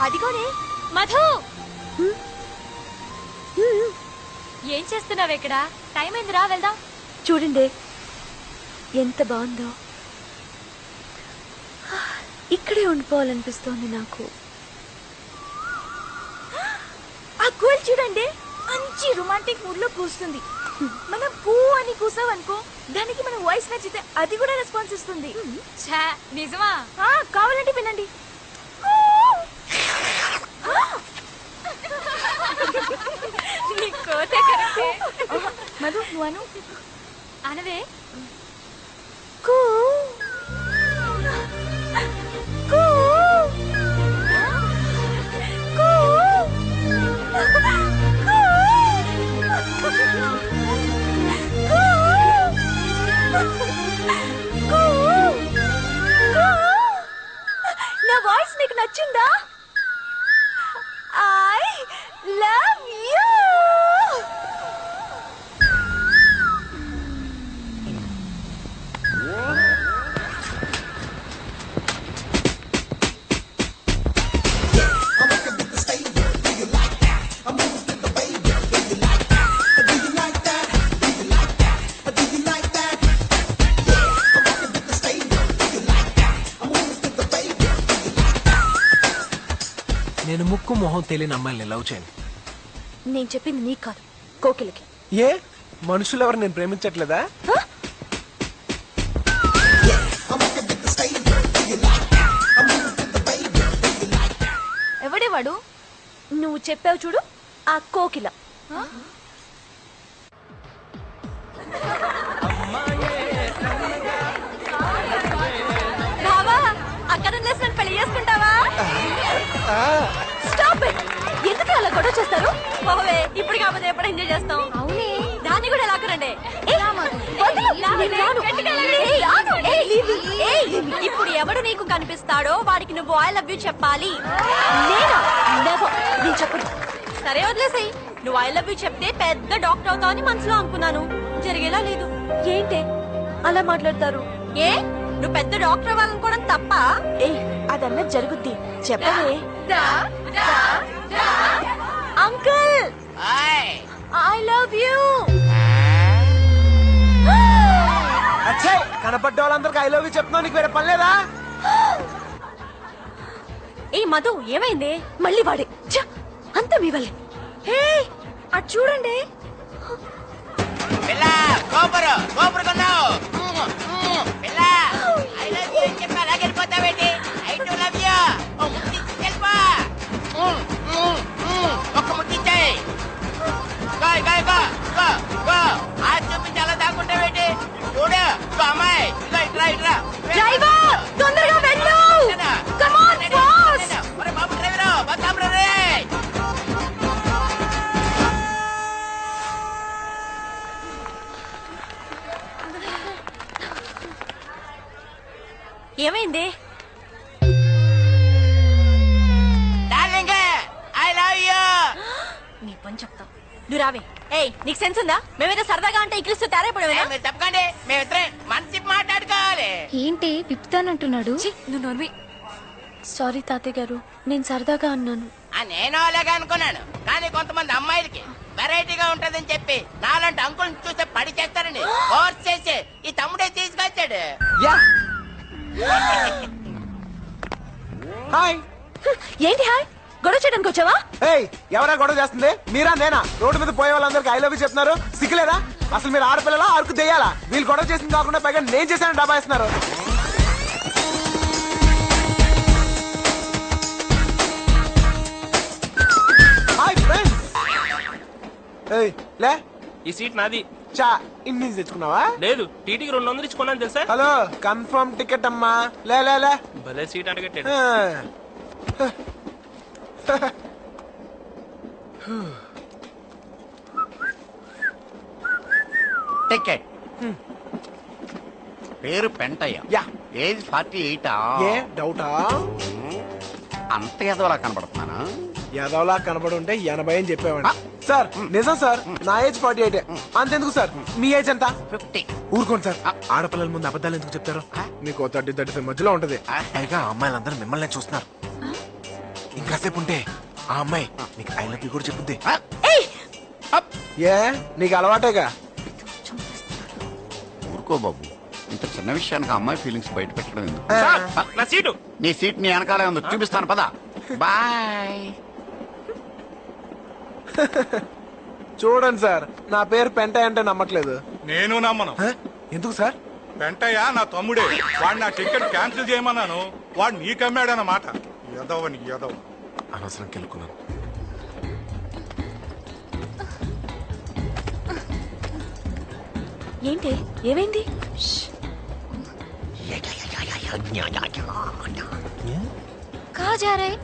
అదిగోనే మధు. ఏం చేస్తున్నావు ఇక్కడ? టైం అయిందిరా, వెళ్దాం. చూడండి ఎంత బాగుందో. ఇక్కడే ఉండిపోవాలనిపిస్తోంది నాకు. ఆ గోల్ చూడండి, మంచి రొమాంటిక్ మూడ్ లో కూస్తుంది. మనం కూ అని కూసావనుకో, దానికి మన వాయిస్ నచ్చితే అది కూడా రెస్పాన్స్ ఇస్తుంది. నిజమా? కావాలంటే వినండి. మధు నువ్వు అను. అనవే. కూ కూ నా వాయిస్ నీకు నచ్చిందా? I love you. నేను ముక్కు మొహం తెలియని అమ్మాయిని లవ్ చేయను. నేను చెప్పింది నీకు కాదు, కోకిలకి. ఏ మనుషులు ఎవరు నేను ప్రేమించట్లేదా? ఎవడేవాడు? నువ్వు చెప్పావు చూడు, ఆ కోకిల. అక్కడ పెళ్లి చేసుకుంటావా? Stop it. ఎందుకు అలా గొడవ చేస్తారు? బావే, ఇప్పుడు కాకపోతే ఎప్పుడు ఎంజాయ్ చేస్తాం. అవునే, దాన్ని కూడా ఎలా కరండి. ఇప్పుడు ఎవడు నీకు కనిపిస్తాడో వాడికి నువ్వు ఐ లవ్ యూ చెప్పాలి. నేను చెప్పను. సరే వదిలేసాయి. నువ్వు ఐ లవ్ యూ చెప్తే పెద్ద డాక్టర్ అవుతావని మనసులో అనుకున్నాను. జరిగేలా లేదు. ఏంటే అలా మాట్లాడతారు? ఏ నువ్వు పెద్ద డాక్టర్ అవ్వాలనుకోవడం తప్ప? ఏ అదన్నా జరుగుద్ది, చెప్పవే. Uncle I love you. కనపడ్డ వాళ్ళందరికి ఐ లవ్ యూ చెప్తున్నావు, నీకు వేరే పని లేదా? ఏ మధు, ఏమైంది? మళ్ళీ వాడే. అంతా మీ వల్లే. హే అటు చూడండి. తొందరగా వెళ్ళు. Come on, fast. ఏమైంది? నీ పని చెప్తా. నువ్వు రావే. ఏయ్ నీకు సెన్స్ ఉందా? మేమైతే సరదాగా అంటే ఇక్కిలిస్తూ తేరైపోయావేనా? తప్పకండి, మేమిద్దరే మనసి మాట్లాడుకోవాలి. ఏంటి విప్పుతానంటున్నాడు? నువ్వు నోర్వి. సారీ తాతయ్య గారు, నేను సరదాగా అన్నాను. నేను అలాగే అనుకున్నాను, కానీ కొంతమంది అమ్మాయిలకి వెరైటీగా ఉంటదని చెప్పి నాలాంటి అంకుల్ని చూస్తే పడి చేస్తారని ఫోర్స్ చేసి ఈ తమ్ముడే తీసుకొచ్చాడు. హాయ్. ఏంటి హాయ్? గొడవ చేయడానికి వచ్చావా? ఏయ్ ఎవరా గొడవ చేస్తుంది? మీరా నేనా? రోడ్డు మీద పోయే వాళ్ళందరికి ఐ లవ్ యూ చెప్తున్నారు, సిగ్గులేదా? అసలు మీరు ఆడపిల్లలా అరకు చేయాలా? వీళ్ళు గొడవ చేసింది కాకుండా పైగా నేను చేశాను డబ్బా ఇస్తున్నారు. Hi friends. ఏయ్ లే, ఈ సీట్ నాది. చా ఇన్ని తెచ్చుకున్నావా? లేదు, టీటీకి 200 ఇచ్చుకున్నాను తెలుసా? హలో, కన్ఫర్మ్ టికెట్ అమ్మా. లే లే లే. భలే సీట్ అడగట్టాడు. టికెట్. పేరు పెంటయ్య. యా. ఏజ్ 48. ఏ డౌటా? అంత ఎదవలా కనబడుతున్నానా? యాదవ్లా కనబడి ఉంటే 80 అని చెప్పేవాడి. సార్ నిజం సార్, నా ఏజ్ 48. అంతెందుకు సార్, మీ ఏజ్ ఎంత? 50. ఊరుకోండి సార్, ఆడపిల్లల ముందు అబద్ధాలు ఎందుకు చెప్తారు? మీకు 30-35 మధ్యలో ఉంటది. పైగా అమ్మాయిలందరూ మిమ్మల్ని చూస్తున్నారు. ఇంకాసేపు ఉంటే ఆ అమ్మాయి నీకు ఐ లవ్ యూ కూడా చెప్పుద్ది. ఏయ్ ఏ నీకు అలవాటేగా. ఊరుకో బాబు, ఇంత చిన్న విషయానికి అమ్మాయి ఫీలింగ్స్ బయట పెట్టడం ఎందుకు? సార్, నా సీటు. నీ సీట్ నీ వెనకాలే ఉంది, చూపిస్తాను పద. బాయ్. చూడండి సార్, నా పేరు పెంటయ్య అంటే నమ్మట్లేదు. నేను నమ్మను. హ? ఎందుకు సార్? వెంటయ్య నా తమ్ముడే. వాడు నా టికెట్ క్యాన్సిల్ చేయమన్నాను, వాడు నీకమ్మాడన్నమాట. ఎదవని ఎదవ. అనవసరం కెలుకున్నాను. ఏంటి ఏమైంది? कहाँ जा रहे?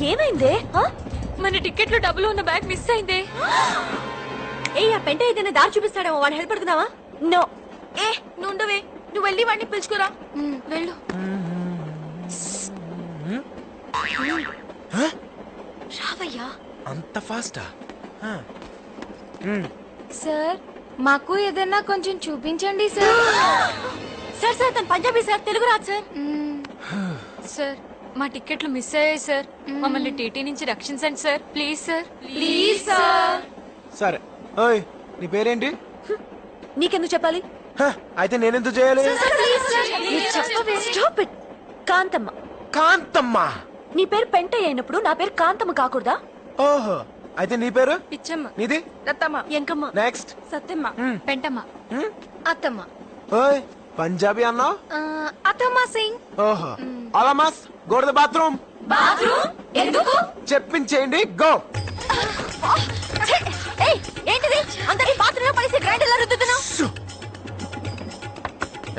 ఏమైందే? ఆ? మన టికెట్ లో డబ్బులు ఉన్న బ్యాగ్ మిస్ అయిందే. ఏయ్ ఆ పెంట ఏదైనా దారి చూపిస్తాడేమో, వాడిని హెల్ప్ అడుగుదామా? నో. ఏ నుండవే, నువ్వు వెళ్ళి వాడిని పిలుచుకురా. వెళ్ళు. రావయ్యా. అంత ఫాస్టా? సార్ మాకు ఏదైనా కొంచెం చూపించండి సార్. సార్ సార్ తను పంజాబీ సార్, తెలుగు రాదు సార్. సార్ మా టికెట్లు మిస్ అయ్యాయి సార్. మమ్మల్ని టీటీ నుంచి రక్షించండి sir, please sir. Please sir. సరే. ఓయ్, నీ పేరేంటి? నీకెందుకు చెప్పాలి? హ, అయితే నేనెందుకు చేయాలి? Stop it. కాంతమ్మ. కాంతమ్మ. నీ పేరు పెంటయ్య అయినప్పుడు నా పేరు కాంతమ్మ కాకూడదా? ఓహో, అయితే నీ పేరు? పిచ్చమ్మ, నీది? రత్తమ్మ, ఎంకమ్మ, నెక్స్ట్. సత్యమ్మ, పెంటమ్మ, అత్తమ్మ. ఓయ్, పంజాబీ అన్నావు? అత్తమ్మ సింగ్. ఓహో, అలామాస్ go to the bathroom. Bathroom ఎందుకు? చెప్పించేయండి, గో. ఏయ్ ఏంటిది? అందరి బాత్రూమ్ పడేసి గ్రైండర్ లా రుద్దుతున్నావు.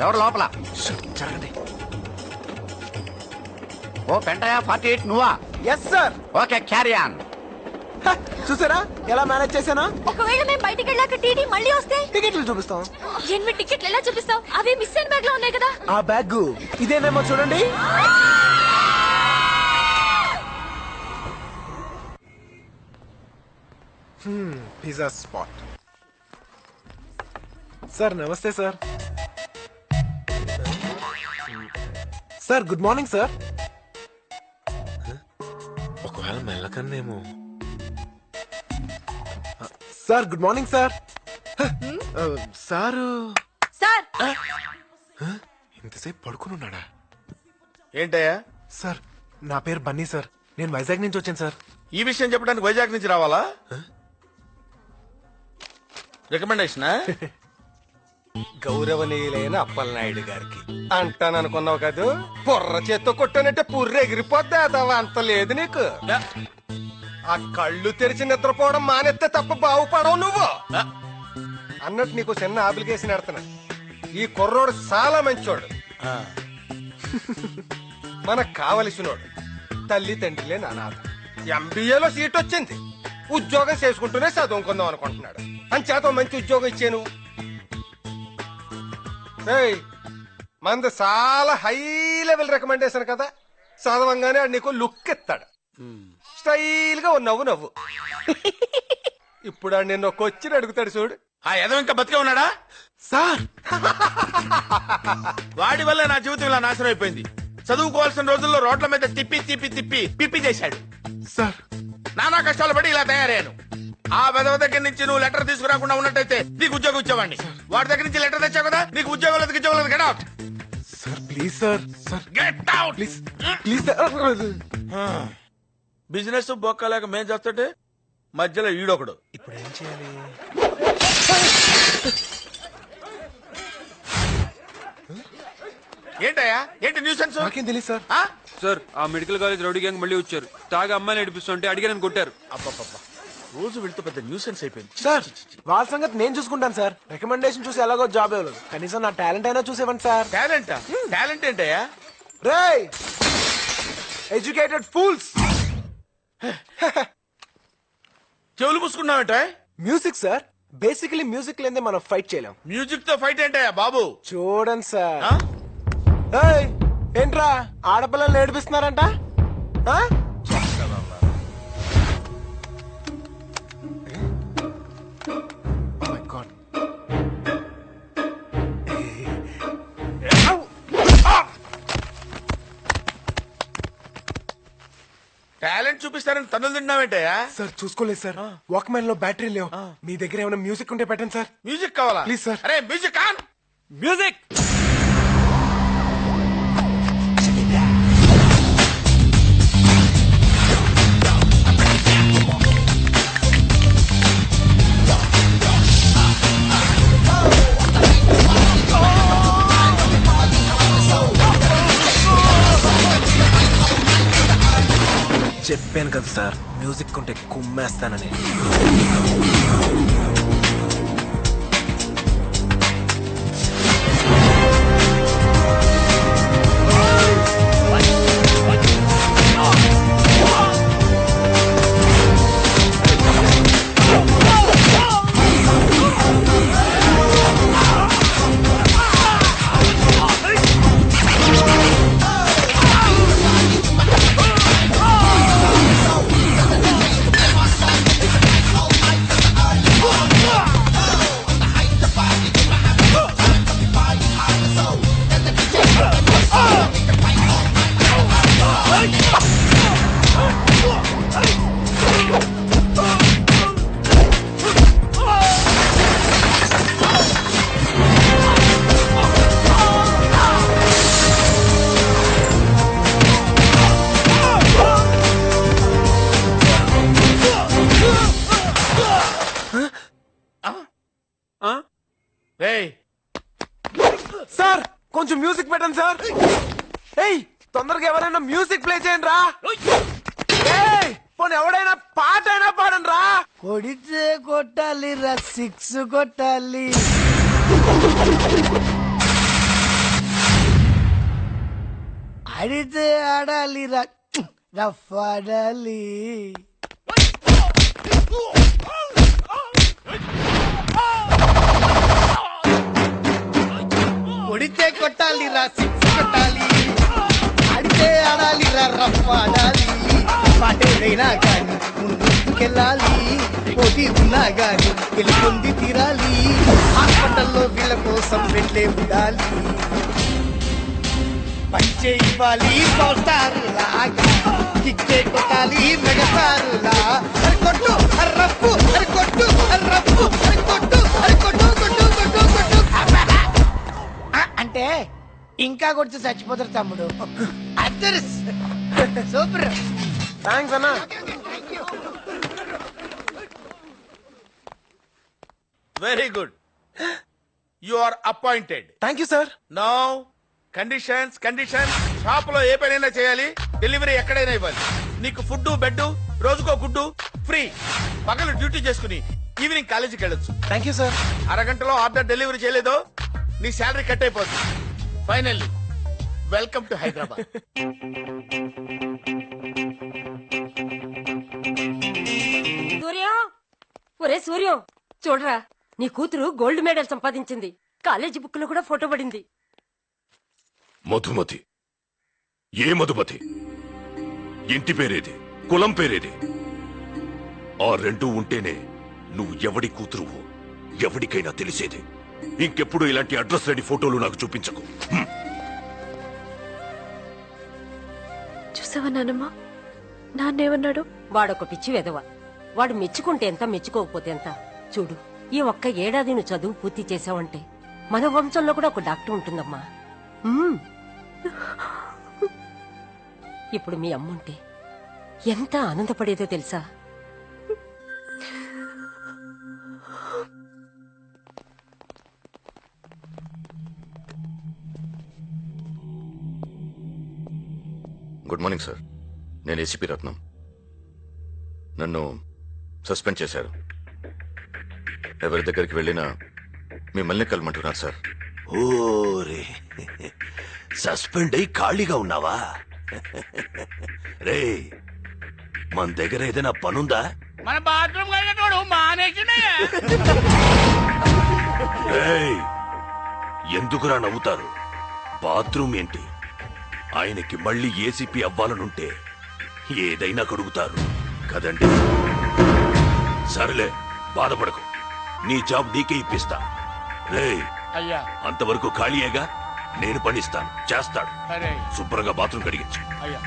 ఎవరు లోపల? జరగండి. ఓ పెంటయ్య 48 నువ్వా? Yes sir. Okay, carry on. చూసారా ఎలా మేనేజ్ చేశానా? ఒకవేళ మేము బయటికి వెళ్ళాక టీటీ మళ్ళీ వస్తే టికెట్లు చూపిస్తాం. 8 టికెట్లు ఎలా చూపిస్తావు? అవి మిస్ అయిన బ్యాగ్ లో ఉన్నాయి కదా. ఆ బ్యాగ్ ఇదేనేమో చూడండి. Pizza spot. సార్ నమస్తే sir. Sir good morning sir. ఒకవేళ మెల్లకన్నేమో. Sir good morning sir. Sir sir ఇంతసేపు పడుకుని ఉన్నాడా? ఏంటయ్యా? సార్ నా పేరు బన్నీ సార్, నేను వైజాగ్ నుంచి వచ్చాను సార్. ఈ విషయం చెప్పడానికి వైజాగ్ నుంచి రావాలా? రికమెండేషన్ గౌరవనీయులైన అప్పలనాయుడు గారికి అంటాననుకున్నావు కదూ, బుర్ర చేత్తో కొట్టానంటే పుర్రె ఎగిరిపోద్ది. అదవా అంత లేదు నీకు. ఆ కళ్ళు తెరిచి నిద్రపోవడం మానేస్తే తప్ప బాగుపడవు నువ్వు. అన్నట్టు నీకు చిన్న అప్లికేషన్ ఎడతాను. ఈ కుర్రోడు చాలా మంచోడు, మనకు కావలసినోడు, తల్లి తండ్రి లేని అనాథ. ఎంబీఏలో సీట్ వచ్చింది, ఉద్యోగం చేసుకుంటూనే చదువుకుందాం అనుకుంటున్నాడు. అంచేత మంచి ఉద్యోగం ఇచ్చాను. మంది చాలా హై లెవెల్ రికమెండేషన్ కదా, చదవంగానే ఆడు నీకు లుక్ ఇస్తాడు. స్టైల్ గా నవ్వు నవ్వు. ఇప్పుడు ఆడు నిన్న ఒక వచ్చి అడుగుతాడు చూడు. ఆ ఎదవ ఇంకా బతికే ఉన్నాడా? సార్ వాడి వల్ల నా జీవితం ఇలా నాశనం అయిపోయింది. చదువుకోవాల్సిన రోజుల్లో రోడ్ల మీద తిప్పి తిప్పి తిప్పి పిప్పి చేశాడు. సార్ నానా కష్టాలు పడి ఇలా తయారయ్యాను. ఆ వెదవ దగ్గర నుంచి నువ్వు లెటర్ తీసుకురాకుండా ఉన్నట్టయితే నీకు ఉద్యోగం ఇచ్చేవాడిని. వాడి దగ్గర నుంచి లెటర్ తెచ్చావు కదా, నీకు ఉద్యోగం లేదు get out. Sir please sir. Sir get out please please sir. Business బొక్కలేక మేం చేస్తుంటే మధ్యలో ఈడొకడు. ఇప్పుడు ఏం చేయాలి? ఏంటయ్యా? ఏంటి న్యూసెన్స్? నాకేం తెలియదు సార్. సార్ ఆ మెడికల్ కాలేజ్ రౌడీ గ్యాంగ్ మళ్ళీ వచ్చారు. తాగా అమ్మాయిని నడిపిస్తుంటే అడిగానని కొట్టారు. అబ్బబ్బబ్బా, రోజు వెళ్తూ పెద్ద న్యూసెన్స్ అయిపోయింది. సార్ వాళ్ళ సంగతి నేను చూసుకుంటాను సార్. రికమెండేషన్ చూసి ఎలాగో జాబ్ ఇవ్వలేదు, కనీసం నా టాలెంట్ అయినా చూసేవండి సార్. టాలెంటా? టాలెంట్ ఏంటయ్యా? రేయ్ ఎడ్యుకేటెడ్ ఫూల్స్. చెవులు పూసుకున్నావేంట? మ్యూజిక్ సార్, బేసికలీ మ్యూజిక్ లేదే మనం ఫైట్ చేయలేం. మ్యూజిక్ తో ఫైట్ ఏంటయ్యా బాబు? చూడండి సార్. ఆ? ఏయ్, ఏంట్రా ఆడపిల్లలు ఏడిపిస్తున్నారంట? ఆ? Oh my God. టాలెంట్ చూపిస్తారని తన్నులు తిన్నావేంటయ్యా? సార్ చూసుకోలేదు సార్, వాక్మెన్ లో బ్యాటరీ లేవు. మీ దగ్గర ఏమైనా మ్యూజిక్ ఉంటే పెట్టండి సార్. మ్యూజిక్ కావాలా? Please sir. అరే మ్యూజిక్ ఆన్. మ్యూజిక్. చెప్పాను కదా సార్, మ్యూజిక్ ఉంటే కుమ్మేస్తానని. సార్ కొంచెం మ్యూజిక్ పెట్టండి సార్. ఏయ్ తొందరగా ఎవరైనా మ్యూజిక్ ప్లే చేయండి రా. పోనీ ఎవడైనా పాట అయినా పాడండి రా. కొడితే కొట్టాలి రా, 6 కొట్టాలి. ఆడితే ఆడాలి రా, రఫ్ ఆడాలి. కొడితే కొట్టాలి రా, 6 కొట్టాలి. ఆడితే ఆడాలి రా, రఫ్ ఆడాలి. పాటేదైనా కానీ ముందుకెళ్ళాలి, పోటీ ఉన్నా గాని గెలుపొంది తీరాలి. హాస్పిటల్లో వీళ్ళ కోసం వెళ్ళే ఉండాలి, పంచే ఇవ్వాలి పోస్టారులా, కిక్కే కొట్టాలి మెగసారులా. అరి కొట్టు అరి రప్పు, అరి కొట్టు అరి రప్పు, అరి కొట్టు అరి కొట్టు కొట్టు కొట్టు కొట్టు. అంటే ఇంకా కొడితే చచ్చిపోతారు తమ్ముడు. Others super. థ్యాంక్స్ అన్నా. Very good. You are appointed. Thank you sir. Now conditions conditions. Shop లో ఏ పనైనా చేయాలి, డెలివరీ ఎక్కడైనా ఇవ్వాలి. నీకు ఫుడ్ బెడ్, రోజుకో గుడ్డు ఫ్రీ. పగలు డ్యూటీ చేసుకుని ఈవినింగ్ కాలేజీకి వెళ్ళొచ్చు. Thank you sir. అరగంటలో ఆర్డర్ డెలివరీ చేయలేదో నీ శాలరీ కట్ అయిపోతుంది. Finally welcome to Hyderabad. Suryam, ఒరే సూర్యం చూడరా, నీ కూతురు గోల్డ్ మెడల్ సంపాదించింది. కాలేజీ బుక్ లో కూడా ఫోటో పడింది. మధుమతి? ఏ మధుమతి? ఇంటి పేరేది, కులం పేరేది? ఆ రెండూ ఉంటేనే నువ్వు ఎవడి కూతురువో ఎవడికైనా తెలిసేది. ఇంకెప్పుడు ఇలాంటి అడ్రస్ లేని ఫోటోలు నాకు చూపించకు. చూసావా నానమ్మ, నాన్నేమన్నాడు? వాడొక పిచ్చి వెధవ. వాడు మెచ్చుకుంటే ఎంత, మెచ్చుకోకపోతే ఎంత. చూడు, ఈ ఒక్క ఏడాది నువ్వు చదువు పూర్తి చేసావంటే మన వంశంలో కూడా ఒక డాక్టర్ ఉంటుందమ్మా. ఇప్పుడు మీ అమ్ముంటే ఎంత ఆనందపడేదో తెలుసా? Good morning sir. నేను ఏసీపీ రత్నం. నన్ను సస్పెండ్ చేశారు. ఎవరి దగ్గరికి వెళ్ళినా మిమ్మల్ని కలమంటున్నారు సార్. ఓరే, సస్పెండ్ అయి ఖాళీగా ఉన్నావా? రే, మన దగ్గర ఏదైనా పనుందా? మన బాత్రూమ్ కడిగేటోడు మానేసిండయ్యా. రేయ్, ఎందుకురా నవ్వుతారు? బాత్రూమ్ ఏంటి? ఆయనకి మళ్ళీ ఏసీపీ అవ్వాలనుంటే ఏదైనా కడుగుతారు కదండి. సరేలే, బాధపడకు, నీ జాబ్ నీకే ఇప్పిస్తా. రేయ్, అయ్యా అంతవరకు ఖాళీయేగా, నేను పనిస్తాను, చేస్తాడు. సరే శుభ్రంగా బాత్రూమ్ కడిగించు. అయ్యా.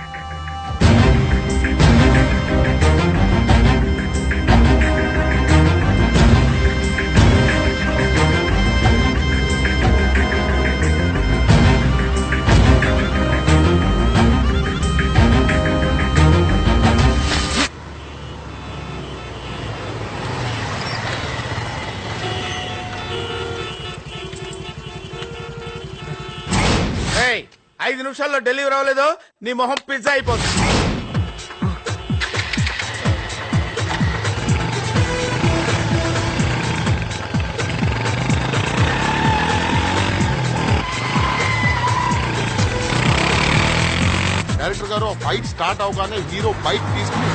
రేయ్ 5 నిమిషాల్లో డెలివరీ అవ్వలేదో నీ మొహం పిజ్జా అయిపోతుంది. డైరెక్టర్ గారు ఫైట్ స్టార్ట్ అవగానే హీరో బైక్ తీసుకుని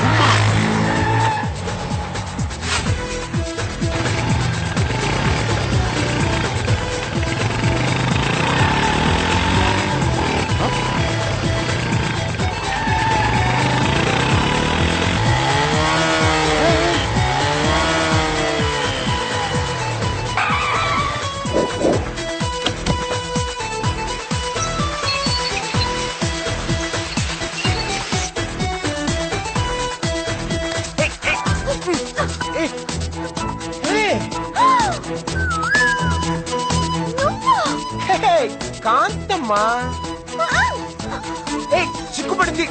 కాంతమ్మా చిక్కుపడింది.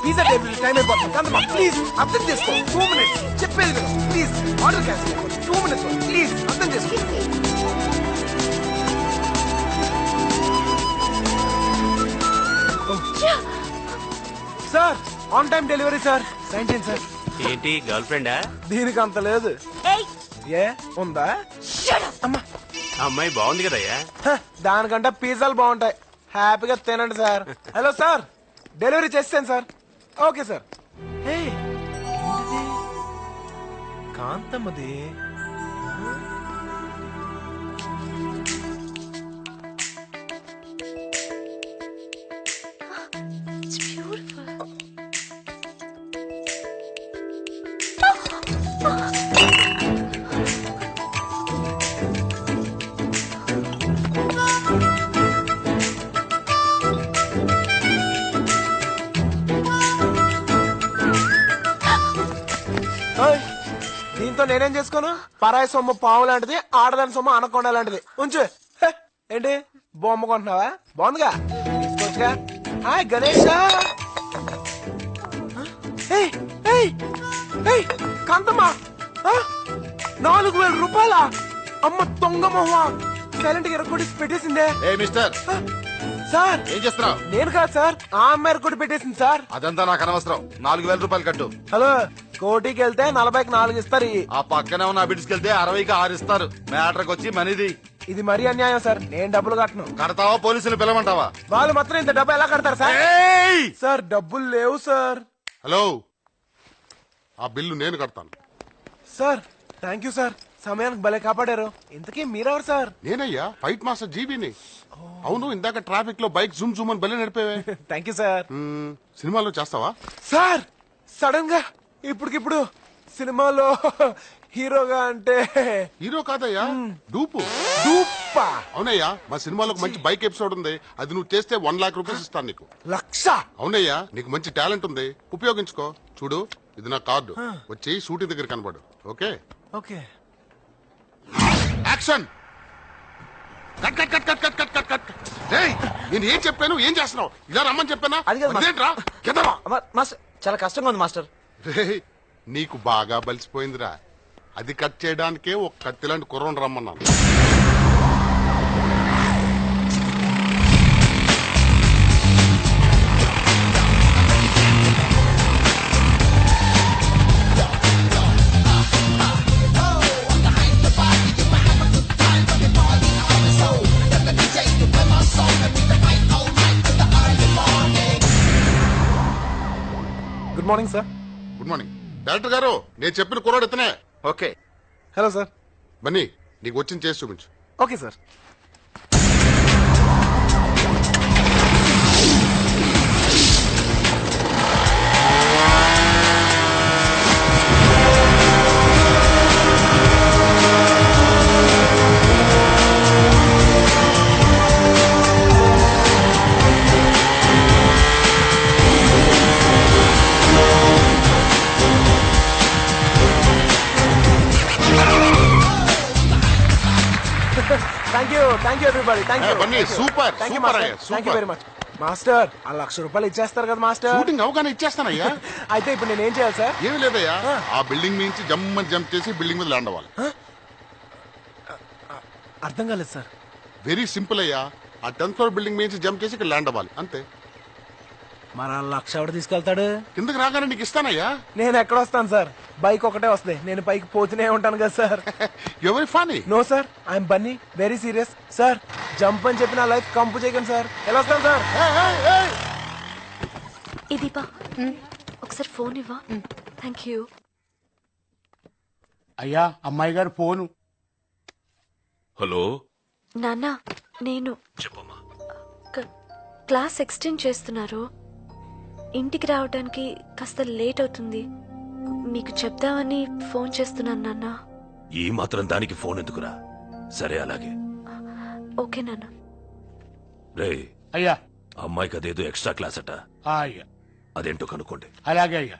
పిజ్జా టేబుల్ టైం అయిపోతుంది. కాంతమ్మా ప్లీజ్ అర్థం చేసుకో. 2 minutes చెప్పేది కదా. Please order cancel 2 minutes please అర్థం చేసుకో. Sir on time delivery sir. Sign చేయండి సార్. ఏంటి గర్ల్ ఫ్రెండా? దీనికి అంత లేదు. ఏ ఉందా? అమ్మా అమ్మాయి బాగుంది కదయ్యా. దానికంటే పిజ్జాలు బాగుంటాయి. హ్యాపీగా తినండి సార్. హలో సార్ డెలివరీ చేస్తాను సార్. Okay sir. కాంతమ్మది దీంతో నేనేం చేసుకోను? పరాయి సొమ్ము పావు లాంటిది, ఆడదాని సొమ్ము అనకొండ లాంటిది. ఉంచు. ఏంటి బొమ్మ కొంటున్నావా? బాగుందిగా తీసుకోవచ్చుగా. హాయ్ గణేష్. కాంతమ్మా 4,000 రూపాయల అమ్మ దొంగ మొహ సైలెంట్ గా ఎరగొట్టి పెట్టేసిందే. మిస్టర్ సార్ ఏం చేస్తున్నావు? నేను కాదు సార్, ఆ అమ్మాయి ఎరగొట్టి పెట్టేసింది సార్. అదంతా నాకు అనవసరం. 4,000 రూపాయలు కట్టు. హలో కోటికి వెళ్తే 40కి 4 ఇస్తారు. ఆ పక్కనే ఉన్న బిడ్స్కి వెళ్తే 60కి 6 ఇస్తారు. మ్యాటర్కి వచ్చి మనీది. ఇది మరీ అన్యాయం సార్. నేను డబ్బులు కట్టను. కడతావా పోలీసులు పిలవమంటావా? వాళ్ళు మాత్రం ఇంత డబ్బు ఎలా కడతారు సార్? సార్ డబ్బులు లేవు సార్. హలో ఆ బిల్లు నేను కడతాను. Sir thank you sir. సమయానికి భలే కాపాడారు. ఇంతకీ మీరెవరు సార్? నేనయ్యా ఫైట్ మాస్టర్ జీబీని. అవును ఇందాక ట్రాఫిక్ లో బైక్ జూమ్ జూమ్ అని బలి నడిపేవే. Thank you sir. సినిమాలో చేస్తావా? సార్ సడన్ గా ఇప్పటికిప్పుడు సినిమాలో హీరోగా అంటే హీరో కాదయ్యా డూపు. డూపా? అవునయ్యా మా సినిమాలో మంచి బైక్ ఎపిసోడ్ ఉంది. అది నువ్వు చేస్తే 1 lakh రూపీస్ ఇస్తాను నీకు. 1,00,000? అవునయ్యా నీకు మంచి టాలెంట్ ఉంది. ఉపయోగించుకో. చూడు ఇది నా కార్డు. వచ్చి షూటింగ్ దగ్గర కనబడు. Okay okay. Action. Cut cut cut cut cut cut cut cut. నేను ఏం చెప్పాను? ఏం చేస్తున్నావు? ఇలా రమ్మని చెప్పానా? అదేంట్రా మాస్టర్ చాలా కష్టంగా ఉంది మాస్టర్. నీకు బాగా బలిసిపోయిందిరా. అది కట్ చేయడానికే ఒక కత్తి లాంటి కుర్రం రమ్మన్నాను. Good morning sir. Good morning director గారు. నేను చెప్పిన కుర్రాడు ఇతనే. ఓకే. Hello sir. బన్నీ నీకు వచ్చింది చేసి చూపించు. Okay sir. Thank you everybody. Thank you. Bunny super thank you super master. Thank you very much master. ఆ 1,00,000 రూపాయలు ఇచ్చేస్తారు కదా మాస్టర్? షూటింగ్ అవగానే ఇచ్చేస్తానయ్యా. అయితే ఇప్పుడు నేను ఏం చేయాలి సార్? ఏమి లేదయ్యా ఆ బిల్డింగ్ నుంచి జంప్ చేసి బిల్డింగ్ మీద ల్యాండ్ అవ్వాలి. అర్థం కాలేదు సార్. వెరీ సింపుల్ అయ్యా. ఆ 10th ఫ్లోర్ బిల్డింగ్ మీద జంప్ చేసి ఇక్కడ ల్యాండ్ అవ్వాలి అంతే. మరి ఆ లక్ష ఎవడు తీసుకెళ్తాడు? కిందకి రాగానే నీకు ఇస్తానయ్యా. నేను ఎక్కడ వస్తాను సార్, బైక్ ఒకటే వస్తాయి, నేను పైకి పోతూనే ఉంటాను కదా సార్. ఎవరి Phani? No sir, I'm Bunny, very serious sir. Jump అని చెప్పి నా లైఫ్ కంపు చేయకండి సార్. ఎలా వస్తాను సార్? ఇది బా ఒకసారి ఫోన్ ఇవ్వా. Thank you. అయ్యా అమ్మాయి గారు ఫోను. హలో నాన్న, నేను చెప్పమ్మా. క్లాస్ ఎక్స్టెండ్ చేస్తున్నారు, ఇంటికి రావడానికి కాస్త లేట్ అవుతుంది. మీకు చెప్దామని ఫోన్ చేస్తున్నాను నాన్న. ఈ మాత్రం దానికి ఫోన్ ఎందుకురా? సరే అలాగే. ఓకే నాన్న. రే అయ్యా అమ్మాయికి అదేదో ఎక్స్ట్రా క్లాస్ అట, అయ్యా అదేంటో కనుక్కోండి. అలాగే అయ్యా.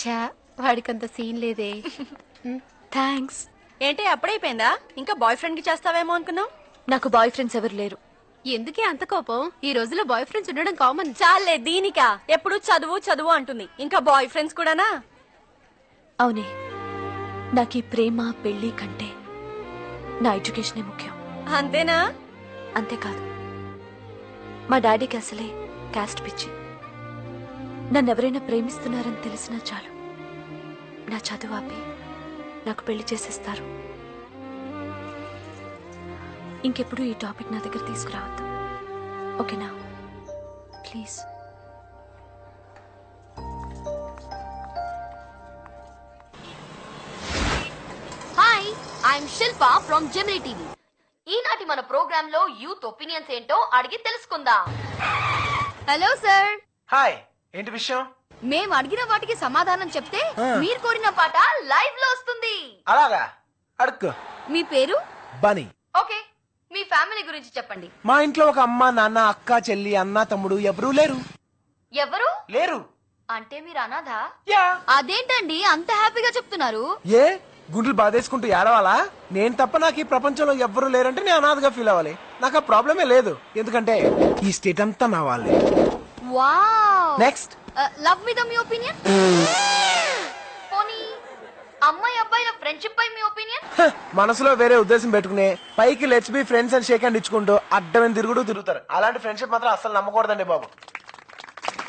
ఛా, వాడికంత సీన్ లేదే. థ్యాంక్స్. ఏంటి అప్పుడైపోయిందా? ఇంకా బాయ్ ఫ్రెండ్ కి చేస్తావేమో అనుకున్నావు. నాకు బాయ్ ఫ్రెండ్స్ ఎవరు లేరు. ఎందుకే అంత కోపం? ఈ రోజుల్లో బాయ్ ఫ్రెండ్స్ ఉండడం కామన్. చాలే దీనికా ఎప్పుడు చదువు చదువు అంటుంది, ఇంకా బాయ్ ఫ్రెండ్స్ కూడానా? అవునే, నాకు ఈ ప్రేమ పెళ్లి కంటే నా ఎడ్యుకేషనే ముఖ్యం. అంతేనా? అంతేకాదు, మా డాడీకి అసలే క్యాస్ట్ పిచ్చి. నన్ను ఎవరైనా ప్రేమిస్తున్నారని తెలిసినా చాలు, నా చదువు ఆపి నాకు పెళ్లి చేసేస్తారు. ఇంకెప్పుడు ఈ టాపిక్ నా దగ్గర తీసుకురావద్దు, ఓకేనా? Please. Hi, I'm Shilpa from Gemini TV. ఈనాటి మన ప్రోగ్రామ్ లో యూత్ ఒపీనియన్స్ ఏంటో అడిగి తెలుసుకుందాం. Hello sir. హాయ్, ఏంటి విషయం? మేము అడిగిన వాటికి సమాధానం చెప్తే మీరు కోరిన పాట లైవ్ లో వస్తుంది. అలాగా, అడుక్కో. మీ పేరు? బనీ. ఓకే, మీ ఫ్యామిలీ గురించి చెప్పండి. మా ఇంట్లో ఒక అమ్మ, నాన్న, అక్క, చెల్లి, అన్న, తమ్ముడు ఎవరూ లేరు. ఎవరు లేరు? అంటే మీరు అనాథ? యా. అదేంటండి అంత హ్యాపీగా చెప్తున్నారు? ఏ గుండెలు బాధేసుకుంటూ ఏడవాలా? నేను తప్ప నాకు ఈ ప్రపంచంలో ఎవ్వరూ లేరంటే నేను అనాథగా ఫీల్ అవ్వాలి. నాకు ఆ ప్రాబ్లమే లేదు, ఎందుకంటే ఈ స్టేట్ అంతా నా వాళ్ళే. వావ్. నెక్స్ట్. లవ్ మీద మీ ఒపీనియన్? పోనీ అమ్మాయి అబ్బాయిల ఫ్రెండ్షిప్ పై మీ ఒపీనియన్? మనసులో వేరే ఉద్దేశం పెట్టుకునే పైకి లెట్స్ బి ఫ్రెండ్స్ అని షేక్ హ్యాండ్ ఇచ్చుకుంటూ అడ్డమైన తిరుగుతారు. అలాంటి ఫ్రెండ్షిప్ మాత్రం అసలు నమ్మకూడదండి బాబు.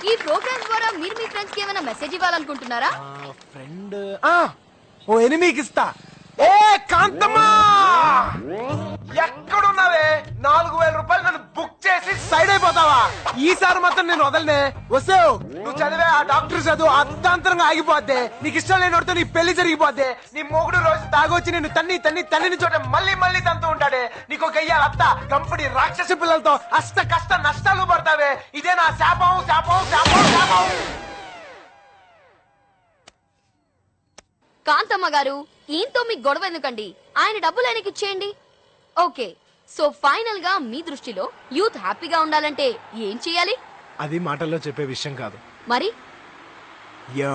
ఈ ప్రోగ్రామ్ ద్వారా మీరు మీ ఫ్రెండ్స్ కి ఏమైనా మెసేజ్ ఇవ్వాలనుకుంటున్నారా? ఫ్రెండ్ ఓ ఎనిమికి ఇస్తా. ఏ కాంతమ్మా, ఎక్కడున్నావే? 4000 రూపాయలు నన్ను బుక్ చేసి సైడ్ అయిపోతావా? ఈసారి మాత్రం నేను వదలనే. వస్తావు నువ్వు చదివే ఆ డాక్టర్ చదువు అర్ధాంతరంగా ఆగిపోద్ది. నీకు ఇష్టం లేనితో నీ పెళ్లి జరిగిపోద్ది. నీ మొగుడు రోజు తాగొచ్చి నేను తన్ని చోట మళ్ళీ మళ్ళీ తంతూ ఉంటాడే. నీకు గయ్యాల అత్త కంపెనీ రాక్షసి పిల్లలతో అష్ట కష్ట నష్టాలు పడతావే. ఇదే నా శాపం శాపం శాపం శాపం. కాంతమ్మ గారు, ఈయనతో మీకు గొడవ ఎందుకండి? ఆయన డబ్బులు ఆయనకి ఇచ్చేయండి. ఓకే, సో ఫైనల్ గా మీ దృష్టిలో యూత్ హ్యాపీగా ఉండాలంటే ఏం చేయాలి? అది మాటల్లో చెప్పే విషయం కాదు. మరి యో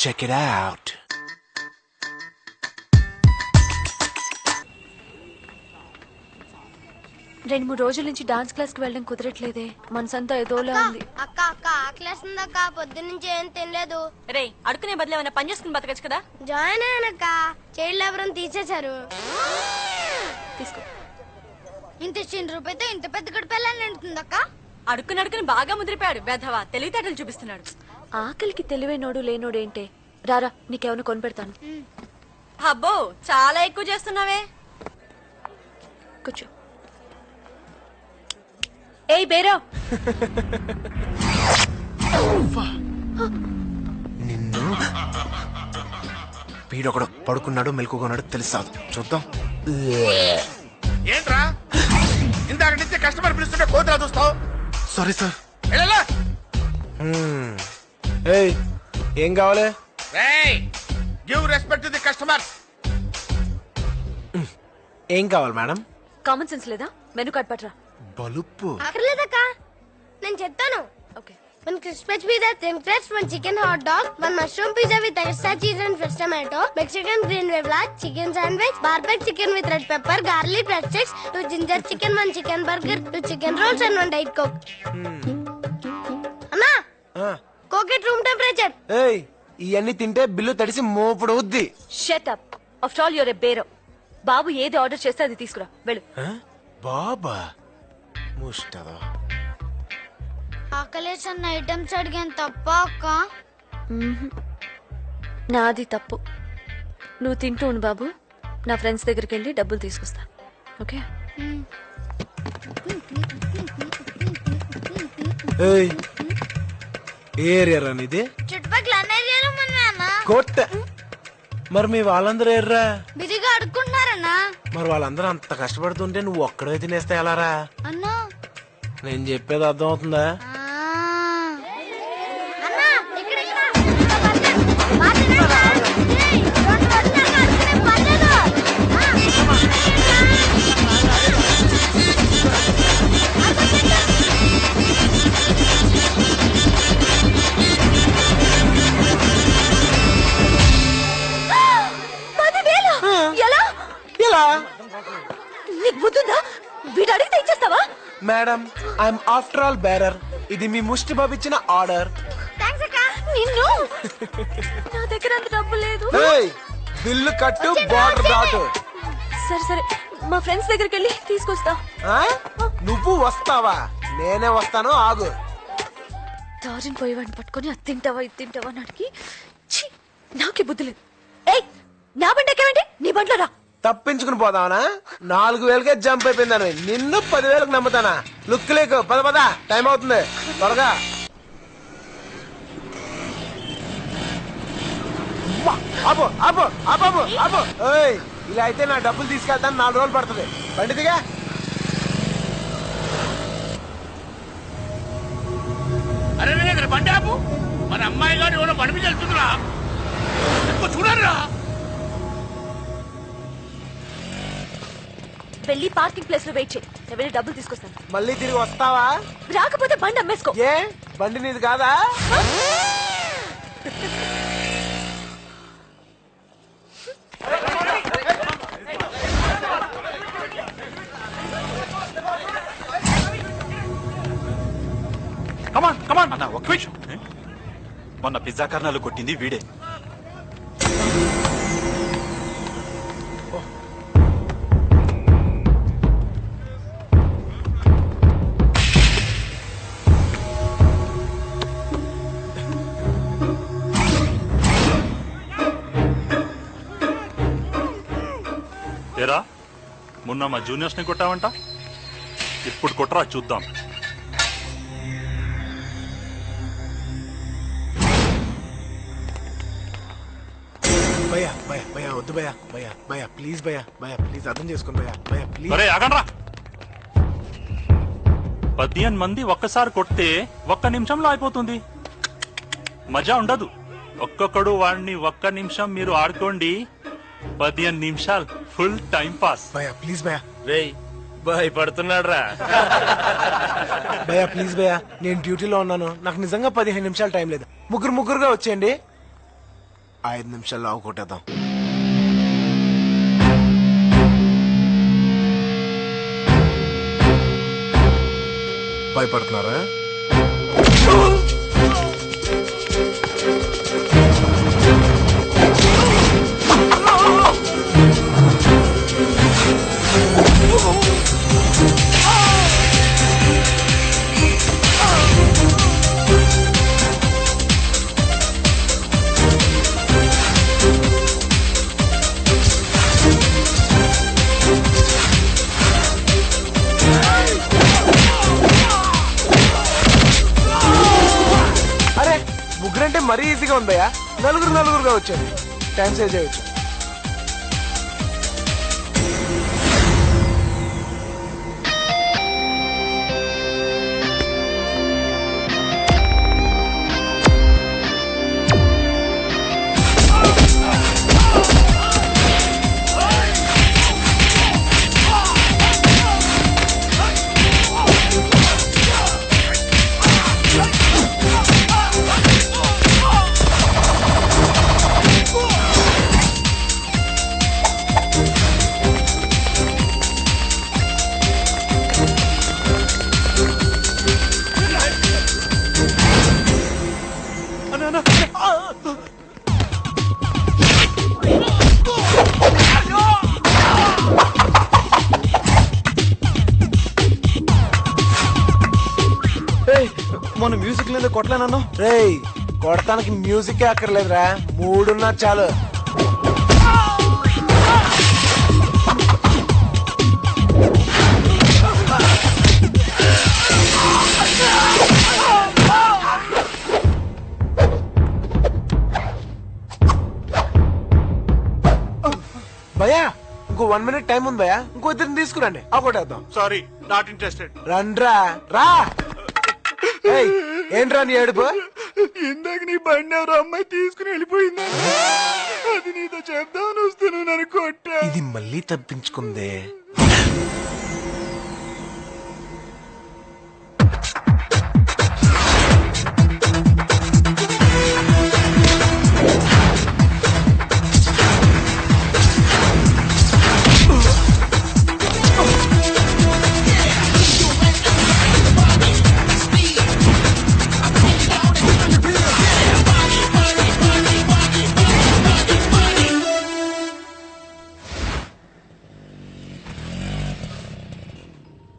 చెక్ ఇట్ అవుట్. రెండు మూడు రోజుల నుంచి డాన్స్ క్లాస్ కి వెళ్ళడం కుదరట్లేదే. మనసంతా ఏదోలా ఉంది. అక్క అక్క ఆకలేస్తుందక్క, పొద్దున్నుంచి ఏం తినలేదు. రే అడుకునే బదులు ఏమైనా పని చేసుకుని బతకచ్చు కదా. జాయిన్ అయ్యానక్క, చైల్డ్ లేబర్ తీసేశారు. తీసుకో. ఇంత చిన్న రూపాయితో ఇంత పెద్ద గడిపెళ్ళని ఉంటుందక్క. అడుక్కుని బాగా ముదిరిపోయాడు వెధవా, తెలివితేటలు చూపిస్తున్నాడు. ఆకలికి తెలివైనోడు లేనోడు ఏంటే? రారా, నీకేమైనా కొనిపెడతాను. అబ్బో, చాలా ఎక్కువ చేస్తున్నావే. కూర్చో. ఏయ్ బేరో, నిన్ను వీడొకడు పడుకున్నాడు మెలకున్నాడు తెలుసాదు. చూద్దాం. ఏంట్రా ఇందాక నుంచి కస్టమర్ పిలుస్తుంటే కోతరా చూస్తావు? Sorry sir. వెళ్ళలా. ఏయ్ ఏం కావాలి? రేయ్, give respect to the customers. ఏం కావాలి మేడం? కామన్ సెన్స్ లేదా? మెనూ కార్డ్ పట్రా. బలుపు అక్కర్లేదక్క, నేను చెప్తాను. Okay. 1 crispy pizza, thin crust, 1 chicken hot dog, 1 mushroom pizza with extra cheese and fresh tomato, Mexican green wavla, chicken sandwich, barbecue chicken with red pepper, garlic bread sticks, 2 ginger chicken, 1 chicken burger, 2 chicken rolls and 1 diet coke. అన్నా, కోకెట్ room temperature. ఏయ్ ఇవన్నీ తింటే bill తడిసి మోపుడు ఉద్ది. Shut up. After all your a bearer. బాబు ఏది order చేస్తే అది తీసుకురా, వెళ్ళు. బాబా ముష్టదా ఆకలేసన్న ఐటమ్స్ అడిగాను తప్ప అక్క. నాది తప్పు. నువ్వు తింటూ ఉండు బాబు, నా ఫ్రెండ్స్ దగ్గరికి వెళ్ళి డబ్బులు తీసుకొస్తా. ఓకే? ఏరియా రానిది చుట్టుపక్కల అన్న ఏరియాలో ఉన్నానా? కొట్ట. మరి మీ వాళ్ళందరూ ఎర్రా? బిరిగా అడుక్కుంటున్నారన్నా. మరి వాళ్ళందరూ అంత కష్టపడుతుంటే నువ్వు ఒక్కడే తినేస్తే ఎలారా? అన్నా నేను చెప్పేది అర్థం అవుతుందా? అన్నా ఇక్కడ నీకు బుద్ధుందా? వీడు అడిగితే ఇచ్చేస్తావా? Madam, I'm after all bearer. ఇది మీ ముష్టి బాబు ఇచ్చిన ఆర్డర్. నిన్ను నా దగ్గర అంత డబ్బు లేదు. బిల్లు కట్టు, బార్డర్ దాటు. సరే సరే, మా ఫ్రెండ్స్ దగ్గరికి వెళ్ళి తీసుకొస్తా. నువ్వు వస్తావా? నేనే వస్తాను, ఆగు. దారిని పోయేవాడిని పట్టుకొని అది తింటావా ఇది తింటావా అని అడిగి నాకే బుద్ధి లేదు. ఏయ్, నా బండి ఎక్కవండి, నీ బండిలో రా. తప్పించుకుని పోదావనా? 4,000కే జంప్ అయిపోయిందని నిన్ను 10,000కి నమ్ముతానా? లుక్ లేకు, పద పద, టైం అవుతుంది, త్వరగా. ఆపు ఆపు ఆపు ఆపు. ఇలా అయితే నా డబ్బులు తీసుకెళ్తాను, 4 రోజులు పడుతుంది. బండి దిగా. అరే బండి ఆపు. మన అమ్మాయి గారు ఎవరో బండి మీద వెళ్తుందిరా, చూడరా. వెళ్ళి పార్కింగ్ ప్లేస్ లో వెయిట్ చేయి, నేను వెళ్ళి డబ్బులు తీసుకొస్తాను. మళ్ళీ తిరిగి వస్తావా? రాకపోతే బండి అమ్మేసుకో. ఏ బండి నీది కాదా? కమాన్ కమాన్ అన్న, ఒక్క నిమిషం. మొన్న పిజ్జా కర్నాలు కొట్టింది వీడే. ఏరా, మొన్న మా జూనియర్స్ ని కొట్టావంట, ఇప్పుడు కొట్టరా చూద్దాం. భయ్యా భయ్యా భయ్యా వద్దు భయ్యా, భయ్యా భయ్యా ప్లీజ్, భయ్యా భయ్యా ప్లీజ్ అర్థం చేసుకోండి భయ్యా, భయ్యా ప్లీజ్. అరే ఆగండ్రా. 15 మంది ఒక్కసారి కొడితే 1 నిమిషంలో అయిపోతుంది, మజా ఉండదు. ఒక్కొక్కడు వాడిని 1 నిమిషం మీరు ఆడుకోండి, 15 నిమిషాలు ఫుల్ టైం పాస్. భయ్యా ప్లీజ్ భయ్యా. రేయ్ భయపడుతున్నాడు రా. భయ్యా ప్లీజ్ భయ్యా, నేను డ్యూటీలో ఉన్నాను, నాకు నిజంగా 15 నిమిషాలు టైం లేదు. ముగ్గురుగా వచ్చేయండి, 5 నిమిషాల్లో కొట్టేద్దాం. భయపడుతున్నారా? అరే ముగ్గురంటే మరీ ఈజీగా ఉందయ్యా, నలుగురుగా వచ్చాను, టైం సేవ్ చేయొచ్చు. మన మ్యూజిక్ లేదా కొట్టలేనన్నా? రేయ్ కొడతానికి మ్యూజిక్ అక్కర్లేదురా, మూడున్నా చాలు. భయ్యా ఇంకో 1 minute టైం ఉంది భయ్యా, ఇంకో ఇద్దరిని తీసుకురండి, ఒకటేద్దాం. Sorry, not interested. రండ్రా రా. ఏయ్, ఏంట్రా నీ ఏడుపు? ఇందాక నీ బండి ఎవరో అమ్మాయి తీసుకుని వెళ్ళిపోయిందా, అది నీతో చెప్దామని వస్తాను, నన్ను కొట్టా. ఇది మళ్ళీ తప్పించుకుందే.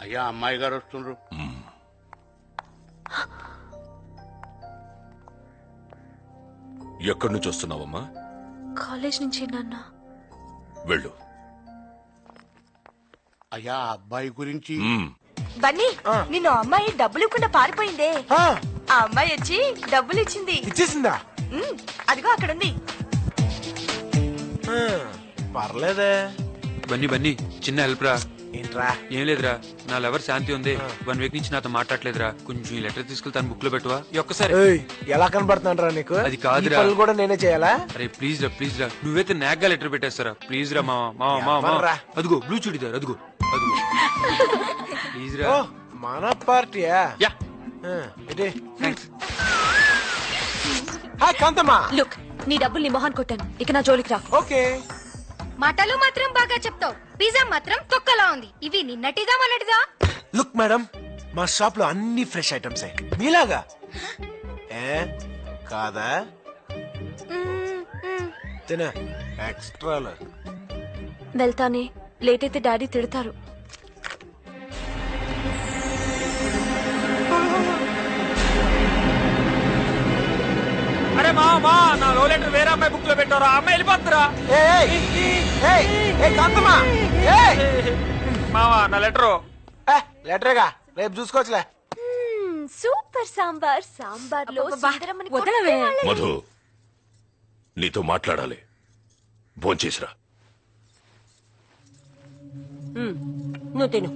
అయ్యా అమ్మాయి గారు వస్తుండ్రు. ఎక్కడి నుంచి వస్తున్నావమ్మా? కాలేజ్ నుంచి నాన్న. వెళ్ళు. అయ్యా అబ్బాయి గురించి. బన్నీ నిన్ను అమ్మాయి డబ్బులు ఇవ్వకుండా పారిపోయిందే, ఆ అమ్మాయి వచ్చి డబ్బులు ఇచ్చింది. ఇచ్చేసిందా? అదిగో అక్కడుంది. పర్లేదే. బన్నీ చిన్న హెల్ప్ రా. ఏంట్రా? ఏం లేదురా, నా లవర్ శాంతి ఉంది, 1 week నుంచి నాతో మాట్లాడలేదురా, కొంచెం ఈ లెటర్ తీసుకెళ్లి తన బుక్ లో పెట్టువా ఈ ఒక్కసారి. ఎలా కనబడుతున్నారా నీకు? అది కాదురా, కూడా నేనే చేయాలా? అరే ప్లీజ్ రా నువ్వైతే నాగ్గా లెటర్ పెట్టేస్తారా ప్లీజ్ రా మావా. అదిగో బ్లూ చూడిదారు, అదిగో ప్లీజ్ రా. మన పార్టీయా? హాయ్ కాంతమ్మా. లుక్, నీ డబ్బులు నీ మొహాన్ కొట్టాను, ఇక నా జోలికి రా. ఓకే. మాటలు మాత్రం బాగా చెప్తావు, పిజ్జా మాత్రం తొక్కలా ఉంది. ఇవి నిన్నటిదా మొన్నటిదా? లుక్ మేడం, మా షాప్ లో అన్ని ఫ్రెష్ ఐటమ్స్ మీలాగా. కాదా? తిన ఎక్స్ట్రా. వెళ్తానే, లేట్ అయితే డాడీ తిడతారు. అరే మా నా లో లెటర్ వేరే అమ్మాయి బుక్ లో పెట్టారా, అమ్మాయి వెళ్ళిపోతురా. మావా నా లెటరు. లెటరేగా, రేపు చూసుకోవచ్చులే. సూపర్ సాంబార్, సాంబార్ లో మధు, నీతో మాట్లాడాలి, భోంచేసిరా. నువ్వు తిను.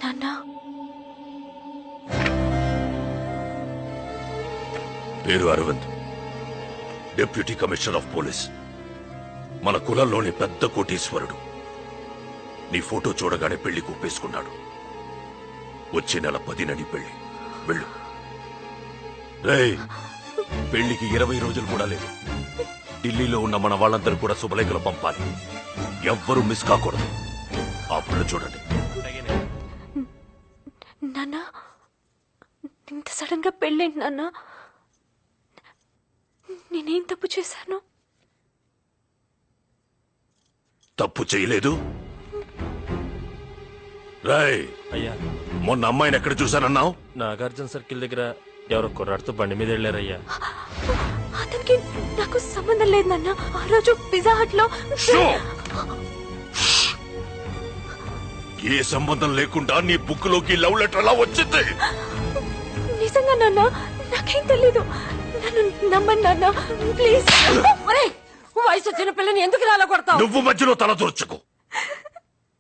నాన్నా, పేరు Arvind, deputy commissioner of police. మన కులంలోని పెద్ద కోటీశ్వరుడు. నీ ఫోటో చూడగానే పెళ్లి కూపేసుకున్నాడు. వచ్చే నెల 10న నీ పెళ్లి. వెళ్ళు. రేయ్, పెళ్లికి 20 రోజులు కూడా లేదు. ఢిల్లీలో ఉన్న మన వాళ్ళందరూ కూడా శుభలేఖలు పంపాలి. ఎవ్వరూ మిస్ కాకూడదు. అప్పుడు చూడండి. నాన్నా, ఇంత సడన్ గా పెళ్ళేంటి నాన్నా? నేనేం తప్పు చేశాను? తప్పు చేయలేదు. రాయ్ అయ్యా, మొన్న అమ్మాయిని ఎక్కడ చూశానన్నావు? నాగార్జున సర్కిల్ దగ్గర ఎవరో కుర్రాడితో బండి మీద వెళ్ళారయ్యా. అతనికి నాకు సంబంధం లేదు నాన్న. ఆ రోజు పిజ్జా హట్ లో. ఏ సంబంధం లేకుండా నీ బుక్ లోకి లవ్ లెటర్ ఎలా వచ్చింది? నిజంగా నాన్న, నాకేం తెలీదు. నన్ను నమ్మండి నాన్న, ప్లీజ్. వయసు వచ్చిన పిల్లని ఎందుకు రాలా కొడతావు? నువ్వు మధ్యలో తల దూర్చకు.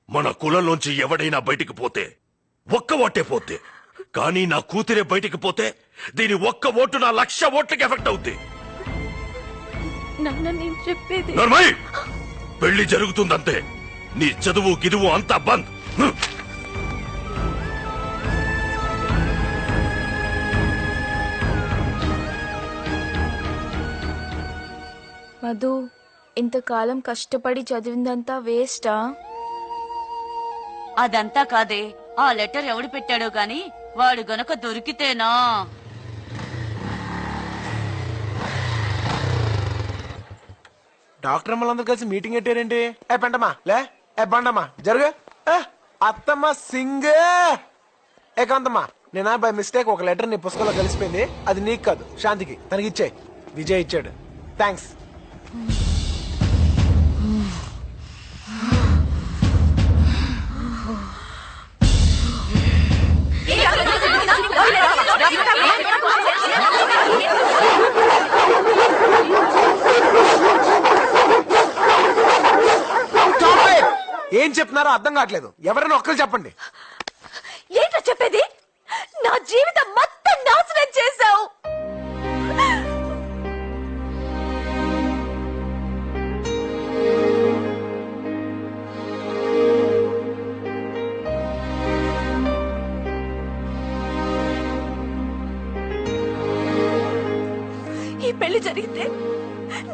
మన కులంలోంచి ఎవడైనా బయటికి పోతే ఒక్క ఓటే పోతే, కానీ నా కూతురే బయటికి పోతే దీని ఒక్క ఓటు నా 1,00,000 ఓట్లకి ఎఫెక్ట్ అవుద్ది. నాన్న, నేను చెప్పేది. నర్మయ్, పెళ్లి జరుగుతుందంతే. నీ చదువు గిదువు అంతా బంద్. మధు, ఇంతకాలం కష్టపడి చదివిందంతా వేస్టా? అదంతా కాదే, ఆ లెటర్ ఎవడు పెట్టాడో గాని వాడు గనక దొరికితేనా. డాక్టర్ అమ్మలందరూ కలిసి మీటింగ్ పెట్టారేంటి? పెంటమా లే, ఏ బండమ్మా జరుగు. అత్తమ్మ సింగ్. ఏ కాంతమ్మా, నేను బై మిస్టేక్ ఒక లెటర్ నీ పుస్తకంలో కలిసిపోయింది. అది నీకు కాదు, శాంతికి. తనకి ఇచ్చే. విజయ్ ఇచ్చాడు. థ్యాంక్స్. ఏం చెప్తున్నారో అర్థం కావట్లేదు. ఎవరైనా ఒక్కరు చెప్పండి. ఏంటో చెప్పేది? నా జీవితం మొత్తం నాశనం చేశావు. ఈ పెళ్లి జరిగితే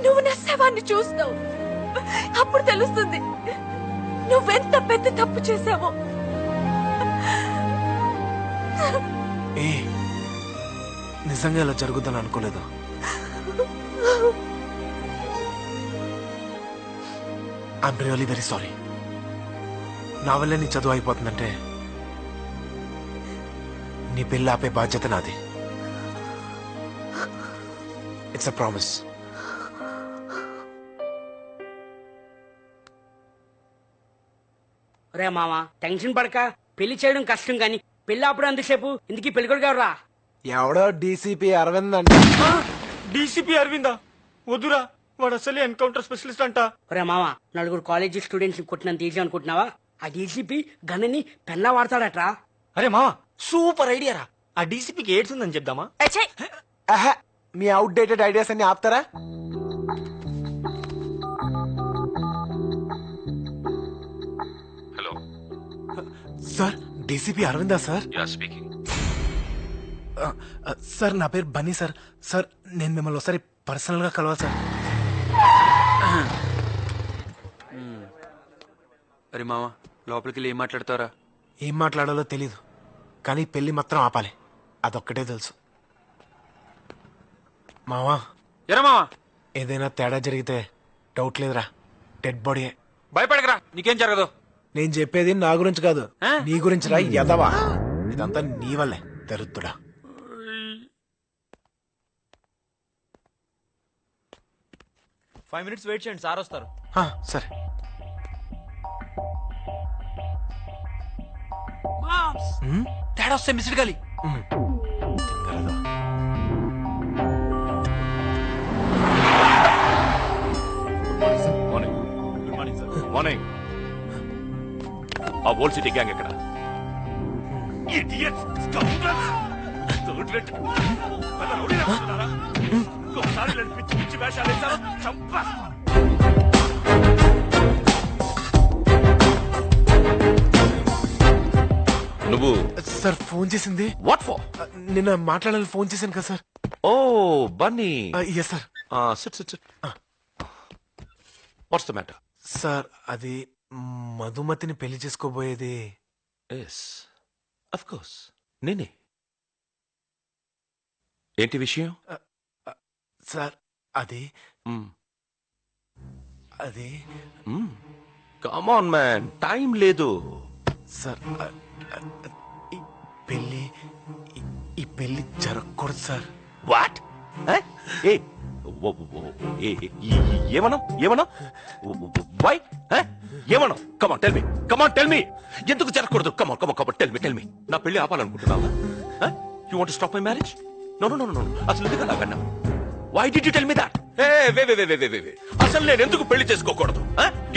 నువ్వు నా శవాన్ని చూస్తావు. అప్పుడు తెలుస్తుంది నువ్వెంత పెద్ద తప్పు చేశావో. ఏ నిజంగా ఇలా జరుగుద్దని అనుకోలేదు. I'm really very sorry. నా వల్లే నీ చదువు అయిపోతుందంటే నీ పెళ్ళి ఆపే బాధ్యత నాది. It's a promise. రే మామ, టెన్షన్ పడక. పెళ్లి చేయడం కష్టం గాని పెళ్లి అప్పుడు అంతసేపు ఇందుకీ పెళ్ళికొడుకు ఎవరా? ఎవడో డీసీపీ అరవింద్ అంట. డీసీపీ అరవిందా? వద్దురా, వాడు అసలే ఎన్కౌంటర్ స్పెషలిస్ట్ అంట. రే మామ, నలుగురు కాలేజీ స్టూడెంట్స్ కొట్టినంత ఈజీ అనుకుంటున్నావా? ఆ డీసీపీ గన్నని పెన్నా వాడతాడట్రా. అరే మామ, సూపర్ ఐడియా రా. ఆ డీసీపీకి ఎయిడ్స్ ఉందని చెప్దామా? మీ అవుట్ డేటెడ్ ఐడియాస్ అన్ని ఆపుతారా? హలో సార్, డీసీపీ అరవిందా సార్? Yeah speaking. సార్, నా పేరు బన్నీ సార్. సార్, నేను మిమ్మల్ని ఒకసారి పర్సనల్ గా కలవాలి సార్. అరే మామ, లోపలికి వెళ్ళి ఏం మాట్లాడతారా? ఏం మాట్లాడాలో తెలీదు, కానీ పెళ్లి మాత్రం ఆపాలి. అదొక్కటే తెలుసు. మావా, ఎరా మావా, ఏదైనా తేడా జరిగితే డౌట్ లేదురా, డెడ్ బాడీ. భయపడకరా, నీకేం జరగదు. నేను చెప్పేది నా గురించి కాదు, నీ గురించి రా ఎదవా. ఇదంతా నీ వల్లే, దరిద్రుడా. ఫైవ్ మినిట్స్ వెయిట్ చేయండి, సార్ వస్తారు. సరే. తేడా వస్తే మిస్డ్ గాలి. మార్నింగ్. ఆ ఓల్డ్ సిటీ గ్యాంగ్ ఎక్కడ? నువ్వు సార్ ఫోన్ చేసింది? What for? నిన్న మాట్లాడాలని ఫోన్ చేశాను కదా సార్. ఓ Bunny. Yes sir. Sit sit sit. What's the matter? Sir, అది మధుమతిని పెళ్లి చేసుకోబోయేది. ఎస్ ఆఫ్ కోర్స్, నేనే. ఏంటి విషయం? సార్, అది అది కమ్ ఆన్ మ్యాన్, టైం లేదు. సార్, ఈ పెళ్లి జరగకూడదు సార్. వాట్? ఏమన్నా ఏమన్నా వై ఏమన్నా? Come on tell me, come on tell me. ఎందుకు జరగకూడదు? Come on come on come on tell me, tell me. నా పెళ్లి ఆపాలనుకుంటున్నావా? You want to stop my marriage? No no no no. అసలు ఎందుకు అలాగన్నా? Why did you tell me that? అసలు నేను ఎందుకు పెళ్లి చేసుకోకూడదు?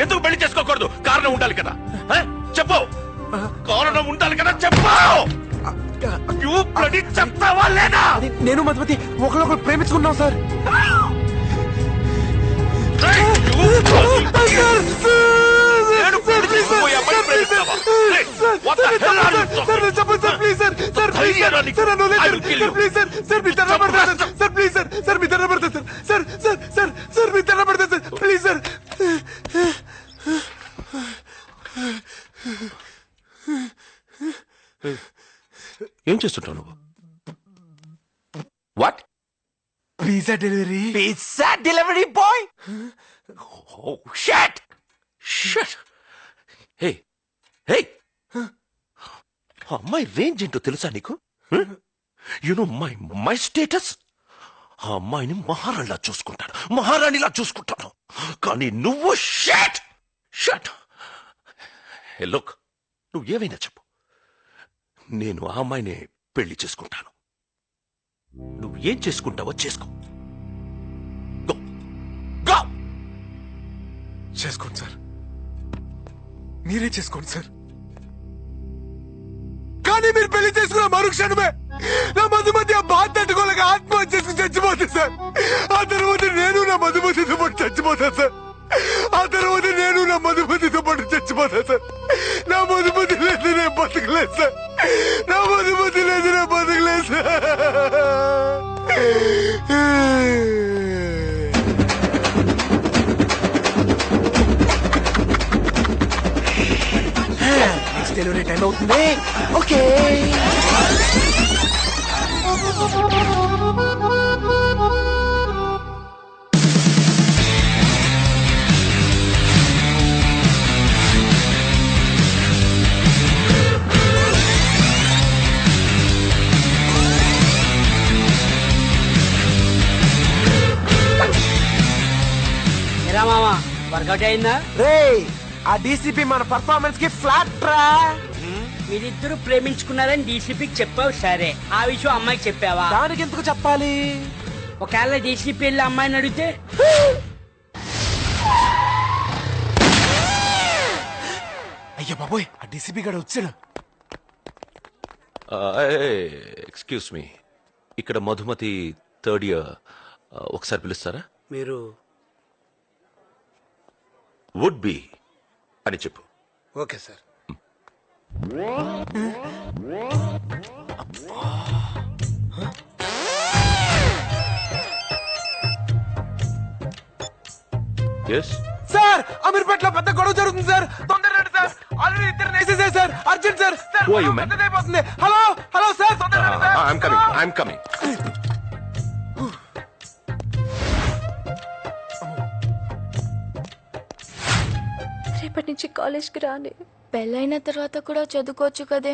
ఎందుకు పెళ్లి చేసుకోకూడదు? కారణం ఉండాలి కదా. చెప్పు, కారణం ఉండాలి కదా, చెప్పు. చెప్తావా లేదా? నేను మధుమతి ఒకరినొకరు ప్రేమించుకున్నాం సార్. ఏం చేస్తుంటావు నువ్వు? What? Pizza delivery. Pizza delivery boy? Shut shut. Hey hey ఆ అమ్మాయి రేంజ్ ఏంటో తెలుసా నీకు? You know my status. ఆ అమ్మాయిని మహారాణిలా చూసుకుంటాను, మహారాణిలా చూసుకుంటాను. కానీ నువ్వు షట్ షట్. లుక్, నువ్వు ఏమైనా చెప్పు, నేను ఆ అమ్మాయిని పెళ్లి చేసుకుంటాను. నువ్వు ఏం చేసుకుంటావో చేసుకో. చేసుకోండి సార్, మీరే చేసుకోండి సార్. కానీ మీరు పెళ్లి చేసుకున్న మరుక్షణమే నా మధుమతి ఆ బాధ తట్టుకోలేక ఆత్మహత్య చేసుకుని చచ్చిపోతుంది సార్. ఆ తర్వాత నేను నా మధుమతితో పాటు చచ్చిపోతాను సార్. ఆ తర్వాత నేను నా మధుమతితో పాటు చచ్చిపోతాను సార్. నా మధుమతి లేదు నేను బతకలేదు సార్. నా మధుమతి లేదు నేను బతకలేదు సార్. నెక్స్ట్ డెలివరీ టైం అవుతుంది. ఓకే. ఎరా మామా వర్కౌట్ అయిందా? రే, ఆ డీసీపీ మన పర్ఫార్మెన్స్ కి ఫ్లాట్ రా. మీరిద్దరు ప్రేమించుకున్నారని డీసీపీకి చెప్పావు సరే, ఆ విషయం అమ్మాయికి చెప్పావా? దానికి ఎందుకు చెప్పాలి? ఒకవేళ డీసీపీ వెళ్ళి అమ్మాయిని అడిగితే అయ్యా బాబోయ్, ఆ డీసీపీ గడు వచ్చాడు. ఎక్స్క్యూజ్ మీ, ఇక్కడ మధుమతి థర్డ్ ఇయర్, ఒకసారి పిలుస్తారా? మీరు వుడ్ బి అని చెప్పు. Okay sir. ఎస్ సార్, అమీర్పేటలో పెద్ద గొడవ జరుగుతుంది సార్. తొందరగా రండి సార్. ఆల్రెడీ ఇద్దరు వేసేసారు sir. Urgent sir. Who are you, man? పెద్దదైపోతుంది. హలో హలో సార్, తొందరగా రండి సార్. I'm coming. రేపటి నుంచి కాలేజ్కి రాని. పెళ్ళైన తర్వాత కూడా చదువుకోవచ్చు కదే.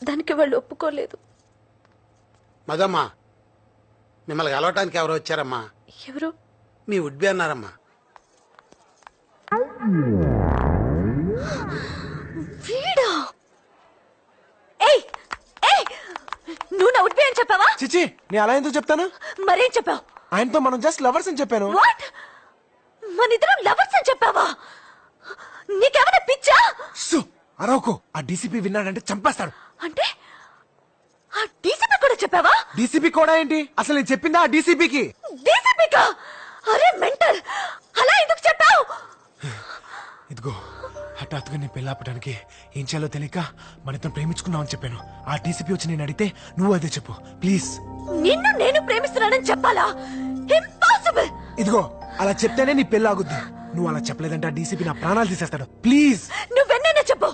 దానికి వాళ్ళు ఒప్పుకోలేదు. మదమ్మా, మిమ్మల్ని కలవటానికి ఎవరు వచ్చారమ్మా? ఎవరు? మీ వుడ్బి అన్నారమ్మా. వీడా? ఏయ్ ఏయ్, నువ్వు నా ఉడ్బి అని చెప్పావా? చిచి, నేను అలా ఎందుకు చెప్తాను? మరేం చెప్పావు? ఆయనతో మనం జస్ట్ లవర్స్ అని చెప్పాను. వాట్? మనిద్దరం లవర్స్ అని చెప్పావా? నీకేమైనా పిచ్చా? అరవకు, ఆ డీసీపీ విన్నాడంటే చంపేస్తాడు. అంటే ఆ డీసీపీ కూడా చెప్పావా? డీసీపీ కూడా ఏంటి? అసలు నేను చెప్పిందా ఆ డీసీపీకి? డీసీపీకా? అరే మెంటల్, అలా ఎందుకు చెప్పావు? ఇదిగో, హఠాత్తుగా నేను పెళ్ళాపడానికి ఏం చేయాలో తెలియక మనిద్దరం ప్రేమించుకున్నామని చెప్పాను. ఆ డీసీపీ వచ్చి నేను అడిగితే నువ్వు అదే చెప్పు ప్లీజ్. నిన్ను నేను ప్రేమిస్తున్నానని చెప్పాలా? ఇంపాసిబుల్. ఇదిగో, అలా చెప్తేనే నీ పెళ్ళి ఆగుద్ది. నువ్వు అలా చెప్పలేదంటే ఆ డీసీపీ నా ప్రాణాలు తీసేస్తాడు. ప్లీజ్ నువ్వెన్నైనా చెప్పు,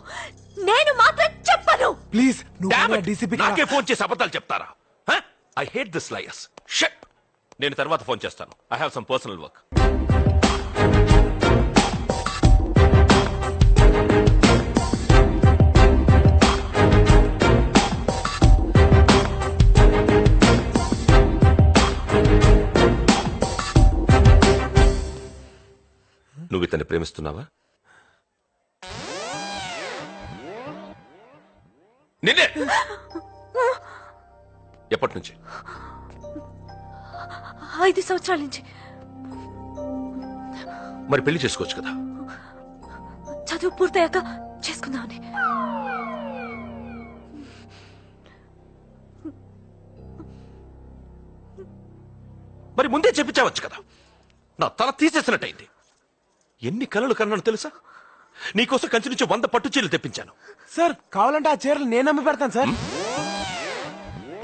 నేను మాత్రం చెప్పను. ప్లీజ్, నువ్వు డీసీపీ నాకే ఫోన్ చేసి అబద్ధాలు చెప్తారా? I hate this liars. Shut. నేను తర్వాత ఫోన్ చేస్తాను. I have some personal work. నువ్వు ఇతన్ని ప్రేమిస్తున్నావా? నిన్నే. ఎప్పటి నుంచి? 5 సంవత్సరాల నుంచి. మరి పెళ్లి చేసుకోవచ్చు కదా. చదువు పూర్తయ్యాక చేసుకుందామని. మరి ముందే చెప్పించవచ్చు కదా. నా తల తీసేసినట్టయింది. ఎన్ని కలలు కన్నాను తెలుసా? నీకోసం కంచి నుంచి 100 పట్టు చీరలు తెప్పించాను. సార్, కావాలంటే ఆ చీరలు నేను అమ్మి పెడతాను సార్.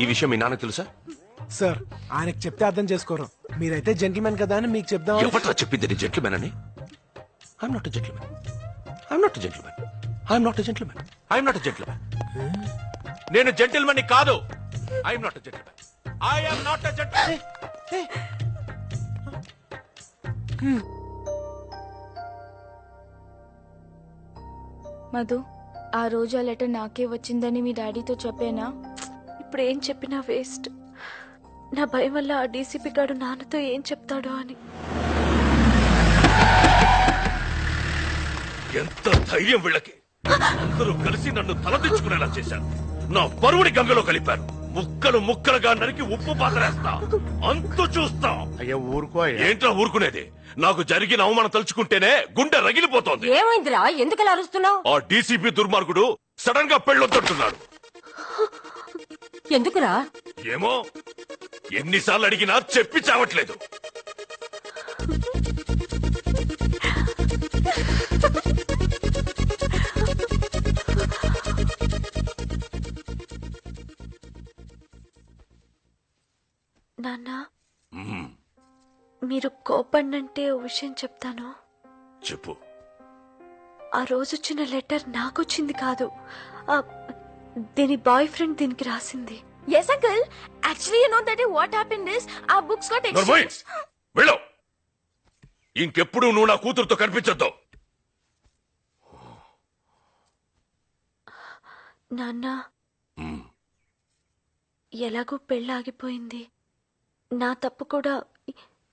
ఈ విషయం మీ నాన్నకు తెలుసా? సార్, ఆయనకు చెప్తే అర్థం చేసుకోరు. మీరైతే జెంటిల్మెన్ కదా అని మీకు చెప్దాం. ఎవట్రా చెప్పింది నీ జెంటిల్మెన్ అని? I'm not a gentleman. I'm not a gentleman. I'm not a gentleman. I'm not a gentleman. నేను జెంటిల్మెన్ కాదు. I'm not a gentleman. I'm not a gentleman. Madhu, ఆ రోజు ఆ లెటర్ నాకే వచ్చిందని మీ డాడీతో చెప్పేనా? ఇప్పుడు ఏం చెప్పినా వేస్ట్. నా భయం వల్ల ఆ డీసీపీ గారు నాన్నతో ఏం చెప్తాడో అని. ఎంత ధైర్యం వీళ్ళకి! అందరూ కలిసి నన్ను తలదించుకునేలా చేశారు. నా పరువుని గంగలో కలిపారు. ముక్కలు ముక్కలుగా నరికి ఉప్పు పాతరేస్తా. అంతు చూస్తా. అయ్యా ఊరుకో. ఏంట్రా ఊరుకునేది? నాకు జరిగిన అవమానం తలుచుకుంటేనే గుండె రగిలిపోతోంది. ఏమైందిరా, ఎందుకు ఇలా అరుస్తున్నావు? ఆ డీసీపీ దుర్మార్గుడు సడన్ గా పెళ్ళొద్దంటున్నాడు. ఎందుకురా? ఏమో, ఎన్నిసార్లు అడిగినా చెప్పి చావట్లేదు. నాన్న, మీరు కోపన్నంటే ఓ విషయం చెప్తాను. చెప్పు. ఆ రోజు వచ్చిన లెటర్ నాకొచ్చింది కాదు, దీని బాయ్ ఫ్రెండ్ దీనికి రాసింది. Yes, uncle. Actually, you know that what happened is our books got exchanged. వెళ్ళు. ఇంకెప్పుడు నువ్వు నా కూతురుతో కనిపించొద్దు. నాన్న, ఎలాగో పెళ్ళాగిపోయింది. నా తప్పు కూడా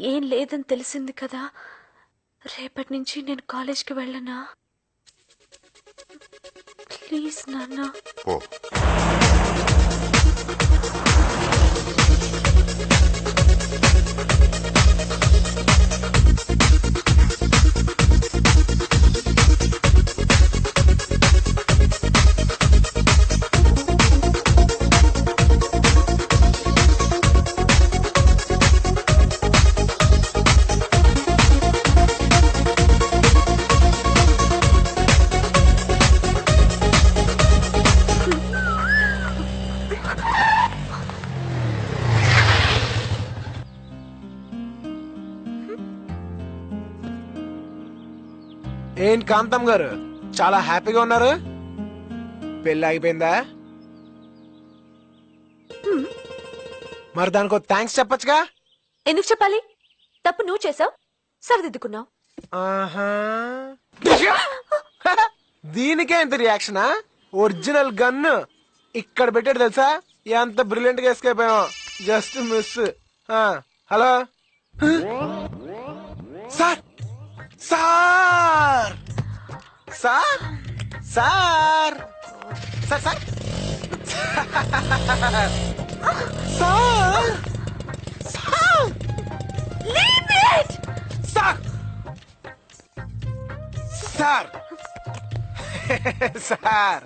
ఏం లేదని తెలిసింది కదా. రేపటి నుంచి నేను కాలేజ్కి వెళ్ళనా? ప్లీజ్ నాన్న. ఏంటి కాంతం గారు, చాలా హ్యాపీగా ఉన్నారు? పెళ్ళి ఆగిపోయిందా? మరి దానికో థ్యాంక్స్ చెప్పొచ్చుగా. ఎందుకు చెప్పాలి? తప్పు నువ్వు చేసావు, సరిదిద్దుకున్నావు. దీనికే ఇంత రియాక్షనా? ఒరిజినల్ గన్ ఇక్కడ పెట్టాడు తెలుసా? ఎంత బ్రిలియంట్ గా ఎస్కేప్ అయ్యాం. Just miss. Hello sir, sir sir sir sir sir sir sir Leave it! Sir sir sir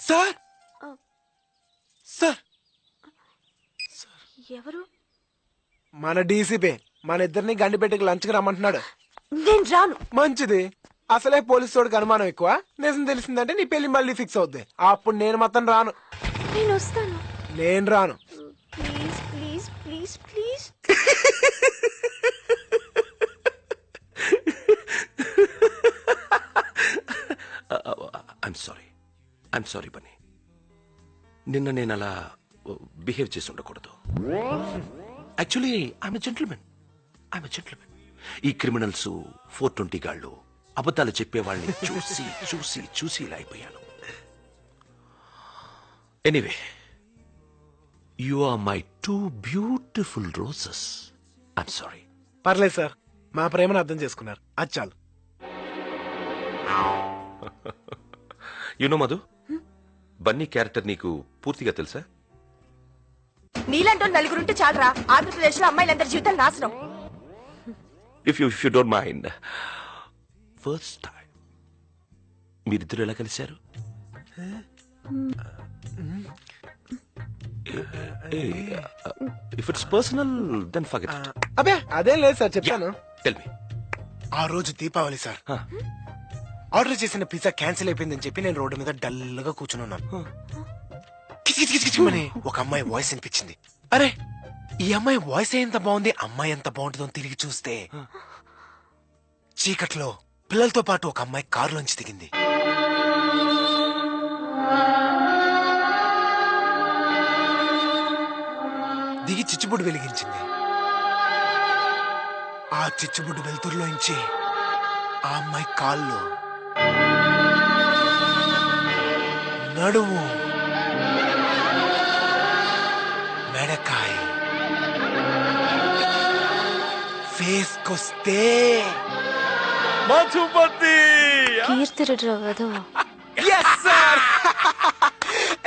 sir sir ఎవరు? మన డీసీపీ మన ఇద్దరిని గండిపెట్టుకు లంచ్కి రమ్మంటున్నాడు. నేను రాను. మంచిది. అసలే పోలీసు వాడికి అనుమానం ఎక్కువ. నిజం తెలిసిందంటే నీ పెళ్లి మళ్ళీ ఫిక్స్ అవుద్ది. అప్పుడు నేను మొత్తం రాను. నేను వస్తాను. నేను రాను. Please please please please. I'm sorry Bunny. నిన్న నేను అలా బిహేవ్ చేసి ఉండకూడదు. Actually I'm gentleman. ఈ క్రిమినల్స్ 420 గాళ్ళు అబద్ధాలు చెప్పేవాళ్ళని చూసి చూసి చూసి ఇలా అయిపోయాను. Anyway, you are my 2 beautiful roses. I'm sorry. పర్లేదు సార్, మా ప్రేమను అర్థం చేసుకున్నారు. అది చాలు. యునో మధు, బన్నీ క్యారెక్టర్ నీకు పూర్తిగా తెలుసా? నీలాంటి నలుగురుంటే చాలరా, ఆంధ్రప్రదేశ్ లో అమ్మాయిలందరి జీవితాలు నాశనం. If you don't mind, first time మీరిద్దరు ఎలా కలిశారు? If it's personal then forget it. అబే అదేం లేదు సార్, చెప్తాను. Tell me. ఆ రోజు దీపావళి సార్. ఆర్డర్ చేసిన పిజ్జా క్యాన్సిల్ అయిపోయిందని చెప్పి నేను రోడ్డు మీద డల్ గా కూర్చుని ఉన్నాను. కిచకిచకిచకిచమని ఒక అమ్మాయి వాయిస్ అనిపించింది. అరే, ఈ అమ్మాయి వాయిస్ ఎంత బాగుంది, అమ్మాయి ఎంత బాగుంటుందో తిరిగి చూస్తే చీకట్లో పిల్లలతో పాటు ఒక అమ్మాయి కారులోంచి దిగింది. దిగి చిచ్చుబుడ్డు వెలిగించింది. ఆ చిచ్చుబుడ్డు వెలుతురులోంచి ఆ అమ్మాయి కాల్లో నడుము, మెడకాయ, ఫేస్ కొస్తే మధుపతి. కీర్తి రెడ్డి రావు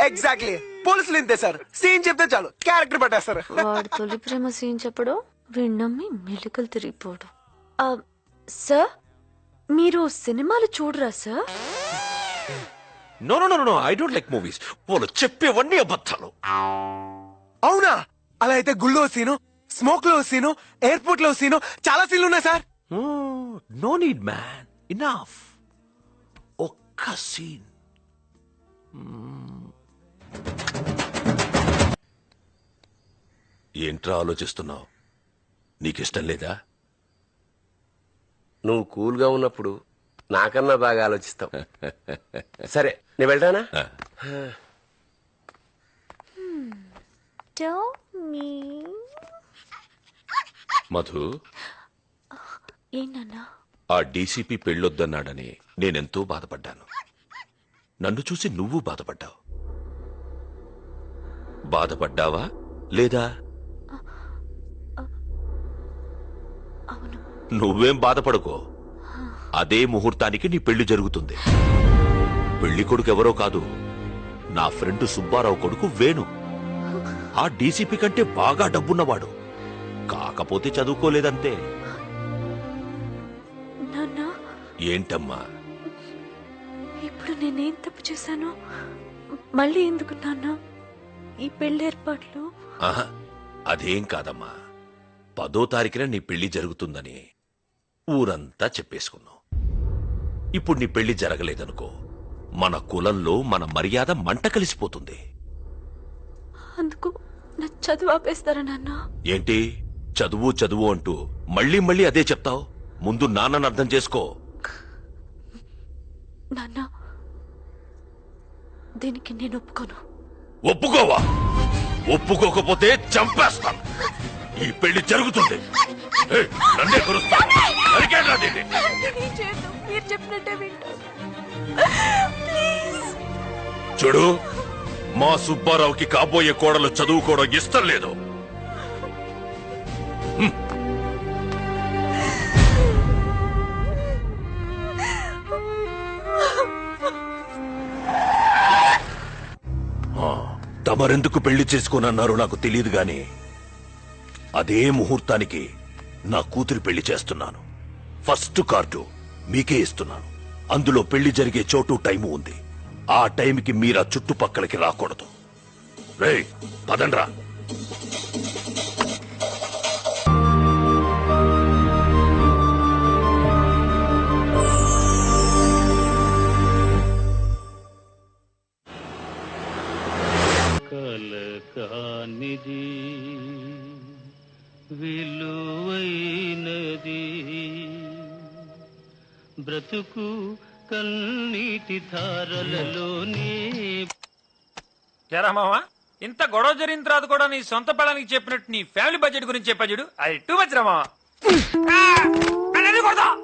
ఎగ్జాక్ట్లీ, పోలీసులు ఇంతే సార్. సీన్ చెప్తే చాలు క్యారెక్టర్ పెట్టేస్తారు. వాడు తొలి ప్రేమ సీన్ చెప్పడు, విన్నమ్మి మెలికలు తిరిగిపోడు. సార్ మీరు సినిమాలు చూడరా sir? No no no no, I don't like movies. వాళ్ళు చెప్పేవన్నీ అబద్ధాలు. అవునా? అలా అయితే గుళ్ళో సీను, స్మోక్ లో సీను, ఎయిర్పోర్ట్ లో సీను, చాలా సీన్లు ఉన్నాయి సార్. No need man, enough. ఒక్క సీన్. ఏంట్రా ఆలోచిస్తున్నావు? నీకిష్టం లేదా? నువ్వు కూల్ గా ఉన్నప్పుడు నాకన్నా బాగా ఆలోచిస్తావు. సరే నేను వెళ్తానా? మధు, ఏంటన్నా? ఆ డీసీపీ పెళ్ళొద్దన్నాడని నేనెంతో బాధపడ్డాను. నన్ను చూసి నువ్వు బాధపడ్డావు. బాధపడ్డావా లేదా? నువ్వేం బాధపడుకో, అదే ముహూర్తానికి నీ పెళ్లి జరుగుతుంది. పెళ్లి కొడుకు ఎవరో కాదు, నా ఫ్రెండ్ సుబ్బారావు కొడుకు వేణు. ఆ డీసీపీ కంటే బాగా డబ్బున్నవాడు, కాకపోతే చదువుకోలేదంతే. ఏంటమ్మా ఇప్పుడు నేనేం తప్పు చేశాను? మళ్ళీ ఎందుకు నాన్న ఈ పెళ్లి ఏర్పాట్లు? ఆహా, అదేం కాదమ్మా. 10వ తారీఖున నీ పెళ్లి జరుగుతుందని ఊరంతా చెప్పేసుకున్నావు. ఇప్పుడు నీ పెళ్లి జరగలేదనుకో, మన కులంలో మన మర్యాద మంట కలిసిపోతుంది. అందుకు నా చదువు ఆపేస్తారా నాన్న? ఏంటి చదువు చదువు అంటూ మళ్ళీ మళ్ళీ అదే చెప్తావు? ముందు నాన్నను అర్థం చేసుకో. నాన్న, దీనికి నేను ఒప్పుకోను. ఒప్పుకోవా? ఒప్పుకోకపోతే చంపేస్తాను. ఈ పెళ్లి జరుగుతుంది. ఏయ్, నన్నే కొరుస్తాను. నరికేడ్రా దీన్ని. మీరు చెప్పినట్టే వింటాను. చూడు, మా సుబ్బారావుకి కాబోయే కోడలు చదువుకోవడం ఇష్టం లేదు. తమరెందుకు పెళ్లి చేసుకోనన్నారో నాకు తెలియదు గాని అదే ముహూర్తానికి నా కూతురి పెళ్లి చేస్తున్నాను. ఫస్ట్ కార్డు మీకే ఇస్తున్నాను. అందులో పెళ్లి జరిగే చోటు టైము ఉంది. ఆ టైంకి మీరా చుట్టుపక్కలకి రాకూడదు. రేయ్, పదండ్రా. కలకానిది విలువైనది బ్రతుకు కన్నీటి ధారలలోనే. ఎరా మావా, ఇంత గొడవ జరిగిన తర్వాత కూడా నీ సొంత పడానికి చెప్పినట్టు నీ ఫ్యామిలీ బడ్జెట్ గురించి చెప్పా చూడు, అది టూ మచ్ రా మావా.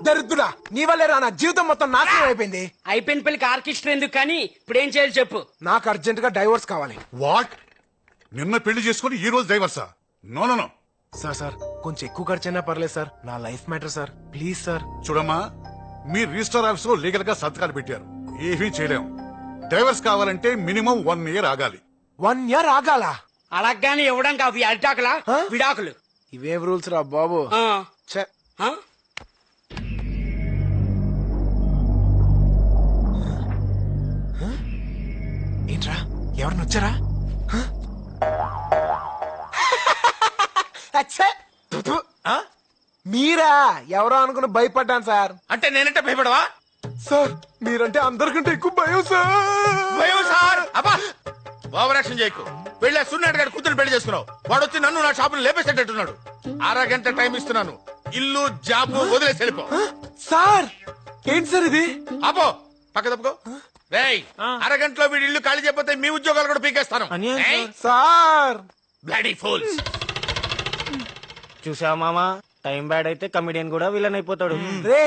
దరిద్రుడా, నీ వల్లే రా నా జీవితం మొత్తం నాశనం అయిపోయింది. అయిపోయిన పెళ్లికి ఆర్కెస్ట్రా ఎందుకు కానీ ఇప్పుడు ఏం చేయాలి చెప్పు. నాకు అర్జెంట్ గా డైవోర్స్ కావాలి. వాట్? నిన్న పెళ్లి చేసుకుని ఈ రోజు డైవర్సా? No no no sir, sir కొంచెం ఎక్కువ ఖర్చైనా పర్లేదు సార్. నా life matter sir, please sir. చూడమ్మా, మీ రిజిస్టర్ ఆఫీస్ లో లీగల్ గా సంతకాలు పెట్టారు, ఏమీ చేయలేము. డైవర్స్ కావాలంటే మినిమం 1 year ఆగాలి. 1 year ఆగాల? అలాగానే ఇవ్వడానికి అవి అరిటాకులా విడాకులు? ఇవేం రూల్స్ రా బాబు. ఏంట్రా, ఎవరిని వచ్చారా? మీరా? ఎవరో అనుకుని భయపడ్డాను సార్. అంటే నేనంటే భయపడవా సార్? మీరంటే అందరికంటే ఎక్కువ భయం సార్. భయం సార్? అబ్బా, ఓవర్ యాక్షన్ చేయకు. పెళ్లి సున్నాడు గారు కూతురు పెళ్లి చేసుకున్నావు. వాడు వచ్చి నన్ను నా షాపును లేపేసేటట్టున్నాడు. 1/2 గంట టైం ఇస్తున్నాను. ఇల్లు జాబు వదిలేసి వెళ్ళిపో. సార్ ఏంటి సార్ ఇది? అబ్బో, పక్క తప్పుకో. రేయ్, 1/2 గంటలో వీడి ఇల్లు ఖాళీ చేయకపోతే మీ ఉద్యోగాలు కూడా పీకేస్తాను. Sir bloody fools. చూసావా మామా, టైం బ్యాడ్ అయితే కమిడియన్ కూడా విలన్ అయిపోతాడు. రే,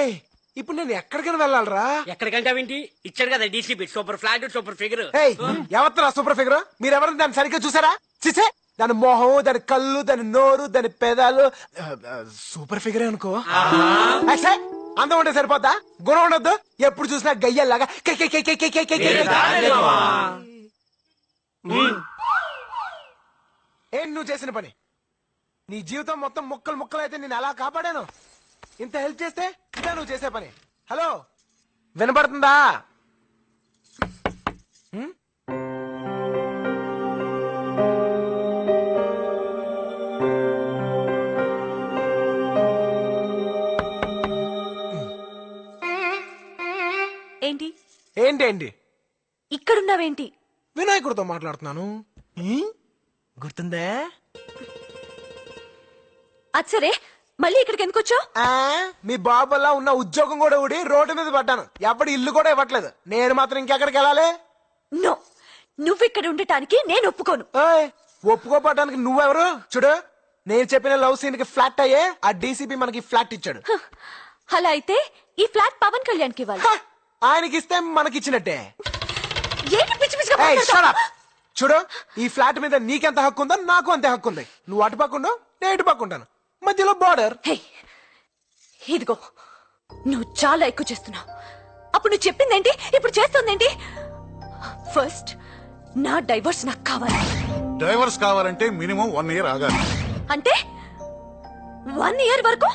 ఇప్పుడు నేను ఎక్కడికైనా వెళ్ళాలరా? ఎక్కడికంటావేంటి? ఇచ్చాడు కదా DCP, super flat super figure. ఎవరు సూపర్ ఫిగర్? మీరెవరు దాన్ని సరిగ్గా చూసారా? చిసే, దాని మొహం, దాని కళ్ళు, దాని నోరు, దాని పెదాలు సూపర్ ఫిగర్ అనుకో. అందం ఉంటే సరిపోతా? గుణం ఉండొద్దు? ఎప్పుడు చూసినా గయ్యల్లాగా ఏం నువ్వు చేసిన పని? నీ జీవితం మొత్తం ముక్కలు ముక్కలు అయితే నేను ఎలా కాపాడాను? ఇంత హెల్ప్ చేస్తే ఇదా నువ్వు చేసే పని? హలో, వినపడుతుందా? ఏంటి ఏంటేంటి? ఇక్కడున్నావేంటి? వినాయకుడితో మాట్లాడుతున్నాను. గుర్తుందే? అచ్చరే, మళ్ళీ ఇక్కడికి ఎందుకు వచ్చావు? మీ బాబులా ఉన్న ఉద్యోగం కూడా ఊడి రోడ్డు మీద పడ్డాను. ఎవడి ఇల్లు కూడా ఇవ్వట్లేదు. నేను మాత్రం ఇంకెక్కడికి వెళ్ళాలి? నో, నువ్వు ఇక్కడ ఉండటానికి నేను ఒప్పుకోను. ఒప్పుకోపడడానికి నువ్వెవరు? చూడు, నేను చెప్పిన లవ్ సీన్ కి ఫ్లాట్ అయ్యే ఆ డీసీపీ మనకి ఫ్లాట్ ఇచ్చాడు. అలా అయితే ఈ ఫ్లాట్ పవన్ కళ్యాణ్ కి ఇవ్వాలి. ఆయనకి ఇస్తే మనకి ఇచ్చినట్టే. ఏంటి పిచ్చి పిచ్చిగా మాట్లాడుతున్నావ్? చూడు, ఈ ఫ్లాట్ మీద నీకెంత హక్కు ఉందో నాకు అంతే హక్కు ఉంది. నువ్వు అటు పక్కుండు, నేను ఇటు పక్కుంటాను. మధ్యలో బార్డర్. ఇదిగో, నువ్వు చాలా ఎక్కువ చేస్తున్నావు. అప్పుడు నువ్వు చెప్పిందేంటి, ఇప్పుడు చేస్తుందేంటి? ఫస్ట్ నా డైవర్స్ నాకు కావాలి. డైవర్స్ కావాలంటే మినిమం 1 year ఆగాలి. అంటే 1 year వరకు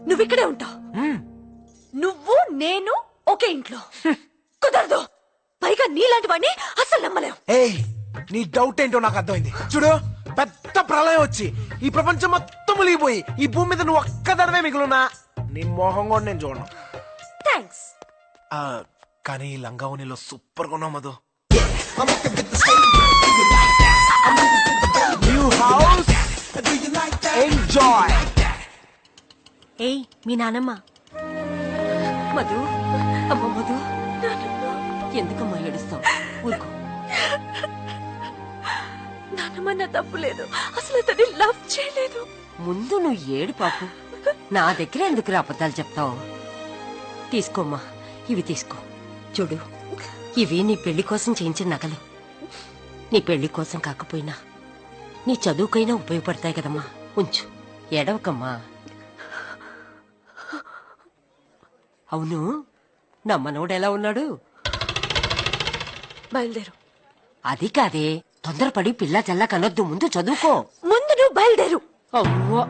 నువ్వు ఇక్కడే ఉంటావు. నువ్వు నేను ఒకే ఇంట్లో. కుదరదు. పైగా నీలాంటి వాడిని అసలు నమ్మలేం. ఏయ్, నీ డౌట్ ఏంటో నాకు అర్థమైంది. చూడు, పెద్ద ప్రళయం వచ్చి ఈ ప్రపంచం మొత్తం మునిగిపోయి ఈ భూమి మీద నువ్వు ఒక్కదడవే మిగులున్నా నీ మొహం కూడా నేను చూడను. థ్యాంక్స్. కానీ ఈ లంగావనిలో సూపర్ గా ఉన్నావు మధు. New house, enjoy. ఏయ్, మీ నానమ్మ. మధు, అమ్మ మధు, ఎందుకమ్మా ఏడుస్తావు? ఊరుకో. నానమ్మ, నా తప్పు లేదు. అసలు అతన్ని లవ్ చేయలేదు. ముందు నువ్వు ఏడు పాపు. నా దగ్గర ఎందుకు అబద్ధాలు చెప్తావు? తీసుకోమ్మా, ఇవి తీసుకో. చూడు, ఇవి నీ పెళ్లి కోసం చేయించిన నగలు. నీ పెళ్లి కోసం కాకపోయినా నీ చదువుకైనా ఉపయోగపడతాయి కదమ్మా. ఉంచు, ఏడవకమ్మా. అవును, నా మనవడు ఎలా ఉన్నాడు? బయలుదేరు. అది కాదే, తొందరపడి పిల్ల చల్ల కనొద్దు. ముందు చదువుకో. ముందు నువ్వు బయలుదేరు. అవ్వా.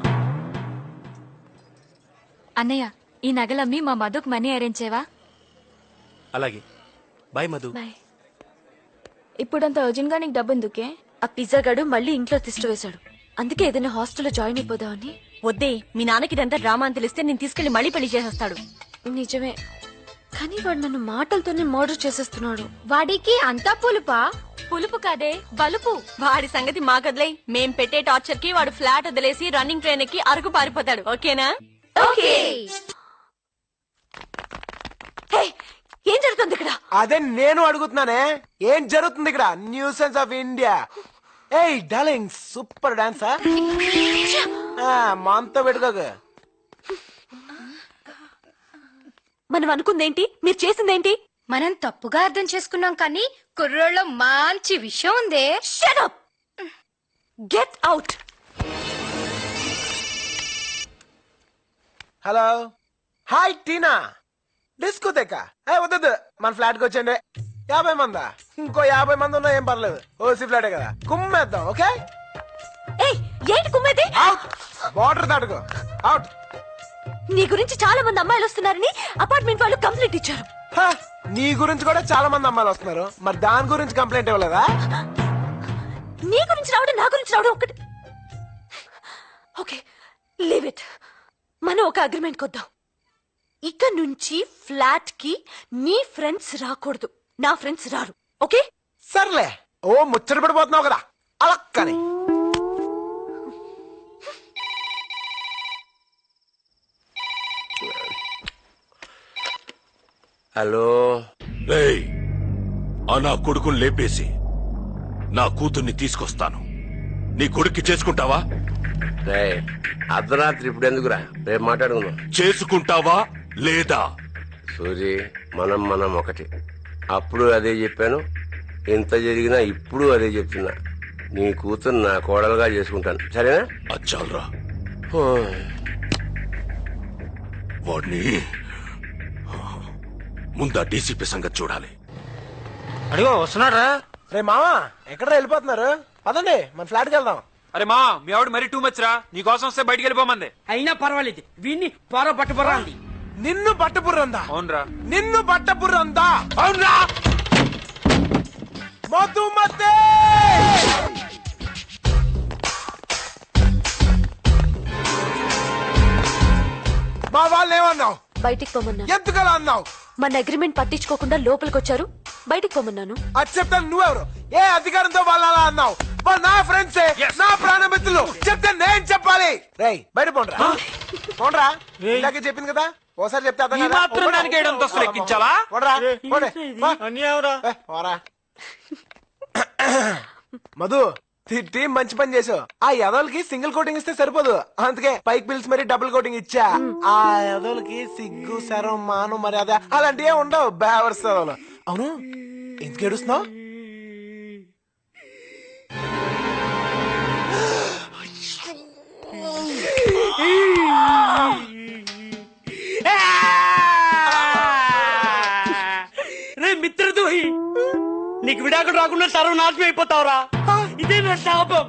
అన్నయ్య, ఈ నగలమ్మి మా మధుకు మనీ అరేంజ్ చేయవా? అలాగే. బాయ్ మధు. ఇప్పుడంత అర్జెంట్ గా నీకు డబ్బు ఎందుకే? ఆ పిజ్జా గడు మళ్ళీ ఇంట్లో తిష్ట వేశాడు. అందుకే ఏదైనా హాస్టల్లో జాయిన్ అయిపోదామని. వద్దే, మీ నాన్నకి ఇదంతా డ్రామా అని తెలిస్తే నేను తీసుకెళ్లి మళ్ళీ పెళ్లి చేసేస్తాడు. నిజమే, కానీ వాడు నన్ను మాటలతోనే మర్డర్ చేసేస్తున్నాడు. వాడికి అంతా పులుపా? పులుపు కాదే, బలుపు. వాడి సంగతి మాకదిలే. మేం పెట్టే టార్చర్ కి వాడు ఫ్లాట్ వదిలేసి రన్నింగ్ ట్రైన్ ఎక్కి అరకు పారిపోతాడు. ఓకేనా? ఓకే. ఏం జరుగుతుంది ఇక్కడ? అదే నేను అడుగుతున్నానే, ఏం జరుగుతుంది ఇక్కడ? Nuisance of India. ఏయ్ డార్లింగ్, సూపర్ డాన్సా. మనతో పెట్టుకోక. మనం అనుకుందేంటి, మీరు చేసిందేంటి? మనం తప్పుగా అర్థం చేసుకున్నాం, కానీ కుర్రోళ్ళలో మంచి విషయం ఉందే. Shut up. Get out. Hello, hi Tina. Disco తెక్క. వద్దు, మన ఫ్లాట్ కి వచ్చండి. 50 మందా? ఇంకో 50 మంది ఉన్నా ఏం పర్లేదు. ఓసీ ఫ్లాటే కదా, కుమ్మేద్దాం. ఓకే? ఏంటి కుమ్మేది? అవుట్. బార్డర్ దాటుకో. అవుట్. నీ గురించి చాలా మంది అమ్మాయిలు వస్తున్నారని అపార్ట్మెంట్ వాళ్ళు కంప్లైంట్ ఇచ్చారు. నీ గురించి కూడా చాలా మంది అమ్మాయిలు వస్తున్నారు. మరి దాని గురించి కంప్లైంట్ ఇవ్వలేదా? నీ గురించి రావడం, నా గురించి రావడం ఒకటి. Okay, leave it. మనం ఒక అగ్రిమెంట్ కొద్దాం. ఇక నుంచి ఫ్లాట్ కి నీ ఫ్రెండ్స్ రాకూడదు, నా ఫ్రెండ్స్ రారు. ఓకే? సర్లే. ఓ ముచ్చట పడిపోతున్నావు కదా, అలా కానీ. హలో. ఆ నా కొడుకుని లేపేసి నా కూతుర్ని తీసుకొస్తాను. నీ కొడుక్కి చేసుకుంటావా? అర్ధరాత్రి ఇప్పుడు ఎందుకురా, రేపు మాట్లాడుకుందాం. చేసుకుంటావా లేదా? సూరి మనం ఒకటి. అప్పుడు అదే చెప్పాను, ఎంత జరిగినా ఇప్పుడు అదే చెప్తున్నా. నీ కూతురు నా కోడలుగా చేసుకుంటాను, సరేనా? అచ్చాలరా వాడిని ముందా డీసీపీ సంగతి చూడాలి. అడిగో వస్తున్నారా? రే మావా ఎక్కడ వెళ్ళిపోతున్నారు? పదండి మన ఫ్లాట్కి వెళ్దాం. అరే మా మీ ఆవిడ మరీ టూ మచ్ రా, నీకోసం వస్తే బయటికి వెళ్ళిపోమంది. అయినా పర్వాలేదు, వీడిని పొర పట్టుబర్రా అంది. నిన్ను పట్టపుర్రందా? అవునరా. నిన్ను పట్టపుర్రందా? అవునరా. మధుమతి మా వాళ్ళు ఏమన్నావు? బయటికి పొమ్మన్నాను. ఎందుకలా అన్నావు? మన అగ్రిమెంట్ పట్టించుకోకుండా లోపలికి వచ్చారు, బయటికి పొమ్మన్నాను. అది చెప్తాను. నువ్వెవరు? ఏ అధికారంతో వాళ్ళు అలా అన్నావు? వాళ్ళు నా ఫ్రెండ్సే, నా ప్రాణమిత్రులు. చెప్తే నేను చెప్పాలి. రేయ్ బయట పోండ్రా, పోండ్రా. ఇలాగే చెప్పింది కదా, ఓసారి చెప్తే అర్థం కాదా? మాత్రం దానికి ఏడు అంతస్తులు ఎక్కించాలా? పోండ్రా, పోండి. పోరా. మధు టీం మంచి పని చేసావు. ఆ యదోలకి సింగిల్ కోటింగ్ ఇస్తే సరిపోదు, అందుకే పైకి పిలిచి మరి డబుల్ కోటింగ్ ఇచ్చా. ఆ యదోలకి సిగ్గు శరం మాను మరి అదే అలాంటివే ఉండవు. బేవర్స్ అవును. ఎందుకు ఏడుస్తున్నావు? రే మిత్రద్రోహి, నీకు విడాకులు రాకుండా సర్వనాశనం అయిపోతావురా. ఇదే నా శాపం.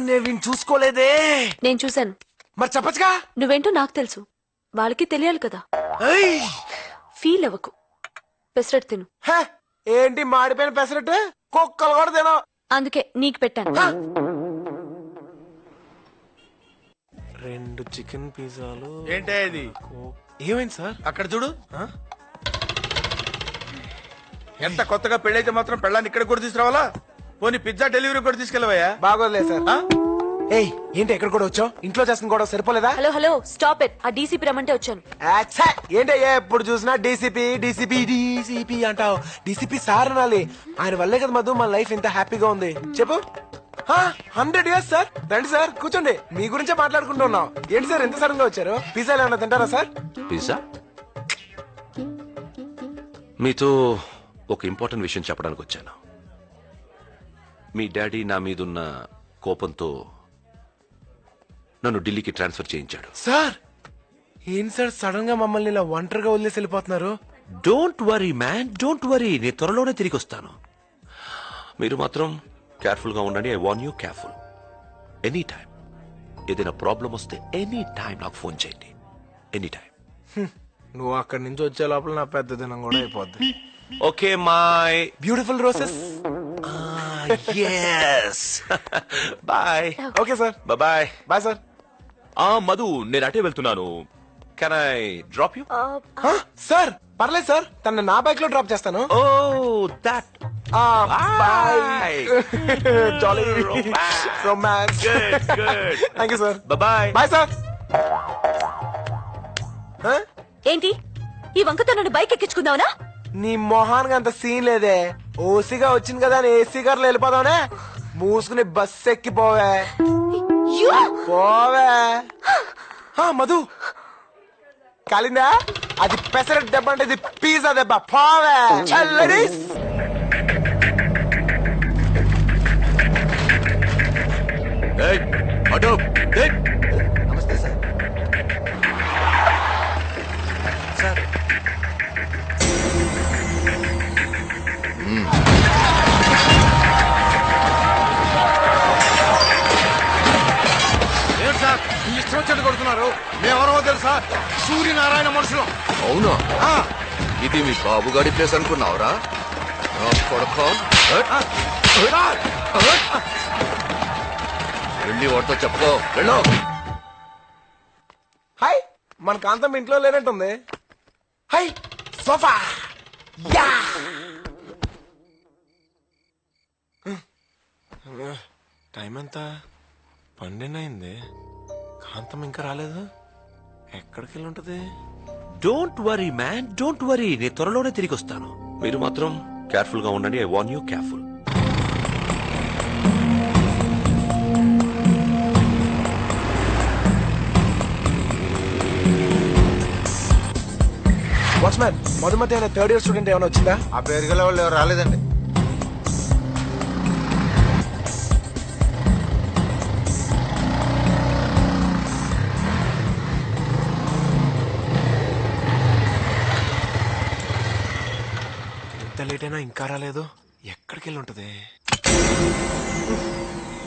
నేను చూసుకోలేదే. నేను చూశాను. మరి చెప్పచ్చుగా. నువ్వేంటో నాకు తెలుసు, వాళ్ళకి తెలియాలి కదా. ఫీల్ అవ్వకు, పెసరట్టు తిను. ఏంటి మాడిపోయిన పెసరట్టు? కుక్కలు కూడా తినో. అందుకే నీకు పెట్టాను. 2 చికెన్ పిజ్జాలు. ఏంటే ఇది? ఏమైంది సార్? అక్కడ చూడు. ఎంత కొత్తగా పెళ్ళైతే మాత్రం పెళ్ళాన్ని ఇక్కడ కూడా తీసుకురావాలా? పోనీ పిజ్జా డెలివరీ కూడా తీసుకెళ్ళవయ్యా? బాగోదులే సార్. ఏయ్ ఏంటి ఎక్కడ కూడా వచ్చావు? ఇంట్లో చేసిన కూడా సరిపోలేదా? Hello stop it. ఆ డీసీపీ రమ్మంటే వచ్చాను. ఏంటయ్యా ఎప్పుడు చూసినా డీసీపీ డీసీపీ డీసీపీ అంటావు? డీసీపీ సార్ అనాలి. ఆయన వల్లే కదా మధు మన లైఫ్ ఇంత హ్యాపీగా ఉంది. చెప్పు. 100 years సార్. రండి సార్ కూర్చోండి, మీ గురించే మాట్లాడుకుంటున్నాం. ఏంటి సార్ ఎంత సడన్ గా వచ్చారు? పిజ్జాలు ఏమన్నా తింటారా సార్? పిజ్జా? మీతో ఒక ఇంపార్టెంట్ విషయం చెప్పడానికి వచ్చాను. మీ డాడీ నా మీదున్న కోపంతో నన్ను ఢిల్లీకి ట్రాన్స్ఫర్ చేయించాడు. సార్ ఏం సార్ సడన్ గా మమ్మల్ని ఇలా ఒంటరిగా వదిలేసి వెళ్ళిపోతున్నారు? Don't worry man, don't worry. నేను త్వరలోనే తిరిగి వస్తాను. మీరు మాత్రం కేర్ఫుల్ గా ఉండండి. I want you careful. Any time ఏదైనా ప్రాబ్లం వస్తే ఎనీ టైం నాకు ఫోన్ చేయండి. Any time. నువ్వు అక్కడి నుంచి వచ్చే లోపల నా పెద్ద దినం కూడా అయిపోద్ది. Okay my beautiful roses. yes. Bye. Okay sir. Bye. Bye sir. Madhu నేను అటే వెళ్తున్నాను. Can I drop you? Sir పర్లేదు సార్, తన నా బైక్ లో డ్రాప్ చేస్తాను. Oh that. Bye. Jolly romance. Thank you sir. Bye. Bye sir. ఏంటి ఈ వంకతో నన్ను బైక్ ఎక్కించుకుందావునా? నీ మొహానికి అంత సీన్ లేదే. ఓసీగా వచ్చింది కదా అని ఏసీ కార్లో వెళ్ళిపోదావునే. మూసుకుని బస్ ఎక్కిపోవే. పోవే. మధు కాలిందా? అది పెసరట్ దెబ్బ అంటే ఇది పిజ్జా దెబ్బ. పోవే. లేడీస్ నమస్తే సార్. సార్ ఏంటి సార్ ఇష్టం వచ్చేట్టు కొడుతున్నారు? మేమెవరో తెలుసా? సూర్యనారాయణ మనుషులు. అవునా? ఇది మీ బాబుగాడి ప్లేస్ అనుకున్నావురా? వెళ్ళి వాడితో చెప్పుకో. వెళ్ళు. హాయ్, మన కాంతం ఇంట్లో లేనట్టుంది. High sofa. యా టైం ఎంత? 12 అయింది. కాంతం ఇంకా రాలేదు. ఎక్కడికి వెళ్ళి ఉంటది? Don't worry man, don't worry. నేను త్వరలోనే తిరిగి వస్తాను. మీరు మాత్రం కేర్ఫుల్ గా ఉండండి. I want you careful. Watchman Madhumathi అనే థర్డ్ ఇయర్ స్టూడెంట్ ఏమైనా వచ్చిందా? ఆ పేరు గల వాళ్ళు ఎవరు రాలేదండి. ఎంత లేట్ అయినా ఇంకా రాలేదు. ఎక్కడికి వెళ్ళి ఉంటది?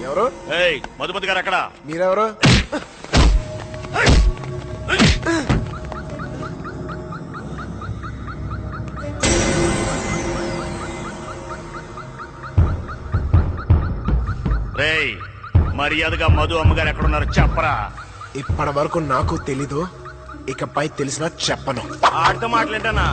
ఎవరు? మధుమతి గారు అక్కడ. మీరెవరు? రేయ్, మర్యాదగా మధు అమ్మగారు ఎక్కడున్నారు చెప్పరా. ఇప్పటి వరకు నాకు తెలీదు, ఇకపై తెలిసినా చెప్పను. ఆడితో మాట్లాడేంటనా?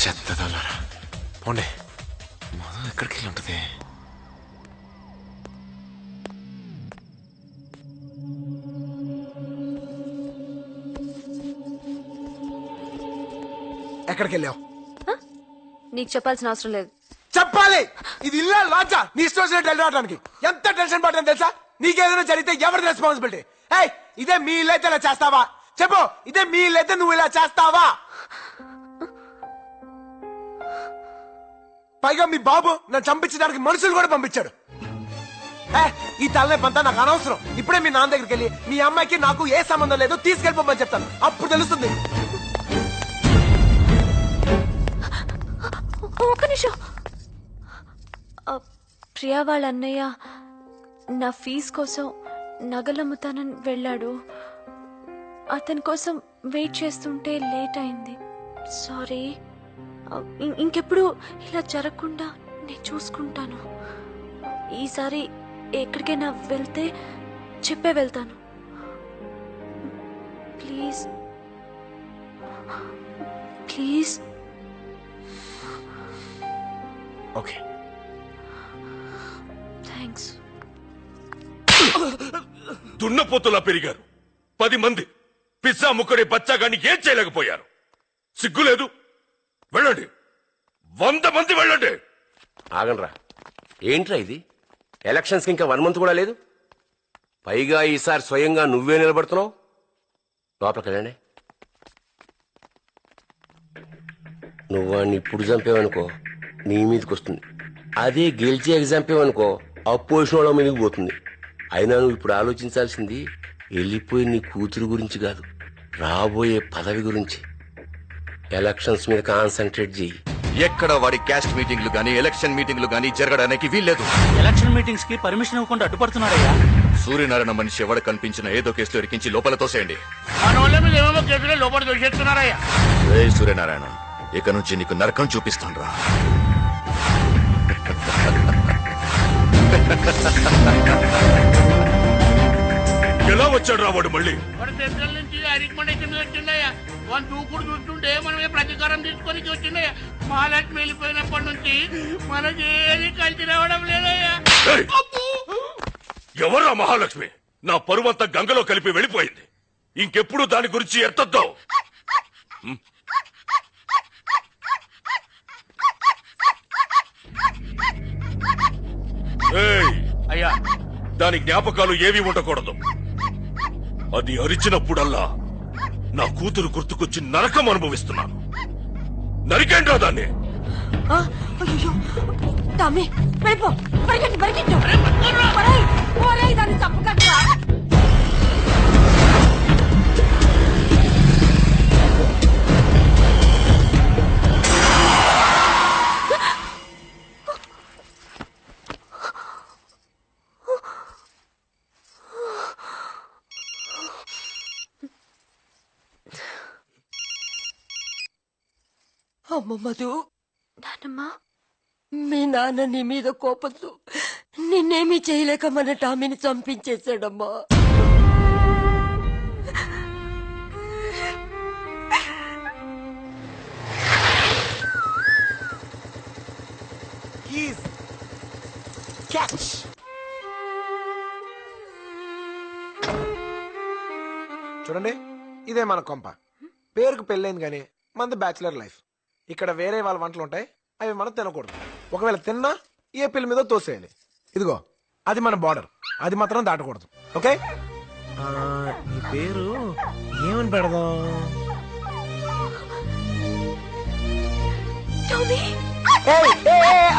చెత్తదల్లారా పోండి. మధు ఎక్కడికి వెళ్ళి ఉంటది? ఎక్కడికి వెళ్ళావు? నీకు చెప్పాల్సిన అవసరం లేదు. చెప్పాలి. ఇది ఇల్లా లాచా నీ ఇష్టం వచ్చినట్టు వెళ్ళడానికి ఎంత టెన్షన్ పడ్డాను తెలుసా? నీకేదైనా జరిగితే ఎవరి రెస్పాన్సిబిలిటీ? ఏయ్, ఇదే మీ ఇల్లు అయితే ఇలా చేస్తావా? చెప్పు, ఇదే మీ ఇల్లు అయితే నువ్వు ఇలా చేస్తావా? పైగా మీ బాబు నన్ను చంపించడానికి మనుషులు కూడా పంపించాడు. ఈ తలనొప్పంతా నాకు అనవసరం. ఇప్పుడే మీ నాన్న దగ్గరికి వెళ్ళి మీ అమ్మాయికి నాకు ఏ సంబంధం లేదు తీసుకెళ్ళిపోమని చెప్తాను. అప్పుడు తెలుస్తుంది. ఒక్క నిమిషం. ప్రియా వాళ్ళ అన్నయ్య నా ఫీజు కోసం నగలమ్ముతానని వెళ్ళాడు. అతని కోసం వెయిట్ చేస్తుంటే లేట్ అయింది. సారీ. ఇంకెప్పుడు ఇలా జరగకుండా నేను చూసుకుంటాను. ఈసారి ఎక్కడికైనా వెళ్తే చెప్పే వెళ్తాను. Please please. Okay, thanks. దున్నపోతులా పెరిగారు. 10 మంది పిజ్జా ముక్కడి బచ్చాగాన్ని ఏం చేయలేకపోయారు. సిగ్గులేదు? వెళ్ళండి, 100 మంది వెళ్ళండి. ఆగండ్రా, ఏంట్రా ఇది? ఎలక్షన్స్ కి ఇంకా 1 మంత్ కూడా లేదు. పైగా ఈసారి స్వయంగా నువ్వే నిలబడుతున్నావు. లోపలికి వెళ్ళండి. నువ్వు వాడిని ఇప్పుడు చంపేవనుకో నీ మీదకి వస్తుంది. అదే గెలిచి చంపేవనుకో అపోజిషన్ వాళ్ళ మీదకి పోతుంది. అయినా నువ్వు ఇప్పుడు ఆలోచించాల్సింది వెళ్ళిపోయి నీ కూతురు గురించి కాదు, రాబోయే పదవి గురించి. ఎలక్షన్స్ మీద కాన్సన్ట్రేట్ చేయి. ఎక్కడ వాడి క్యాస్ట్ మీటింగ్లు గానీ ఎలక్షన్ మీటింగ్లు గానీ జరగడానికి వీల్లేదు. ఎలక్షన్ మీటింగ్స్ కి పర్మిషన్ ఇవ్వకుండా అడ్డుపడుతున్నాడయ్యా. సూర్యనారాయణ మనిషి ఎవడ కనిపించిన ఏదో కేసులో ఇరికించి లోపల తోసేయండి. లోపల దొరికేస్తున్నారయ్యా. సూర్యనారాయణ, ఇక నుంచి నీకు నరకం చూపిస్తాను రా. ఎలా వచ్చాడు రా వాడు మళ్ళీ? సెంట్రల్ నుంచి రికమెండేషన్ వచ్చిందయ్యా. వాళ్ళు దూకుడు చూస్తుంటే మనమే ప్రతీకారం తీసుకొని వచ్చిందయ్యా. మహాలక్ష్మి వెళ్ళిపోయినప్పటి నుంచి మనకి ఏది కలిసి రావడం లేదయ్యా. ఏయ్! ఎవరా మహాలక్ష్మి? నా పరువంతా గంగలో కలిపి వెళ్ళిపోయింది. ఇంకెప్పుడు దాని గురించి ఎత్తద్దావు. అయ్యా, దాని జ్ఞాపకాలు ఏవి ఉండకూడదు. అది అరిచినప్పుడల్లా నా కూతురు గుర్తుకొచ్చి నరకం అనుభవిస్తున్నాను. నరికేంట్రా దాన్ని? టామీ వెళ్ళిపో, పరిగెట్టు పరిగెట్టు. ఒరేయ్, ఒరేయ్, దాన్ని చంపకట్రా. అమ్మ మధు, నానమ్మా, మీ నాన్న నీ మీద కోపంతో నిన్నేమీ చేయలేక మన టామీని చంపించేశాడమ్మా. చూడండి, ఇదే మన కొంప. పేరుకు పెళ్ళైంది కానీ మనది బ్యాచిలర్ లైఫ్. ఇక్కడ వేరే వాళ్ళ వంటలు ఉంటాయి, అవి మనం తినకూడదు. ఒకవేళ తిన్నా ఏ పిల్ల మీద తోసేయాలి. ఇదిగో అది మన బార్డర్, అది మాత్రం దాటకూడదు. ఓకే? నీ పేరు ఏమని పెడదాం?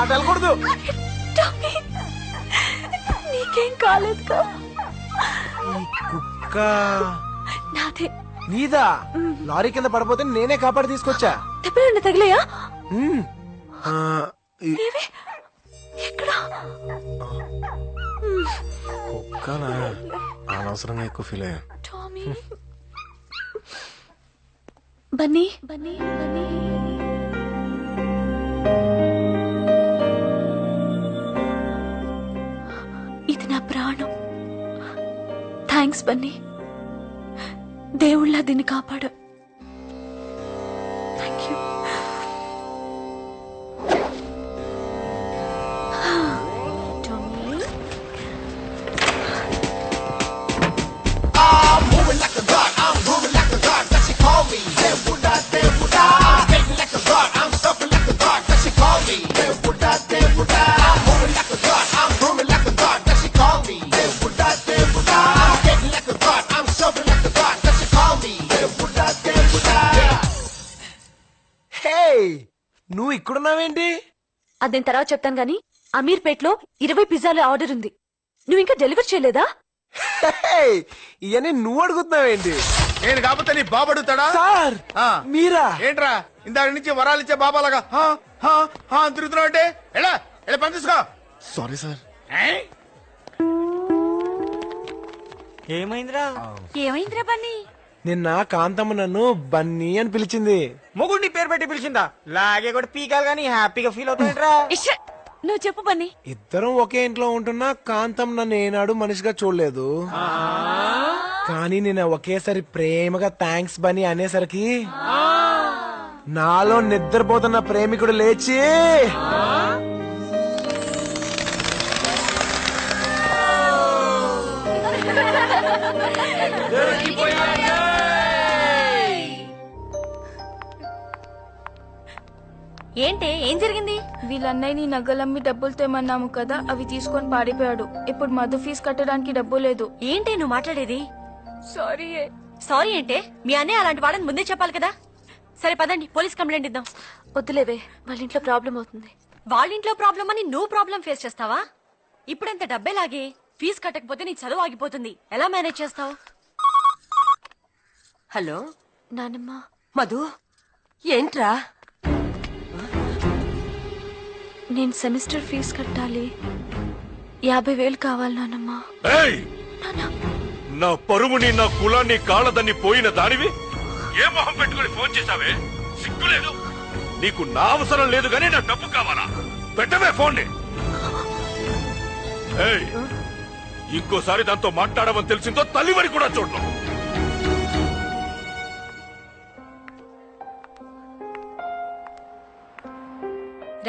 అది వెళ్ళకూడదు. నీకేం కాలేదుగా? కుక్క నాదే. నీదా? లారీ కింద పడిపోతే నేనే కాపాడి తీసుకొచ్చా. దెబ్బలు తగిలేయా? కుక్కనా? అనవసరంగా ఎక్కువ ఫీల్ అయ్యా. బన్నీ బన్నీ బన్నీ, ఇది నా ప్రాణం. థ్యాంక్స్ బన్నీ, దేవుళ్ళ దీన్ని కాపాడు. Thank you. నువ్వు ఇక్కడున్నావేంటి? అది నేను తర్వాత చెప్తాను గానీ, అమీర్పేట్లో 20 పిజ్జాల ఆర్డర్ ఉంది. నువ్వు ఇంకా డెలివర్ చేయలేదా? ఇవన్నీ నువ్వు అడుగుతున్నావేంటి? నేను కాకపోతే నీ బాబు అడుగుతాడా? సార్ మీరా? ఏంట్రా ఇందాక నుంచి వరాలు ఇచ్చే బాబాలాగా తిరుగుతున్నావు అంటే? ఎలా ఎలా పని తీసుకో. Sorry sir. ఏమైందిరా? ఏమైందిరా బన్నీ? నిన్న కాంతమ్మ నన్ను బన్నీ అని పిలిచింది. మొగుడిని పేరు పెట్టి పిలిచిందా? లాగే కూడా పీకాలు గానీ హ్యాపీగా ఫీల్ అవుతాయిట్రా. నువ్వు చెప్పు బన్నీ. ఇద్దరం ఒకే ఇంట్లో ఉంటున్నా కాంతం నన్ను ఏనాడు మనిషిగా చూడలేదు. కానీ నేను ఒకేసారి ప్రేమగా థ్యాంక్స్ బన్నీ అనేసరికి నాలో నిద్రపోతున్న ప్రేమికుడు లేచి ఏంటే, ఏం జరిగింది? వీళ్ళన్నయ్య నీ నగలమ్మి డబ్బులు తెమ్మన్నాము కదా, అవి తీసుకొని పారిపోయాడు. ఇప్పుడు మధు ఫీజు కట్టడానికి డబ్బు లేదు. ఏంటే నువ్వు మాట్లాడేది? సారీ. సారీ ఏంటే? మీ అన్నయ్య అలాంటి వాడని ముందే చెప్పాలి కదా. సరే పదండి, పోలీస్ కంప్లైంట్ ఇద్దాం. వద్దులేవే, వాళ్ళ ఇంట్లో ప్రాబ్లం అవుతుంది. వాళ్ళ ఇంట్లో ప్రాబ్లం అని నువ్వు ప్రాబ్లం ఫేస్ చేస్తావా? ఇప్పుడంత డబ్బే లాగే, ఫీజు కట్టకపోతే నీ చదువు ఆగిపోతుంది. ఎలా మేనేజ్ చేస్తావు? హలో నానమ్మ. మధు, ఏంట్రా? నేను సెమిస్టర్ ఫీజు కట్టాలి. 50,000 కావాలి నానమ్మ. నా పరువుని నా కులాన్ని కాళ్ళదని పోయిన దానివి ఏ మొహం పెట్టుకుని ఫోన్ చేశావే? సిగ్గులేదు నీకు? నా అవసరం లేదు గానీ నా డబ్బు కావాలా? పెట్టవే ఫోన్ ని. ఇంకోసారి దాంతో మాట్లాడమని తెలిసిందో తల్లివని కూడా చూడను.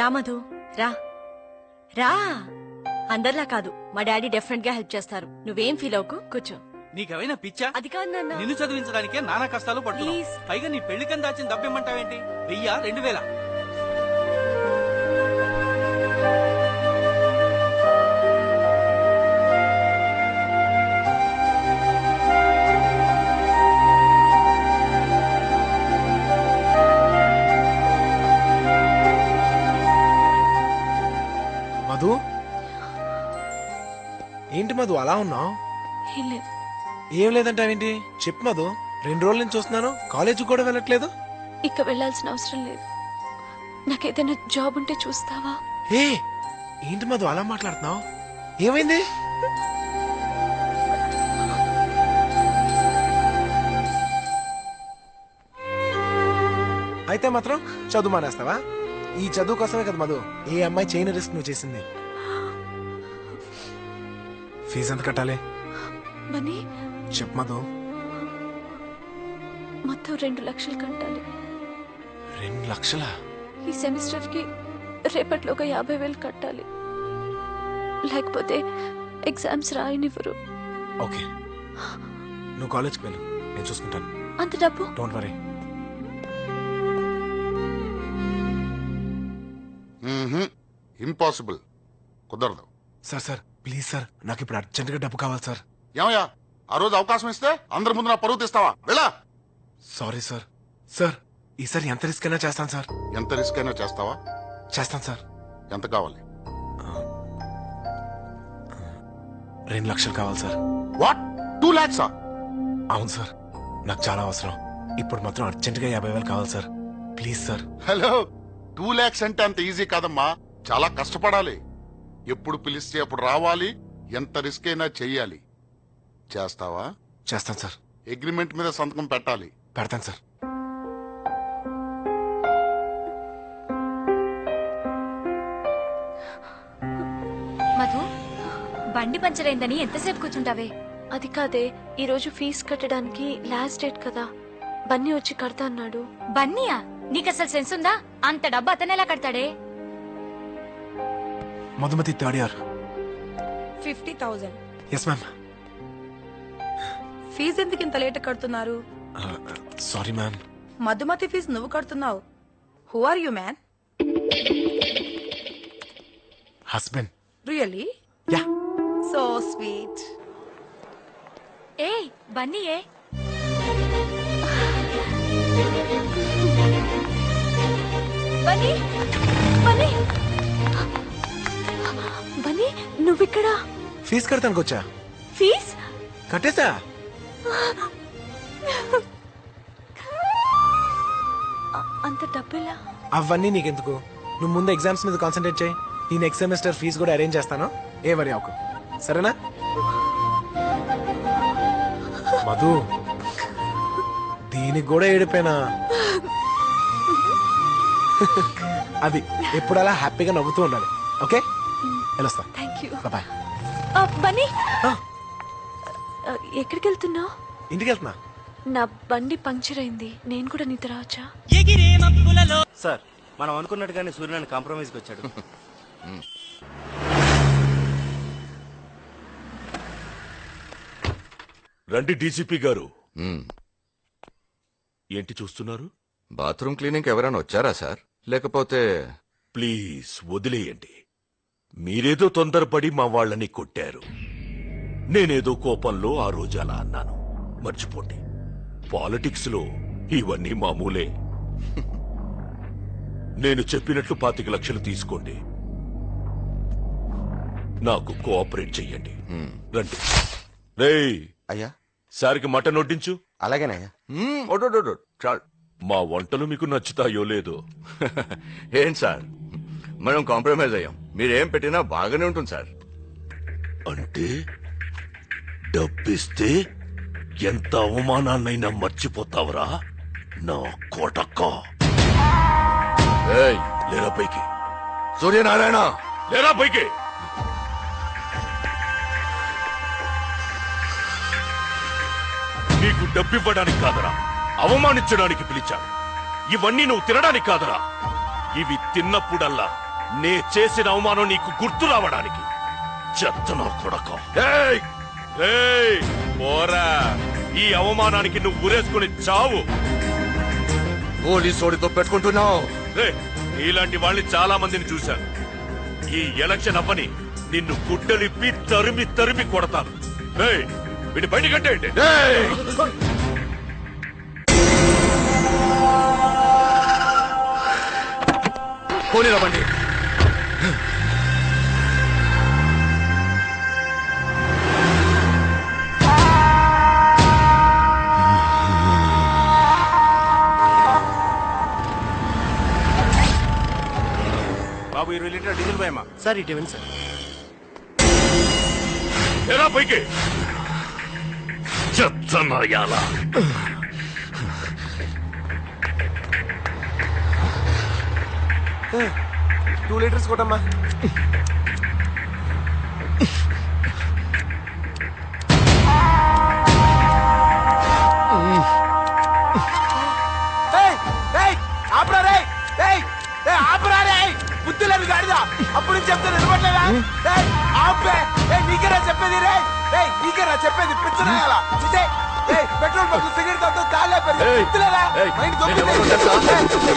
రామధు రా రా. అందరిలా కాదు, మా డాడీ డెఫినెట్ గా హెల్ప్ చేస్తారు. నువ్వేం ఫీల్ అవ్వకు, కూర్చో. నీకేమైనా పిచ్చా? అది కాదు నాన్న. నిన్ను చదివించడానికే నానా కష్టాలు పడుతున్నావు. పైగా నీ పెళ్లి కింద దాచిన డబ్బిమ్మంటావేంటి? 1000, 2000? మధు, ఏంటి మధు అలా ఉన్నావు? ఏం లేదు. ఏం లేదంటావేంటి? చెప్పు మధు, 2 రోజుల నుంచి చూస్తున్నాను, కాలేజీ కూడా వెళ్ళట్లేదు. ఇక వెళ్ళాల్సిన అవసరం లేదు. నాకేదైనా జాబ్ ఉంటే చూస్తావా? ఏ ఏంటి మధు అలా మాట్లాడుతున్నావు? ఏమైంది? అయితే మాత్రం చదువు మానేస్తావా? ఈ చదువు కోసమే కదా మధు ఏ అమ్మాయి చేయని రిస్క్ నువ్వు చేసింది. ఫీజు ఎంత కట్టాలి? మనీ చెప్పు మధు. మొత్తం 2 లక్షలు కట్టాలి. 2 లక్షలా? ఈ సెమిస్టర్ కి రేపట్లోగా 50,000 కట్టాలి. లేకపోతే ఎగ్జామ్స్ రాయనివ్వరు. ఓకే, నువ్వు కాలేజ్కి వెళ్ళు, నేను చూసుకుంటాను. అంత డబ్బు? Don't worry. ఇంపాసిబుల్, కుదరదు. సార్ ప్లీజ్ సార్, నాకు ఇప్పుడు అర్జెంట్ గా డబ్బు కావాలి సార్. ఏమయ్యా, ఆ రోజు అవకాశం ఇస్తే అందరి ముందు నా పరువు తీస్తావా? వెళ్ళా. Sorry sir. సార్ ఈసారి ఎంత రిస్క్ అయినా చేస్తాను సార్. ఎంత రిస్క్ అయినా చేస్తావా? చేస్తాను సార్. ఎంత కావాలి? 2 లక్షలు కావాలి సార్. What, 2 lakhs? అవును సార్, నాకు చాలా అవసరం. ఇప్పుడు మాత్రం అర్జెంట్ గా 50,000 కావాలి sir. Please sir. Hello, 2 lakhs అంటే అంత ఈజీ కాదమ్మా, చాలా కష్టపడాలి. ఎప్పుడు పిలిస్తే అప్పుడు రావాలి, ఎంత రిస్క్ అయినా చెయ్యాలి. చేస్తావా? చేస్తాను సార్. అగ్రిమెంట్ మీద సంతకం పెట్టాలి. పెడతాను సార్. మధు, బండి పంచర్ అయిందని ఎంతసేపు కూర్చుంటావే? అది కాదే, ఈ రోజు ఫీజు కట్టడానికి లాస్ట్ డేట్ కదా. బన్నీ వచ్చి కడతా అన్నాడు. బన్నీయా? నీకు అసలు సెన్స్ ఉందా? అంత డబ్బు అతనేలా కడతాడే? Madhumathi 3rd year. 50,000. Yes ma'am. Fees ఎందుకు ఇంత లేట్ కడుతున్నారు? Sorry ma'am. మధుమతి ఫీజు నువ్వు కడుతున్నావు. Who are you man? Husband. Really? Yeah. So sweet. ఏ బన్నీ ఏ బన్నీ, బన్నీ, బన్నీ, నువ్విక్కడ? ఫీజు కడతానికి వచ్చా. ఫీజ్ కట్టేసా. అంత డబ్బులా? అవన్నీ నీకెందుకు, నువ్వు ముందు ఎగ్జామ్స్ మీద కాన్సన్ట్రేట్ చేయి. ఈ నెక్స్ట్ సెమిస్టర్ ఫీజు కూడా అరేంజ్ చేస్తాను, ఏ వరి అవ్వకు, సరేనా? మధు, దీనికి కూడా ఏడిపోయినా. అది ఎప్పుడు అలా హ్యాపీగా నవ్వుతూ ఉండాలి. ఓకే, వెళ్ళొస్తా. Thank you. బాయ్. బన్నీ, ఎక్కడికి వెళ్తున్నావు? ఇంటికి వెళ్తున్నా. నా బండి పంక్చర్ అయింది, నేను కూడా నీతో రావచ్చా? సార్, మనం అనుకున్నట్టుగానే సూర్యనారాయణ కాంప్రమైజ్కి వచ్చాడు. రండి డీసీపీ గారు. ఏంటి చూస్తున్నారు? బాత్రూమ్ క్లీనింగ్ ఎవరైనా వచ్చారా సార్? లేకపోతే ప్లీజ్ వదిలేయండి. మీరేదో తొందరపడి మా వాళ్ళని కొట్టారు. నేనేదో కోపంలో ఆ రోజు అలా అన్నాను, మర్చిపోండి. పాలిటిక్స్ లో ఇవన్నీ మామూలే. నేను చెప్పినట్లు 25 లక్షలు తీసుకోండి, నాకు కోఆపరేట్ చెయ్యండి. రండి. రేయ్ అయ్యా, సారికి మటన్ వడ్డించు. అలాగేనయ్యా. మా వంటలు మీకు నచ్చుతాయో లేదో. ఏం సార్, మనం కాంప్రమైజ్ అయ్యాం. మీరేం పెట్టినా బాగానే ఉంటుంది సార్. అంటే డబ్బిస్తే ఎంత అవమానాన్నైనా మర్చిపోతావరా నా కోటక్క? లేరా పైకి. సూర్యనారాయణ, లేరా పైకి. నీకు డబ్బివ్వడానికి కాదరా, అవమానించడానికి పిలిచాను. ఇవన్నీ నువ్వు తినడానికి కాదరా, ఇవి తిన్నప్పుడల్లా నే చేసిన అవమానం నీకు గుర్తు రావడానికి. చెత్తనా కొడక పోరా, ఈ అవమానానికి నువ్వు ఉరేసుకుని చావు. పోలీసోడితో పెట్టుకుంటున్నావు. ఇలాంటి వాళ్ళని చాలా మందిని చూశాను. ఈ ఎలక్షన్ అవ్వని నిన్ను గుడ్డలిప్పి తరిమి తరిమి కొడతాను. వీడి బయట కట్టేయండి. పోనీరా బండి. బాబు 20 లీటర్ డీజిల్ పోయమ్మా. సార్ ఇటు ఇవ్వండి సార్. ఎలా పైకి చెత్తనాయాలా. 2 లీటర్స్ కొట్టమ్మా. బుద్ధి లేదు గాడిదా. అప్పుడు చెప్తే నిలబడలేదా? ఆపే. నీకేనా చెప్పేది రే? నీకేనా చెప్పేది? పిచ్చనాయాలా. పెట్రోల్ బంక్ సిగరెట్ తాగుతూ తాలే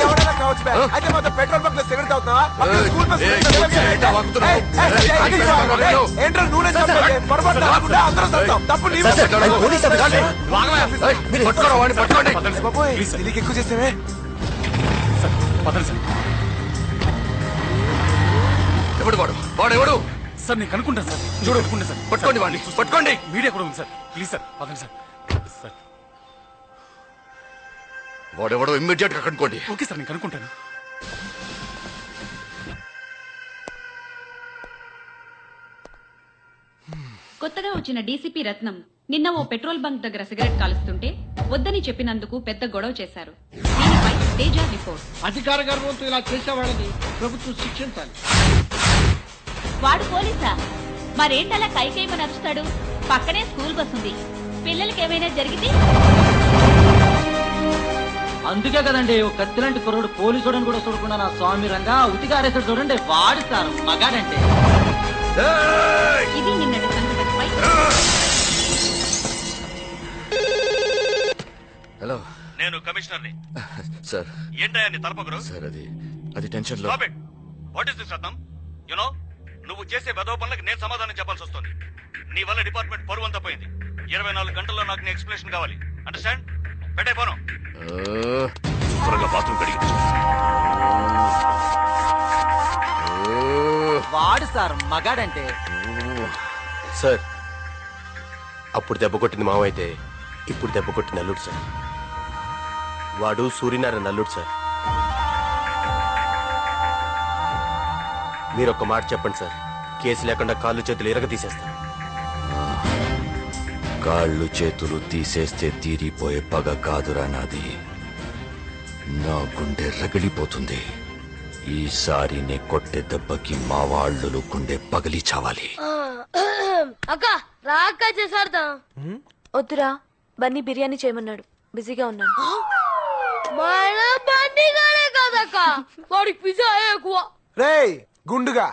ఎవరైనా కావచ్చు. అయితే మొత్తం పెట్రోల్ బంక్ లో సిగరెట్ తాగుతున్నావా? స్కూల్ బస్ ఏంట్రా నూనె పొరపాటు అందరం తాగుతాం. తప్పు నీకు ఎక్కువ చేసేవే. ఎవడు వాడు? వాడెవడు? సార్ నేను కనుక్కుంటాను సార్. చూడు సార్. పట్టుకోండి వాడిని, పట్టుకోండి. మీడియా కూడా ఉంది సార్. ప్లీజ్ సార్ పదండి సార్. వాడెవడో ఇమ్మీడియట్ గా కనుక్కోండి. ఓకే సార్ నేను కనుక్కుంటాను. కొత్తగా వచ్చిన డీసీపీ రత్నం నిన్న ఓ పెట్రోల్ బంక్ దగ్గర సిగరెట్ కాలుస్తుంటే వద్దని చెప్పినందుకు పెద్ద గొడవ చేశారు. దీనిపై తేజ రిపోర్ట్. అధికార గర్వంతో ఇలా చేసేవాళ్ళని ప్రభుత్వం శిక్షించాలి. వాడు పోలీసా? మరేంటలా కైకేయమని అరుస్తాడు? పక్కనే స్కూల్ బస్ ఉంది. పిల్లలకి ఏమైనా జరిగితే అందుకే కదండి ఓ కత్తిలాంటి కుర్రోడు పోలీసుడని కూడా చూడకుండా నా స్వామి రంగా ఉతికారేసాడు చూడండి. వాడిస్తారు మగాడంటే. ఇది నిన్నటి సంఘటనపై. హలో, నేను కమిషనర్ని. సార్ ఏంటయ్యా నీ తలపొగరు? సార్ అది టెన్షన్ లో. What is this Ratnam? You know నువ్వు చేసే వెధవ పనులకు నేను సమాధానం చెప్పాల్సి వస్తుంది. నీ వల్ల డిపార్ట్మెంట్ పరువు అంతా పోయింది. 24 గంటల్లో నాకు నీ ఎక్స్ప్లెనేషన్ కావాలి. అండర్స్టాండ్? పెట్టైపోను. త్వరగా బాత్రూమ్ కడిగి వాడు సార్ మగాడంటే. సార్ అప్పుడు దెబ్బ కొట్టింది మావైతే ఇప్పుడు దెబ్బ కొట్టింది అల్లుడు సార్. వాడు సూర్యనారాయణ అల్లుడు సార్. మీరు ఒక్క మాట చెప్పండి సార్. కేసు లేకుండా కాళ్ళు చేతులు ఎరగ తీసేస్తాను. కాళ్ళు చేతులు తీసేస్తే తీరిపోయే పగ కాదురా నాది. నా గుండె రగిలిపోతుంది. ఈసారి నే కొట్టే దెబ్బకి మా వాళ్ళు గుండె పగిలి చావాలి. అక్క రా అక్క చేసాడతాం. వద్దురా, బన్నీ బిర్యానీ చేయమన్నాడు. బిజీగా ఉన్నాను. మన బండిగానే కాదక్క, వాడికి పిజ్జా ఎక్కువ. రే గుండుగా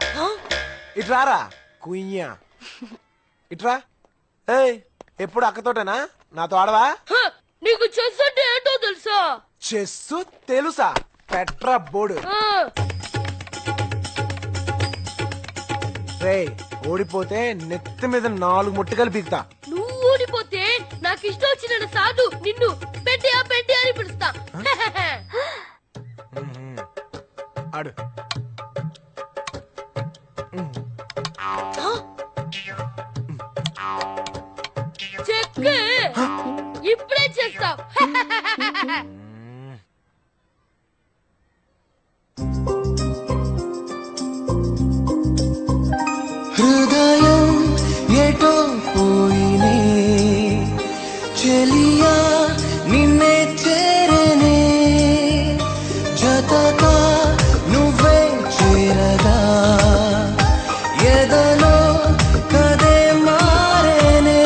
ఇట్రారా కుయ్యా ఇట్రా. ఎప్పుడు అక్కతోటేనా? నాతో ఆడవా? నీకు చెస్ అంటే ఏంటో తెలుసా? చెస్సు తెలుసా? Petra board. రే ఓడిపోతే నెత్తి మీద 4 ముట్టికలు పీకుతా. నువ్వు ఓడిపోతే నాకు ఇష్టం వచ్చిన సాధు నిన్ను పెట్టి అని పిలుస్తా. ఆడు చెక్ ఇప్పుడే చేస్తా. హృదయం ఏటో పోయినే చెలియా నిన్నే చేరనే జతగా నువ్వే చేరగా ఎదలో కదే మారేనే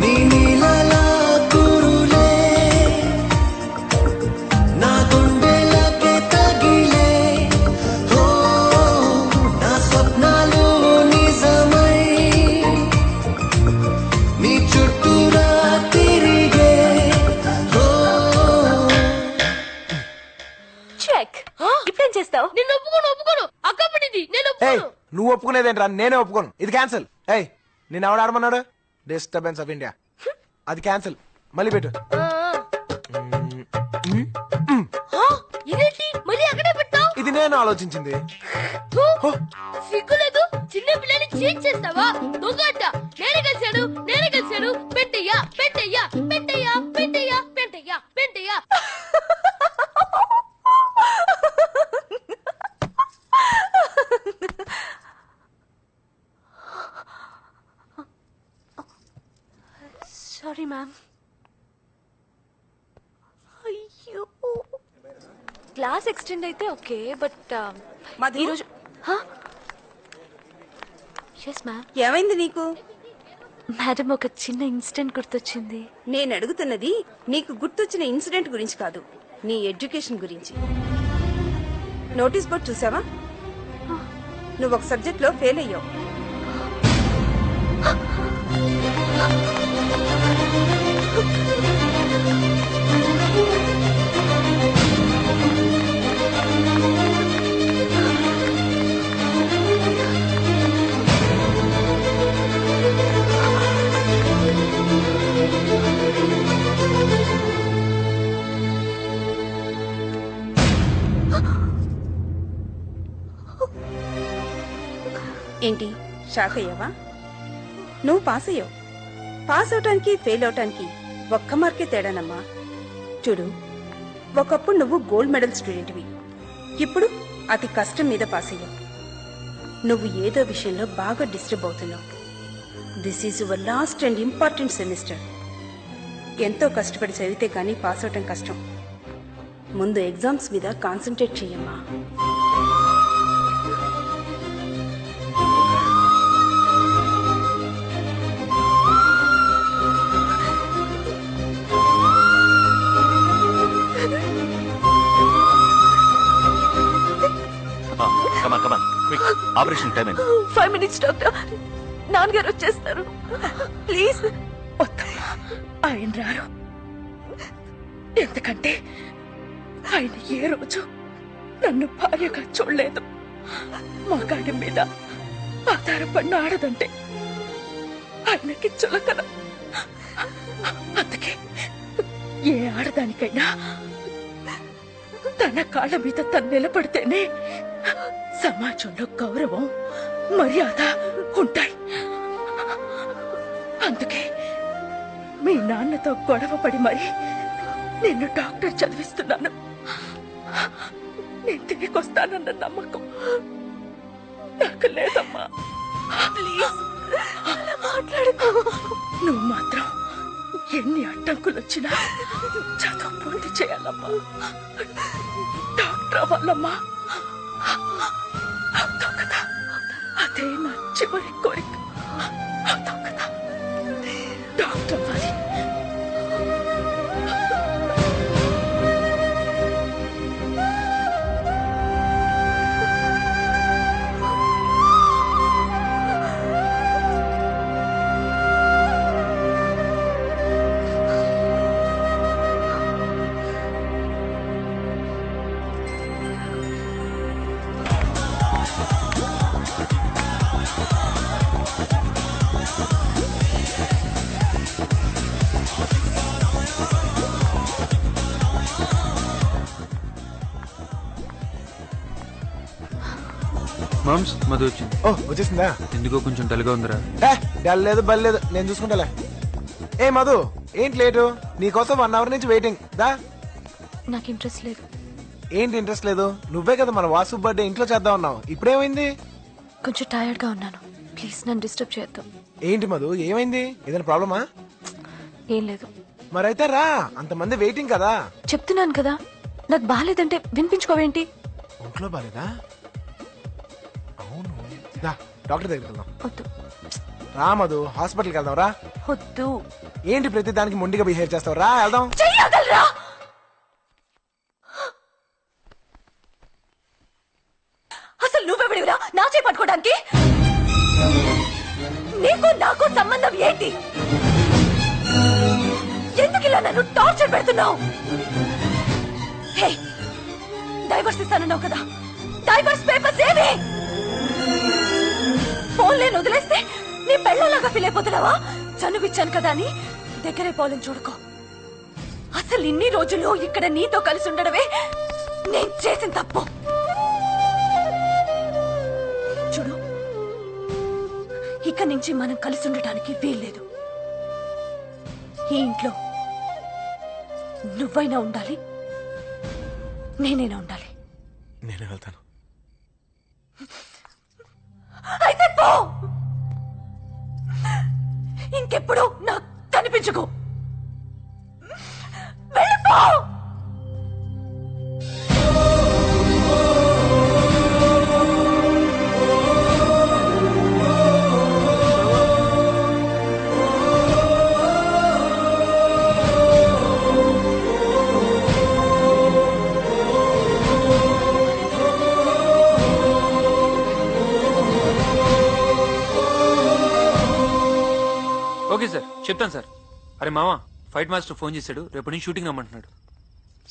నీ నీలలా కురులే నా గుండెలకే తగిలే. ఓ నా స్వప్నాల ఏయ్ నువ్వు ఒప్పుకునేదేంట్రా, నేనే ఒప్పుకోను. ఇది క్యాన్సిల్. ఏయ్ నేను ఎవడు ఆడమన్నాడు? Disturbance of India. అది క్యాన్సిల్. మళ్ళీ పెట్టు. ఇదేంటి మళ్ళీ అక్కడే పెట్టావు? ఇది నేను ఆలోచించింది. సిగ్గులేదు, చిన్న పిల్లని చీట్ చేస్తావా? దొంగట. నేనే కలిసాడు. పెట్టయ్యా పెట్టయ్యా పెట్టయ్యా పెట్టయ్యా పెట్టయ్యా పెట్టయ్యా. Sorry ma'am. అయ్యో క్లాస్ ఎక్స్టెండ్ అయితే ఓకే, బట్ ఈరోజు ఎస్ మ్యామ్. ఏమైంది నీకు? మేడం ఒక చిన్న ఇన్సిడెంట్ గుర్తొచ్చింది. నేను అడుగుతున్నది నీకు గుర్తొచ్చిన ఇన్సిడెంట్ గురించి కాదు, నీ ఎడ్యుకేషన్ గురించి. నోటీస్ బోర్డ్ చూసావా? నువ్వు ఒక సబ్జెక్ట్ లో ఫెయిల్ అయ్యావు. ఏంటి షాక్ అయ్యావా? నువ్వు పాస్ అయ్యావు. పాస్ అవటానికి ఫెయిల్ అవటానికి ఒక్క మార్కే తేడానమ్మా. చూడు, ఒకప్పుడు నువ్వు గోల్డ్ మెడల్ స్టూడెంట్వి, ఇప్పుడు అతి కష్టం మీద పాస్ అయ్యావు. నువ్వు ఏదో విషయంలో బాగా డిస్టర్బ్ అవుతున్నావు. This is your last and important semester. ఎంతో కష్టపడి చదివితే కానీ పాస్ అవటం కష్టం. ముందు ఎగ్జామ్స్ మీద కాన్సన్ట్రేట్ చెయ్యమ్మా. Operation time 5 minutes doctor. నాన్నగారు వచ్చేస్తారు. ప్లీజ్. ఆయన రారు. ఎందుకంటే ఆయన ఏ రోజు నన్ను భార్యగా చూడలేదు. మగాడి మీద ఆధారపడిన ఆడదంటే ఆయనకి చులకన. అందుకే ఏ ఆడదానికైనా తన కాళ్ళ మీద తను నిలబడితేనే సమాజంలో గౌరవం, మర్యాద ఉంటాయి. అందుకే మీ నాన్నతో గొడవ పడి మరి నిన్ను డాక్టర్ చదివిస్తున్నాను. నేను తిరిగి వస్తానన్న నమ్మకం నాకు లేదమ్మా. ప్లీజ్ మాట్లాడుకో. నువ్వు మాత్రం ఎన్ని అడ్డంకులు వచ్చినా చదువు పూర్తి చేయాలమ్మా. డాక్టర్ అవ్వాలమ్మా. అవుతావు కదా, అదే నా చివరి కోరిక. అవుతావు కదా, డాక్టర్ అవ్వాలి. మామ్స్ మధు వచ్చింది. ఓ వచ్చేసిందా? ఎందుకో కొంచెం డల్గా ఉందిరా. డల్ లేదు బల్లేదు, నేను చూసుకుంటాలే. ఏ మధు ఏంటి లేటు? నీకోసం 1 hour నుంచి వెయిటింగ్. దా. నాకు ఇంట్రెస్ట్ లేదు. ఏంటి ఇంట్రెస్ట్ లేదు? నువ్వే కదా మన వాసు బర్త్డే ఇంట్లో చేద్దాం అన్నావు. ఇప్పుడేమైంది? కొంచెం టైర్డ్ గా ఉన్నాను. ప్లీజ్ నన్ను డిస్టర్బ్ చేయొద్దు. ఏంటి మధు ఏమైంది? ఏదైనా ప్రాబ్లమా? ఏం లేదు. మరైతే రా, అంతమంది వెయిటింగ్ కదా. చెప్తున్నాను కదా, నాకు బాగాలేదంటే వినిపించుకోవేంటి? ఒంట్లో బాగాలేదా? అవును, దా డాక్టర్ దగ్గరికి వెళ్దాం. వద్దు. రా మధు, హాస్పిటల్కి వెళ్దాం. రా. వద్దు. ఏంటి ప్రతి దానికి మొండిగా బిహేవ్ చేస్తావు? రా వెళ్దాం. చెయ్యగలరా? అసలు నువ్వెవడివిరా నా చేయి పట్టుకోవడానికి? నీకు నాకు సంబంధం ఏంటి? ఎందుకు ఇలా నన్ను టార్చర్ పెడుతున్నావు? హే, డైవర్స్ ఇస్తానన్నావు కదా, డైవర్స్ పేపర్స్ ఏవి? నేను వదిలేస్తే నీ పెళ్ళలాగా ఫీల్ అయిపోతున్నావా? చనువిచ్చాను కదా అని దగ్గరే పోలని చూడుకో. అసలు ఇన్ని రోజులు ఇక్కడ నీతో కలిసి ఉండడమే నేను చేసిన తప్పు. చూడు, ఇక నుంచి మనం కలిసి ఉండటానికి వీల్లేదు. ఈ ఇంట్లో నువ్వైనా ఉండాలి, నేనైనా ఉండాలి. నేనే వెళ్తాను. అయితే పో, ఇంకెప్పుడు నాకు కనిపించుకో. వెళ్ళిపో. ఓకే సార్, చెప్తాను సార్. అరే మామ, ఫైట్ మాస్టర్ ఫోన్ చేశాడు, రేపు నుంచి షూటింగ్ రమ్మంటున్నాడు.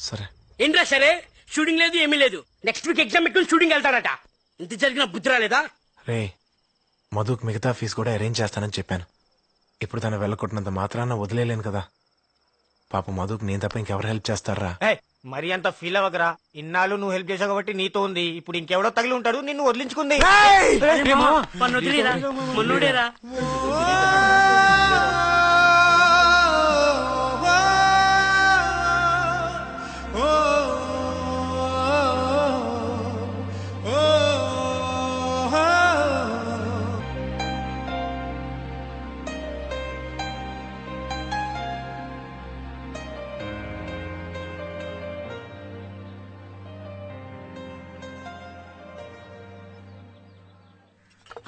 సరే. ఏంట్రా సరే? షూటింగ్ లేదు, ఏమీ లేదు. నెక్స్ట్ వీక్ ఎగ్జామ్ పెట్టుకుని షూటింగ్ వెళ్తాడట. ఇంత జరిగిన బుద్ధి రాలేదా? రే, మధుకు మిగతా ఫీజు కూడా అరేంజ్ చేస్తానని చెప్పాను. ఇప్పుడు తను వెళ్ళకొట్టినంత మాత్రాన వదిలేలేను కదా. పాప మధుకు నేను తప్ప ఇంకెవరు హెల్ప్ చేస్తారా? మరి అంత ఫీల్ అవ్వకరా. ఇన్నాళ్ళు నువ్వు హెల్ప్ చేసావు కాబట్టి నీతో ఉంది. ఇప్పుడు ఇంకెవడో తగిలి ఉంటాడు, నిన్ను వదిలించుకుంది. మొన్నుడేరా.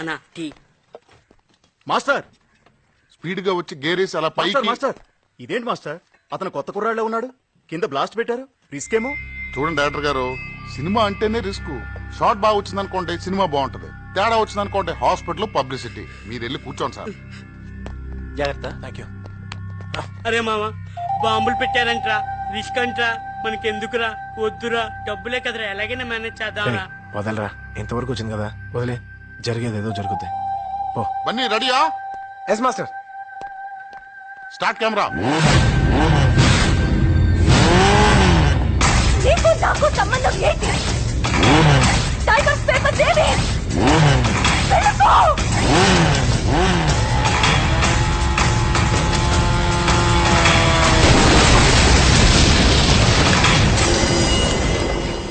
అన్నా టీ. మాస్టర్ స్పీడ్ గా వచ్చి గేరేసి అలా పైకి. మాస్టర్ ఇదేంటి మాస్టర్, అతను కొత్త కుర్రాళ్ళ ఉన్నాడు, కింద బ్లాస్ట్ పెట్టారు, రిస్క్ ఏమో. చూడండి డైరెక్టర్ గారు, సినిమా అంటేనే రిస్క్. షార్ట్ బాగా వచ్చిందనుకోండి సినిమా బాగుంటది, తేడా వచ్చిందనుకోండి హాస్పిటల్ పబ్లిసిటీ. మీరు వెళ్ళి కూర్చోండి సార్. జాగ్రత్త. Thank you. అరే మామ, బాంబులు పెట్టారంట్రా, రిస్క్ అంట్రా. మనకెందుకురా? వద్దురా, డబ్బులే కదరా, ఎలాగైనా మేనేజ్ చేద్దాంరా. వదలరా, ఇంతవరకు వచ్చింది కదా, వదిలే. జరిగేది ఏదో జరుగుద్ది. పో. బన్నీ రెడీయా? Yes master. Start camera. నీకు నాకు సంబంధం ఏంటి? Tigers paper Devi. వెళ్ళిపో.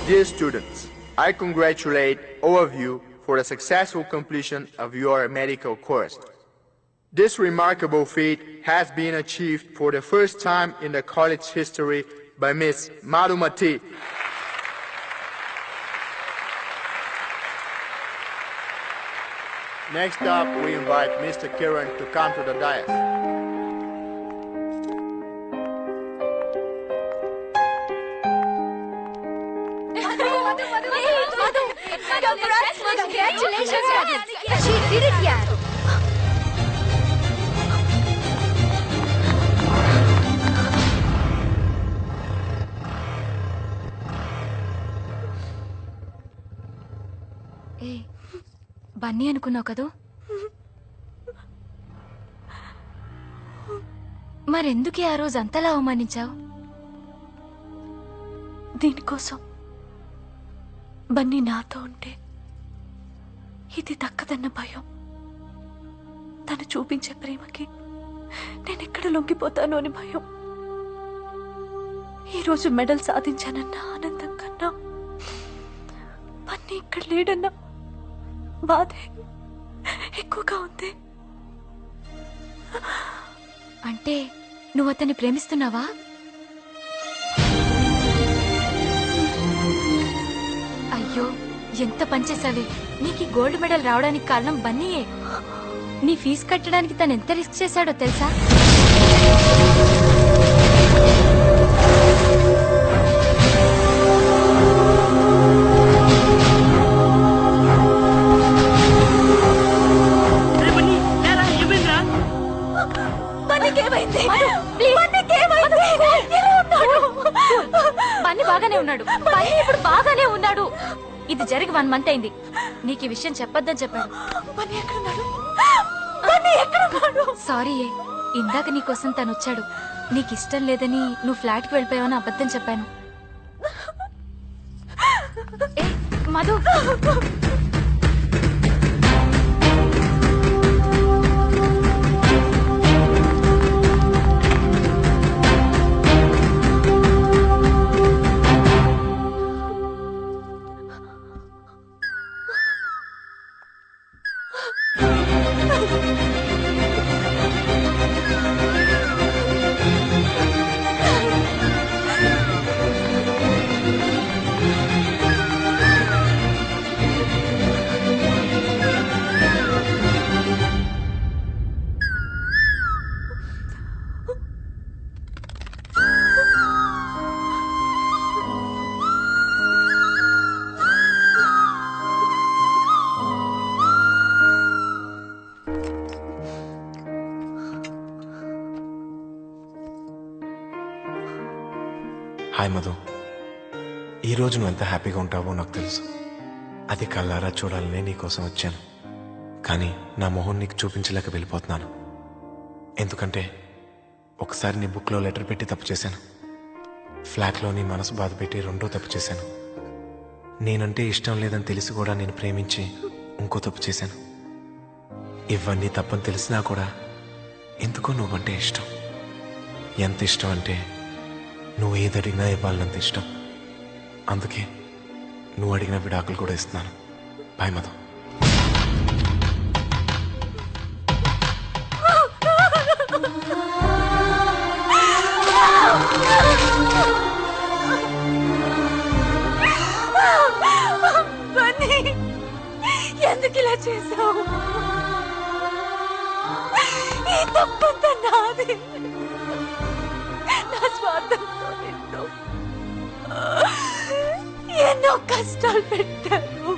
Dear students, I congratulate all of you for the successful completion of your medical course. This remarkable feat has been achieved for the first time in the college history by Miss Madhumati. Next up, we invite Mr. Kiran to come to the dais. She did it, yeah. ఏ బన్నీ అనుకున్నావు కదూ? మరెందుకే ఆ రోజు అంతలా అవమానించావు? దీనికోసం బన్నీ నాతో ఉంటే ఇది దక్కదన్న భయం, తను చూపించే ప్రేమకి నేనెక్కడ లొంగిపోతాను అని భయం. ఈరోజు మెడల్ సాధించానన్న ఆనందం కన్నా బన్నీ ఇక్కడ లేడన్న బాధే ఎక్కువగా ఉంది. అంటే నువ్వు అతన్ని ప్రేమిస్తున్నావా? అయ్యో, ఎంత పనిచేసావే. నీకు ఈ గోల్డ్ మెడల్ రావడానికి కారణం బన్నీయే. నీ ఫీజు కట్టడానికి తను ఎంత రిస్క్ చేశాడో తెలుసా? బన్నీ బాగానే ఉన్నాడు. బన్నీ ఇప్పుడు బాగానే ఉన్నాడు. ఇది జరిగి 1 మంత్ అయింది. నీకు ఈ విషయం చెప్పొద్దని చెప్పాడు. బన్నీ ఎక్కడున్నాడు? బన్నీ ఎక్కడున్నాడు? సారీ ఇందాక నీకోసం తను వచ్చాడు. నీకు ఇష్టం లేదని నువ్వు ఫ్లాట్కి వెళ్ళిపోయావని అబద్ధం చెప్పాను. ఏ మధు, హాయ్ మధు, ఈరోజు నువ్వు ఎంత హ్యాపీగా ఉంటావో నాకు తెలుసు. అది కళ్ళారా చూడాలనే నీకోసం వచ్చాను. కానీ నా మొహం నీకు చూపించలేక వెళ్ళిపోతున్నాను. ఎందుకంటే ఒకసారి నీ బుక్లో లెటర్ పెట్టి తప్పు చేశాను. ఫ్లాట్లో నీ మనసు బాధ పెట్టి రెండో తప్పు చేశాను. నేనంటే ఇష్టం లేదని తెలిసి కూడా నేను ప్రేమించి ఇంకో తప్పు చేశాను. ఇవన్నీ తప్పని తెలిసినా కూడా ఎందుకో నువ్వంటే ఇష్టం. ఎంత ఇష్టం అంటే నువ్వు ఏది అడిగినా ఇవ్వాలన్నంత ఇష్టం. అందుకే నువ్వు అడిగిన విడాకులు కూడా ఇస్తున్నాను. బాయ్ మధు. బన్నీ ఎందుకు ఇలా చేసావు? ఈ తప్పంతా నాది. నా స్వార్థంతో నిన్ను ఎన్నో కష్టాలు పెట్టాను.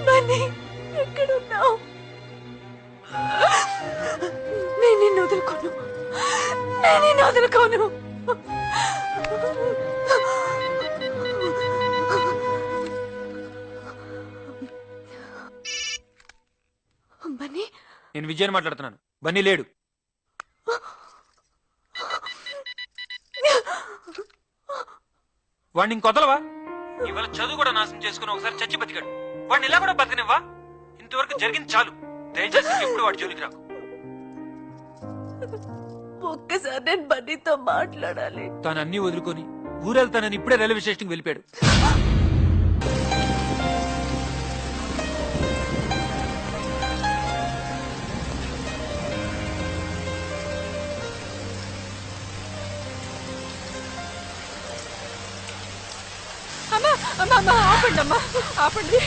బన్నీ ఎక్కడున్నావు? నేను నిన్ను వదులుకోను. నేను నిన్ను వదులుకోను. బన్నీ, నేను విజయన్ మాట్లాడుతున్నాను. బన్నీ లేడు. వాడిని ఇంకొదలవా? ఇవాళ చదువు కూడా నాశనం చేసుకుని ఒకసారి చచ్చి బతికాడు. వాడిని ఇలా కూడా బతకనివ్వా? ఇంతవరకు జరిగింది చాలు. దయచేసి ఎప్పుడు వాడి జోలికి రాకు. ఒక్కసారి నేను బన్నీతో మాట్లాడాలి. తాను అన్ని వదులుకొని ఊరెళ్తానని ఇప్పుడే రైల్వే స్టేషన్కి వెళ్ళిపోయాడు. ఆపండి అమ్మా, ఆపండి.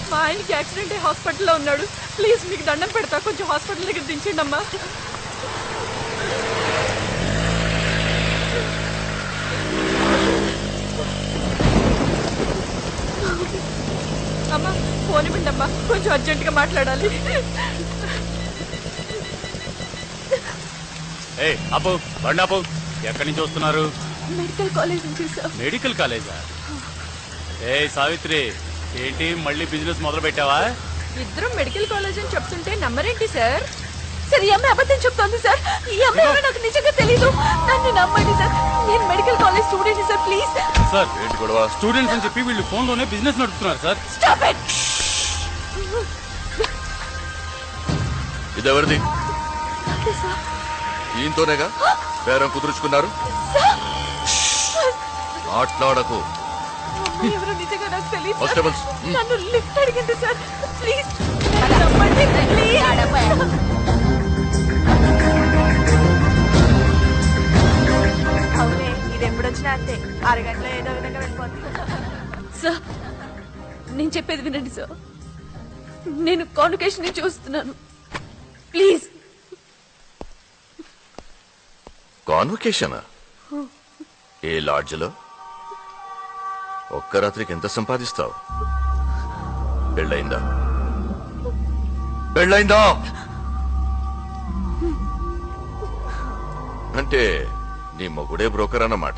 మా ఆయనకి యాక్సిడెంట్ అయ్యి హాస్పిటల్లో ఉన్నాడు. ప్లీజ్ మీకు దండం పెడతా, కొంచెం హాస్పిటల్ దగ్గర దించండి అమ్మా. అమ్మా ఫోన్ ఇవ్వండి అమ్మా, కొంచెం అర్జెంటుగా మాట్లాడాలి. అప్పు బండి అప్పు. ఎక్కడి నుంచి వస్తున్నారు? మెడికల్ కాలేజ్ నుంచి సార్. మెడికల్ కాలేజా? సావిత్రి, ఏంటి మళ్ళీ బిజినెస్ మొదలు పెట్టావా? ఇద్దరం మెడికల్ కాలేజ్ అని చెప్తుంటే నమ్మరేంటి సార్? సార్ ఈ అమ్మాయి అబద్ధం చెప్తోంది సార్. ఈ అమ్మాయి నాకు నిజంగా తెలీదు. నన్ను నమ్మండి సార్. నేను medical college student sir, please. Sir ఏంటి గొడవ? స్టూడెంట్స్ అని చెప్పి వీళ్ళు ఫోన్ లోనే బిజినెస్ నడుపుతున్నారు సార్. Stop it. ఇదెవరిది? ఈయనతోనేగా పేరం కుదుర్చుకున్నారు. మాట్లాడకు. ఎవరు నిజంగా నాకు తెలియదు. కానిస్టేబుల్స్, నన్ను లిఫ్ట్ అడిగింది సార్, ప్లీజ్ నమ్మండి ప్లీజ్. అవునే, ఇది ఎప్పుడొచ్చినా అంతే, అరగంటలో ఏదో విధంగా వెళ్ళిపోతుంది. సార్ నేను చెప్పేది వినండి సార్. నేను కాన్వకేషన్ చూస్తున్నాను, ప్లీజ్. కాన్వకేషన్ ఏ లాడ్జ్లో? ఒక్క రాత్రికి ఎంత సంపాదిస్తావు? పెళ్ళయిందా? పెళ్ళయిందా? అంటే నీ మొగుడే బ్రోకర్ అన్నమాట.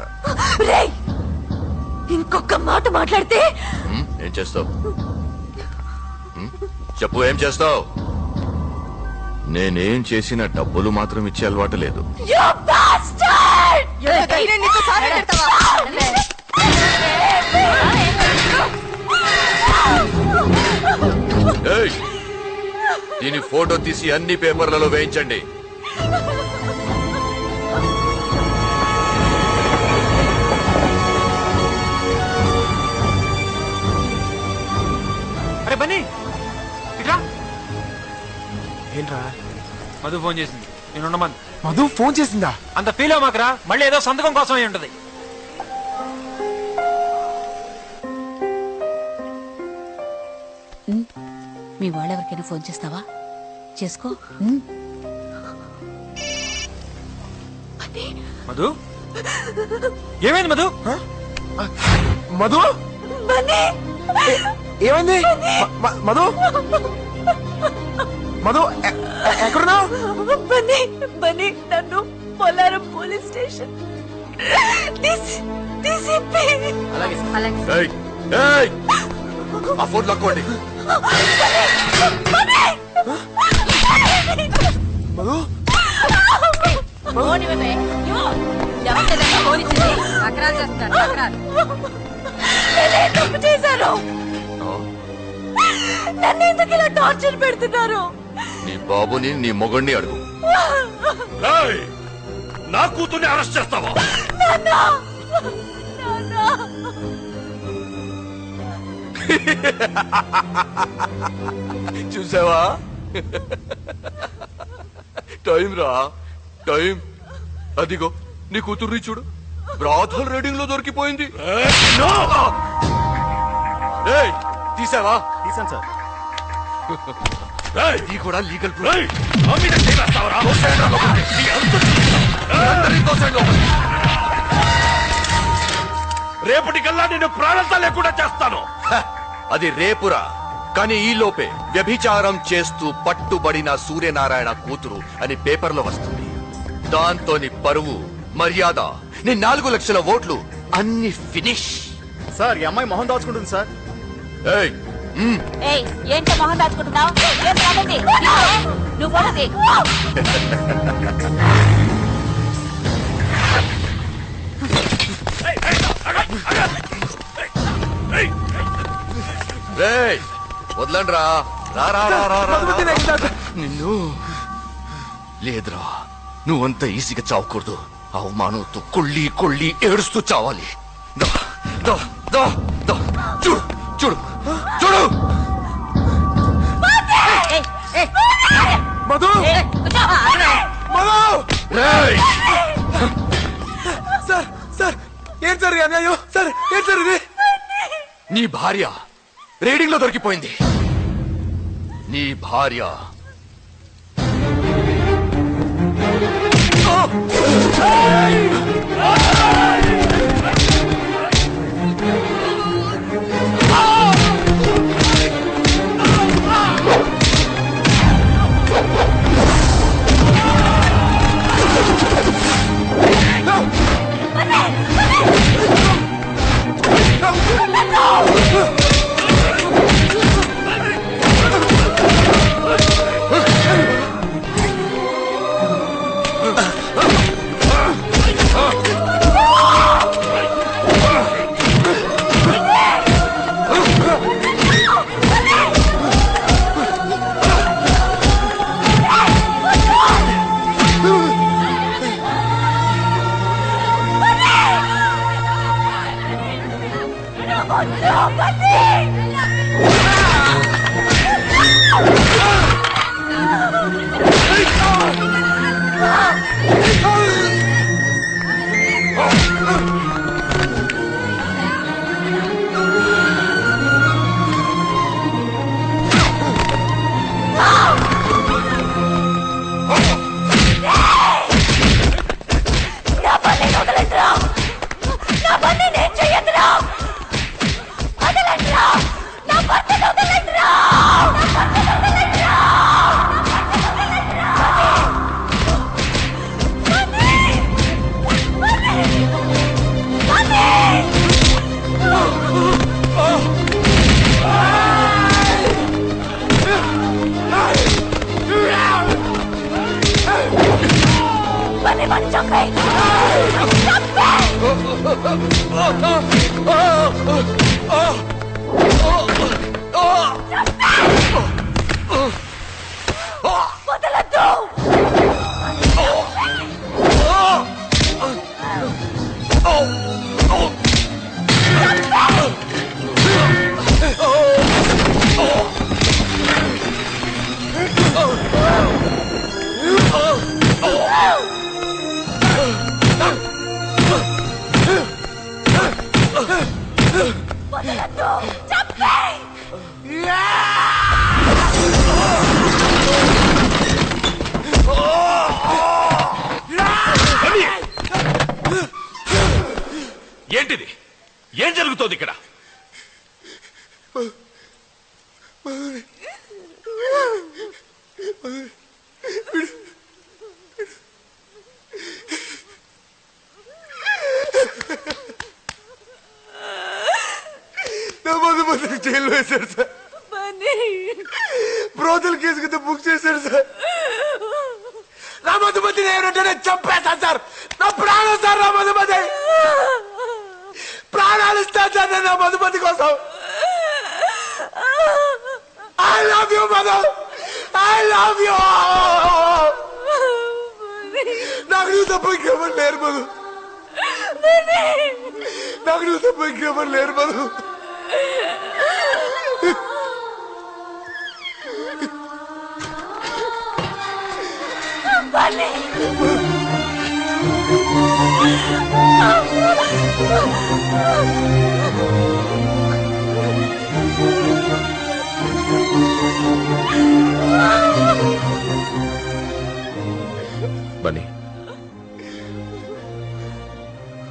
ఇంకొక మాట మాట్లాడితే ఏం చేస్తావు? చెప్పు, ఏం చేస్తావు? నేనేం చేసిన డబ్బులు మాత్రం ఇచ్చే అలవాటు లేదు. ఏయ్, దీని ఫోటో తీసి అన్ని పేపర్లలో వేయించండి. అరే బన్నీ ఇట్రా. ఏంట్రా? మధు ఫోన్ చేసింది, నేను ఉండమని. మధు ఫోన్ చేసిందా? అంత ఫీల్ అవ్వమాకరా, మళ్ళీ ఏదో సంతకం కోసం అయి ఉంటది. మీ వాళ్ళెవరికైనా ఫోన్ చేస్తావా? చేసుకో. మధు, ఏమైంది మధు? మధు ఏమైంది? మధు మధు ఎక్కడున్నావు? బన్నీ నన్ను పోలారం పోలీస్ స్టేషన్ ఏయ్, ఏయ్, ఆ ఫోన్ లాక్కోండి. మధు తప్పు చేశారు. నన్ను ఎందుకు ఇలా టార్చర్ పెడుతున్నారు? నీ బాబుని, నీ మొగుడిని అడుగు. ఏయ్, నా కూతుర్ని అరెస్ట్ చేస్తావా? చూసావా? టైం రా, టైం. అదిగో నీ కూతుర్ని చూడు, బ్రాథల్ రీడింగ్ లో దొరికిపోయింది. ఏయ్, తీసావా? తీసాను సార్. ఇది కూడా లీగల్ రేపటికల్లా నేను ప్రాణంతా లేకుండా చేస్తాను. అది రేపురా, కానీ ఈ లోపే వ్యభిచారం చేస్తూ పట్టుబడిన సూర్యనారాయణ కూతురు అని పేపర్లో వస్తుంది. దాంతో నీ పరువు, మర్యాద, నీ 4 లక్షల ఓట్లు అన్ని ఫినిష్. సార్, ఈ అమ్మాయి మొహం దాచుకుంటుంది సార్. ఏయ్, ఏంటో మొహం దాచుకుంటున్నావు? నువ్వు పోనది. రేయ్, వదలండ్రా. నిన్ను లేదురా, నువ్వంత ఈజీగా చావకూడదు. అవమానంతో కొళ్ళి కొళ్ళి ఏడుస్తూ చావాలి. దా, దా, దా, దా. చూడు, చూడు, చూడు. మధు మధు రేయ్, సార్ సార్ ఏం సార్ ఈ అన్యాయం? సార్ ఏం సార్ ఇది? నీ భార్య రీడింగ్ లో దొరికిపోయింది. నీ భార్య ఏంటిది? ఏం జరుగుతోంది ఇక్కడ? నా మధుమతిని జైల్లో వేశారు సార్. బ్రోతల్ కేసు కింద బుక్ చేశారు సార్. నా మధుమతిని ఏమంటే చంపేస్తాను సార్. నా ప్రాణం సార్. నా మధుమతి ప్రాణాలు ఇస్తాను సార్ నేను నా మధుమతి కోసం. I love you Madhu. I love you. నాకు నువ్వు తప్ప ఇంకెవరు లేరు మధు. నాకు నువ్వు తప్ప ఇంకెవరు లేరు మధు. బన్నీ,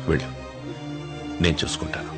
వెళ్ళు, నేను చూసుకుంటాను.